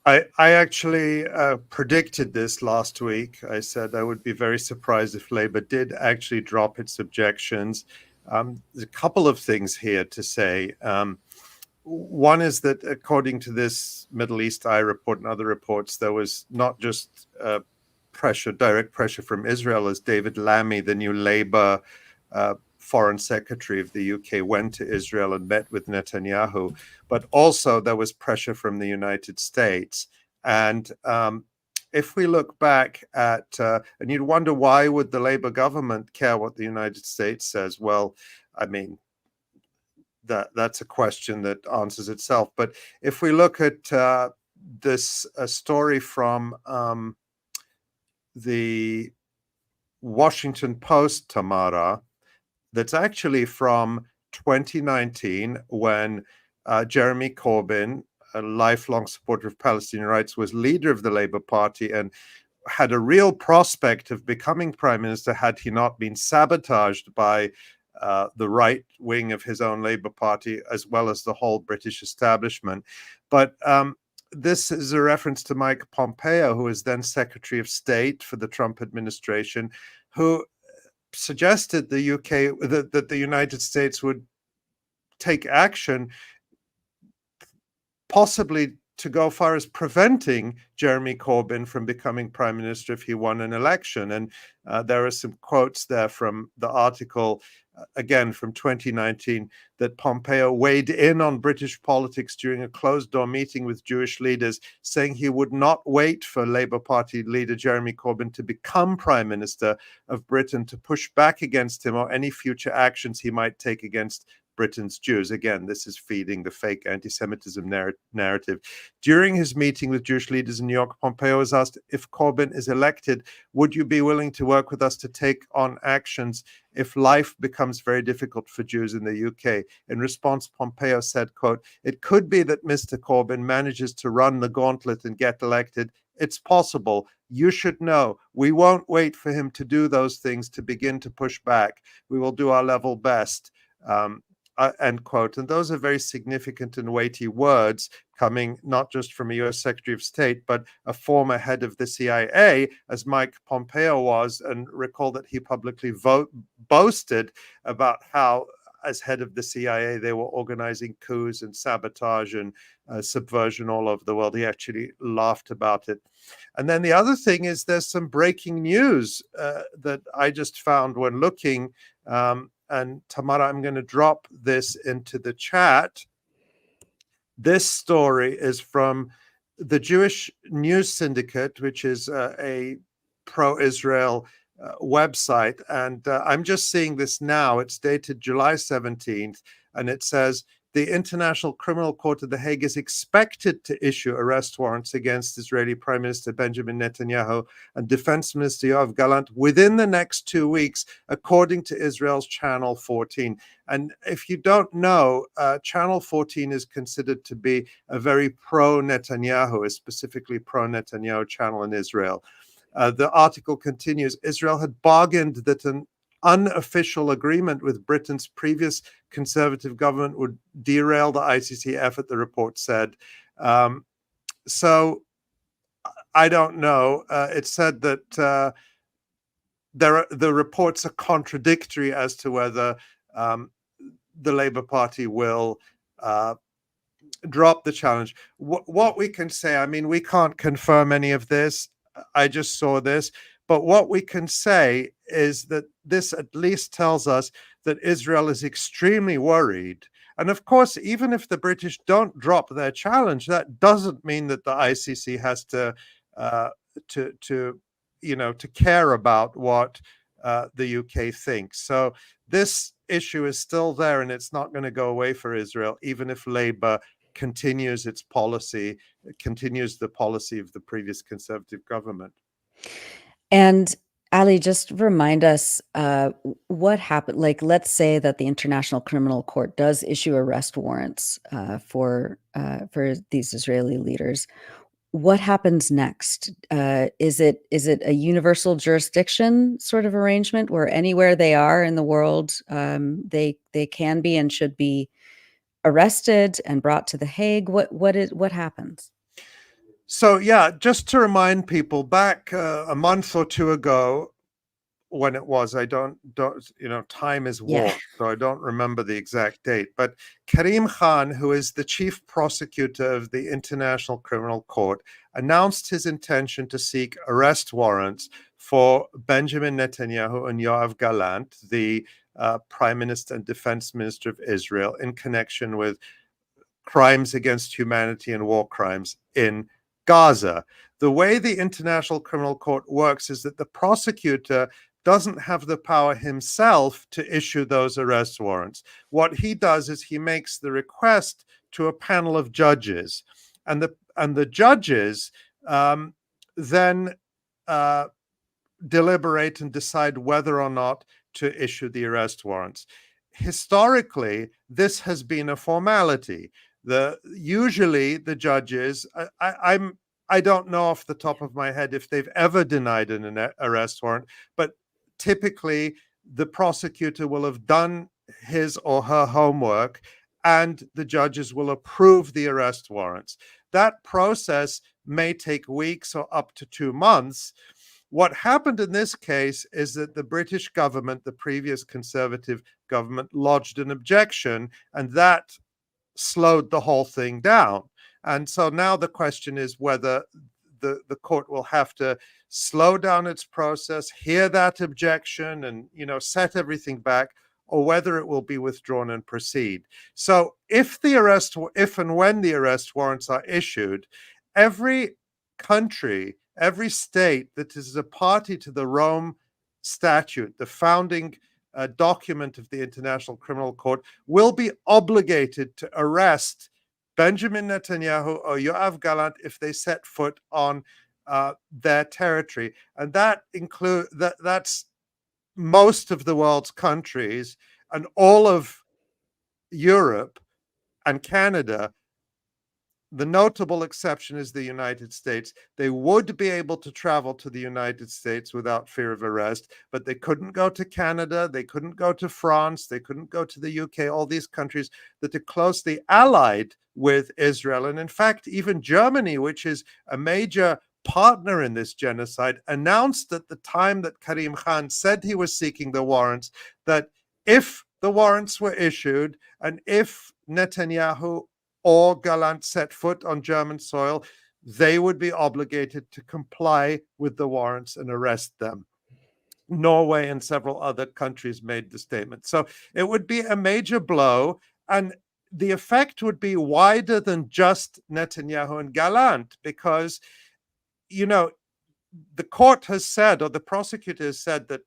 I actually predicted this last week. I said I would be very surprised if Labour did actually drop its objections. There's a couple of things here to say. One is that according to this Middle East Eye report and other reports, there was not just direct pressure from Israel, as David Lammy, the new Labour Foreign Secretary of the UK, went to Israel and met with Netanyahu, but also there was pressure from the United States. And if we look back at, and you'd wonder, why would the Labour government care what the United States says? Well, I mean, that's a question that answers itself. But if we look at this story from the Washington Post, Tamara, that's actually from 2019, when Jeremy Corbyn, a lifelong supporter of Palestinian rights, was leader of the Labour Party and had a real prospect of becoming prime minister had he not been sabotaged by the right wing of his own Labour Party, as well as the whole British establishment. But this is a reference to Mike Pompeo, who was then Secretary of State for the Trump administration, who suggested the UK that the United States would take action, possibly to go far as preventing Jeremy Corbyn from becoming prime minister if he won an election. And there are some quotes there from the article, again from 2019, that Pompeo weighed in on British politics during a closed-door meeting with Jewish leaders, saying he would not wait for Labour Party leader Jeremy Corbyn to become Prime Minister of Britain to push back against him or any future actions he might take against Britain's Jews. Again, this is feeding the fake anti-Semitism narrative. During his meeting with Jewish leaders in New York, Pompeo was asked, if Corbyn is elected, would you be willing to work with us to take on actions if life becomes very difficult for Jews in the UK? In response, Pompeo said, quote, "It could be that Mr. Corbyn manages to run the gauntlet and get elected. It's possible. You should know we won't wait for him to do those things to begin to push back. We will do our level best." End quote. And those are very significant and weighty words, coming not just from a US Secretary of State, but a former head of the CIA, as Mike Pompeo was. And recall that he publicly boasted about how, as head of the CIA, they were organizing coups and sabotage and subversion all over the world. He actually laughed about it. And then the other thing is, there's some breaking news that I just found when looking. And Tamara, I'm going to drop this into the chat. This story is from the Jewish News Syndicate, which is a pro-Israel website. And I'm just seeing this now. It's dated July 17th, and it says, the International Criminal Court of The Hague is expected to issue arrest warrants against Israeli Prime Minister Benjamin Netanyahu and Defense Minister Yoav Gallant within the next 2 weeks, according to Israel's Channel 14. And if you don't know, Channel 14 is considered to be a very pro-Netanyahu, a specifically pro-Netanyahu channel in Israel. The article continues, Israel had bargained that an unofficial agreement with Britain's previous conservative government would derail the ICC effort, the report said. So I don't know. It said that the reports are contradictory as to whether the Labour Party will drop the challenge. What we can say, I mean, we can't confirm any of this. I just saw this. But what we can say is that this at least tells us that Israel is extremely worried. And of course, even if the British don't drop their challenge, that doesn't mean that the ICC has to care about what the UK thinks. So this issue is still there, and it's not going to go away for Israel, even if Labour continues its policy, continues the policy of the previous Conservative government. And Ali, just remind us what happened. Like, let's say that the International Criminal Court does issue arrest warrants for these Israeli leaders. what happens next? Is it a universal jurisdiction sort of arrangement where anywhere they are in the world, they can be and should be arrested and brought to The Hague? What happens? So yeah, just to remind people, back a month or two ago, when it was, I don't time is warped, so I don't remember the exact date, but Karim Khan, who is the chief prosecutor of the International Criminal Court, announced his intention to seek arrest warrants for Benjamin Netanyahu and Yoav Gallant, the Prime Minister and Defense Minister of Israel, in connection with crimes against humanity and war crimes in Gaza. The way the International Criminal Court works is that the prosecutor doesn't have the power himself to issue those arrest warrants. What he does is he makes the request to a panel of judges, and the judges then deliberate and decide whether or not to issue the arrest warrants. Historically, this has been a formality. Usually the judges, I don't know off the top of my head if they've ever denied an arrest warrant, but typically the prosecutor will have done his or her homework and the judges will approve the arrest warrants. That process may take weeks or up to 2 months. What happened in this case is that the British government, the previous Conservative government, lodged an objection, and that slowed the whole thing down. And so now the question is whether the court will have to slow down its process, hear that objection, and set everything back, or whether it will be withdrawn and proceed. So if and when the arrest warrants are issued, every country, every state that is a party to the Rome Statute, the founding document of the International Criminal Court, will be obligated to arrest Benjamin Netanyahu or Yoav Gallant if they set foot on their territory. And that's most of the world's countries and all of Europe and Canada. The notable exception is the United States. They would be able to travel to the United States without fear of arrest, but they couldn't go to Canada, they couldn't go to France, they couldn't go to the UK, all these countries that are closely allied with Israel. And in fact, even Germany, which is a major partner in this genocide, announced at the time that Karim Khan said he was seeking the warrants, that if the warrants were issued and if Netanyahu or Gallant set foot on German soil, they would be obligated to comply with the warrants and arrest them. Norway and several other countries made the statement. So it would be a major blow, and the effect would be wider than just Netanyahu and Gallant, because, the court has said, or the prosecutor has said, that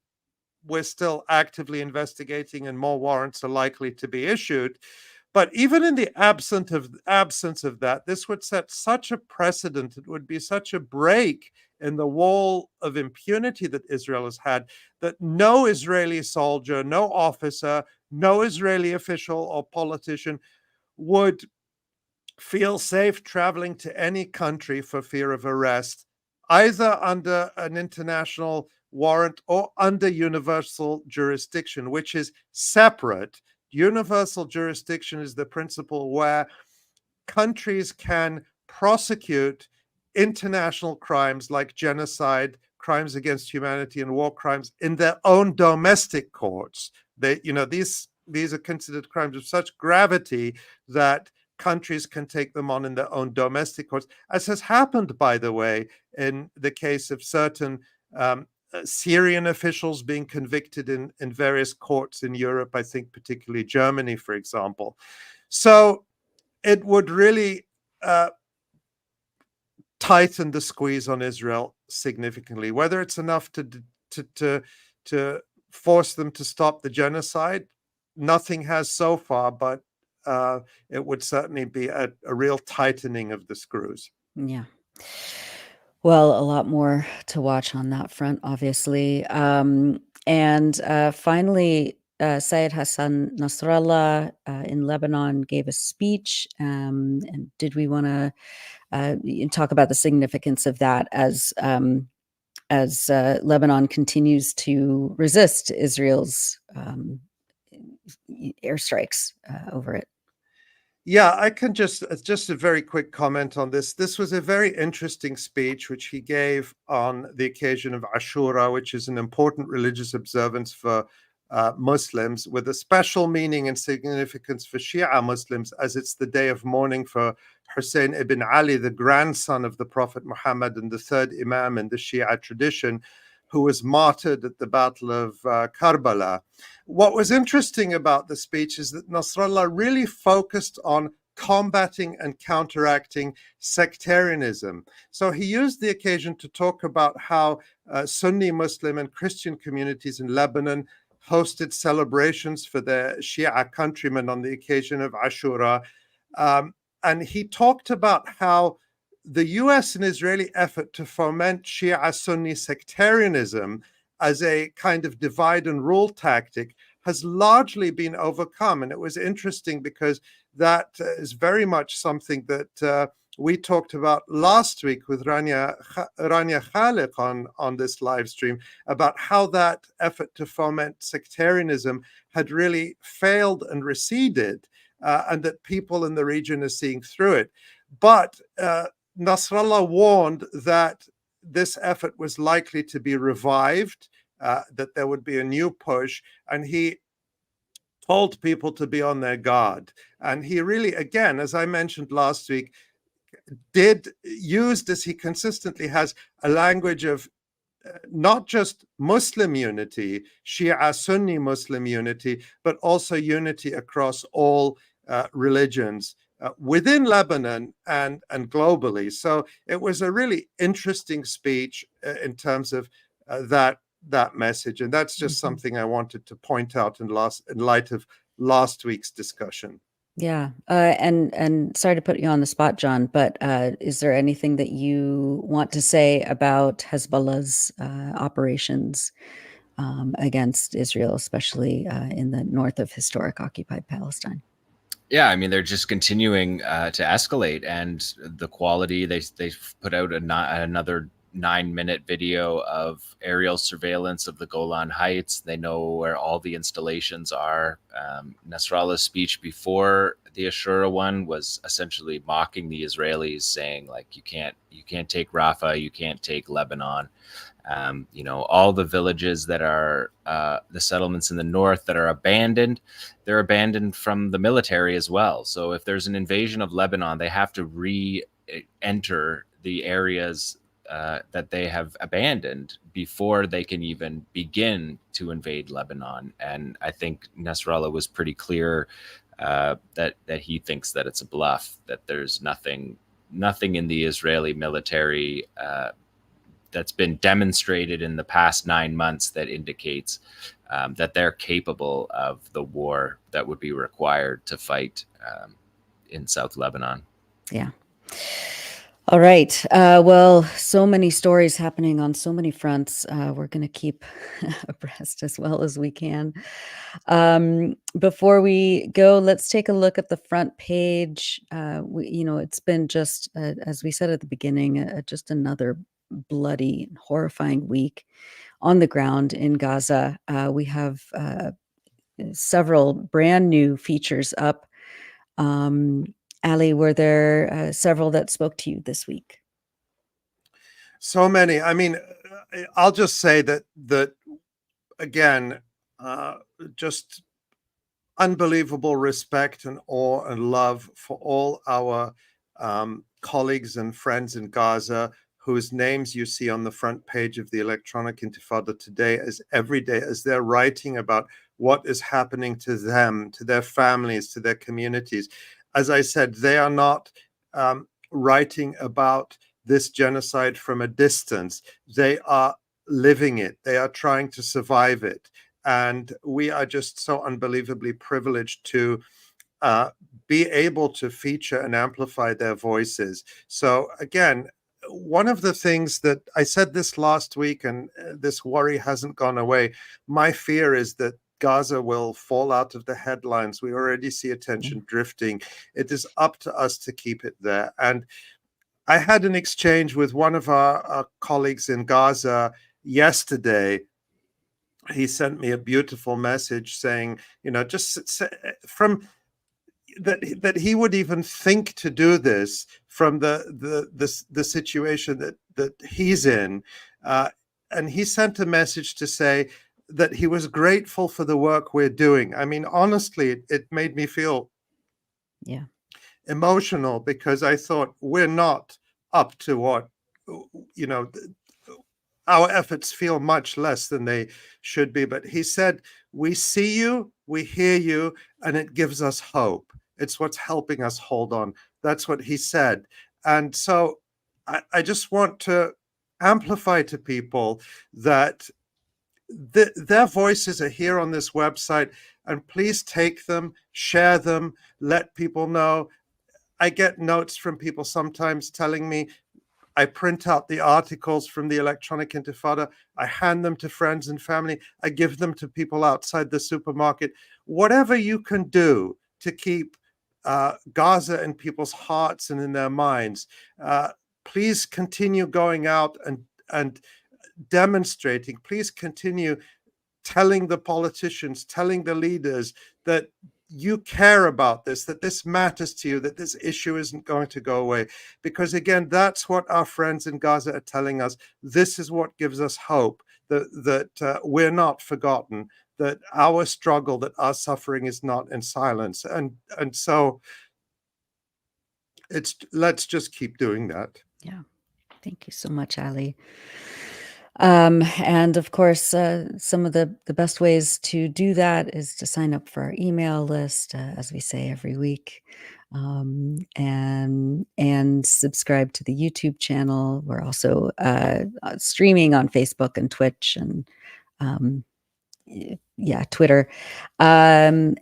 we're still actively investigating and more warrants are likely to be issued. But even in the absence of that, this would set such a precedent. It would be such a break in the wall of impunity that Israel has had, that no Israeli soldier, no officer, no Israeli official or politician would feel safe traveling to any country for fear of arrest, either under an international warrant or under universal jurisdiction, which is separate. Universal jurisdiction is the principle where countries can prosecute international crimes like genocide, crimes against humanity, and war crimes in their own domestic courts. These are considered crimes of such gravity that countries can take them on in their own domestic courts, as has happened, by the way, in the case of certain Syrian officials being convicted in various courts in Europe, I think particularly Germany, for example. So it would really tighten the squeeze on Israel significantly. Whether it's enough to force them to stop the genocide, nothing has so far, but it would certainly be a real tightening of the screws. Yeah. Well, a lot more to watch on that front, obviously. And finally, Syed Hassan Nasrallah in Lebanon gave a speech. And did we want to talk about the significance of that as Lebanon continues to resist Israel's airstrikes over it? Yeah, I can just a very quick comment on this. This was a very interesting speech which he gave on the occasion of Ashura, which is an important religious observance for Muslims, with a special meaning and significance for Shia Muslims, as it's the day of mourning for Hussein ibn Ali, the grandson of the Prophet Muhammad and the third Imam in the Shia tradition, who was martyred at the Battle of Karbala. What was interesting about the speech is that Nasrallah really focused on combating and counteracting sectarianism. So he used the occasion to talk about how Sunni Muslim and Christian communities in Lebanon hosted celebrations for their Shia countrymen on the occasion of Ashura. And he talked about how the US and Israeli effort to foment Shia Sunni sectarianism as a kind of divide and rule tactic has largely been overcome. And it was interesting because that is very much something that we talked about last week with Rania Khalek on this live stream, about how that effort to foment sectarianism had really failed and receded, and that people in the region are seeing through it. But Nasrallah warned that this effort was likely to be revived, that there would be a new push, and he told people to be on their guard. And he really, again, as I mentioned last week, used, as he consistently has, a language of not just Muslim unity, Shia Sunni Muslim unity, but also unity across all religions within Lebanon and globally. So it was a really interesting speech in terms of that message, and that's just something I wanted to point out in light of last week's discussion. Yeah, and sorry to put you on the spot, John, but is there anything that you want to say about Hezbollah's operations against Israel, especially in the north of historic occupied Palestine? Yeah, I mean, they're just continuing to escalate, and the quality, they put out another 9-minute video of aerial surveillance of the Golan Heights. They know where all the installations are. Nasrallah's speech before the Ashura one was essentially mocking the Israelis, saying like, you can't take Rafah, you can't take Lebanon. All the villages that are the settlements in the north that are abandoned, they're abandoned from the military as well. So if there's an invasion of Lebanon, they have to re-enter the areas that they have abandoned before they can even begin to invade Lebanon. And I think Nasrallah was pretty clear that he thinks that it's a bluff, that there's nothing in the Israeli military that's been demonstrated in the past 9 months that indicates that they're capable of the war that would be required to fight in South Lebanon. Yeah. All right. Well, so many stories happening on so many fronts. We're going to keep abreast as well as we can. Before we go, let's take a look at the front page. It's been just, as we said at the beginning, just another bloody, horrifying week on the ground in Gaza. We have several brand new features up. Ali, were there several that spoke to you this week? So many. I mean, I'll just say that again, just unbelievable respect and awe and love for all our colleagues and friends in Gaza, whose names you see on the front page of the Electronic Intifada today, as every day, as they're writing about what is happening to them, to their families, to their communities. As I said, they are not writing about this genocide from a distance. They are living it. They are trying to survive it. And we are just so unbelievably privileged to be able to feature and amplify their voices. So again, one of the things that I said this last week, and this worry hasn't gone away, my fear is that Gaza will fall out of the headlines. We already see attention drifting. It is up to us to keep it there. And I had an exchange with one of our colleagues in Gaza yesterday. He sent me a beautiful message saying, just from that he would even think to do this from the situation that he's in, and he sent a message to say that he was grateful for the work we're doing. I mean, honestly, it made me feel emotional, because I thought we're not up to what, our efforts feel much less than they should be. But he said, we see you, we hear you, and it gives us hope. It's what's helping us hold on. That's what he said. And so I just want to amplify to people that their voices are here on this website, and please take them, share them, let people know. I get notes from people sometimes telling me, I print out the articles from the Electronic Intifada. I hand them to friends and family. I give them to people outside the supermarket. Whatever you can do to keep Gaza in people's hearts and in their minds, please continue going out and demonstrating. Please continue telling the politicians, telling the leaders that you care about this, that this matters to you, that this issue isn't going to go away. Because again, that's what our friends in Gaza are telling us. This is what gives us hope, that we're not forgotten, that our struggle, that our suffering is not in silence. And so let's just keep doing that. Yeah. Thank you so much, Ali. And of course, some of the best ways to do that is to sign up for our email list, as we say every week, and subscribe to the YouTube channel. We're also streaming on Facebook and Twitch and Twitter, and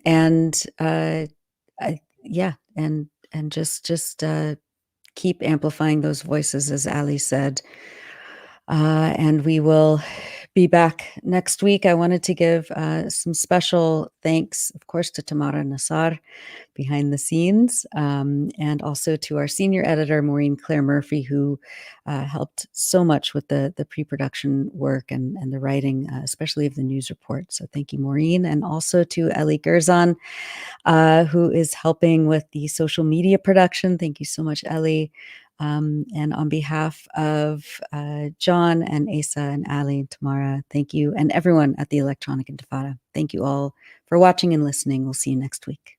just keep amplifying those voices, as Ali said. And we will be back next week. I wanted to give some special thanks, of course, to Tamara Nassar behind the scenes, and also to our senior editor, Maureen Claire Murphy, who helped so much with the pre-production work and the writing, especially of the news report. So thank you, Maureen. And also to 𝐓𝐿𝐿 𝐄𝐥𝐿, who is helping with the social media production. Thank you so much, 𝐓𝐿𝐿. And on behalf of John and Asa and Ali and Tamara, thank you. And everyone at the Electronic Intifada, thank you all for watching and listening. We'll see you next week.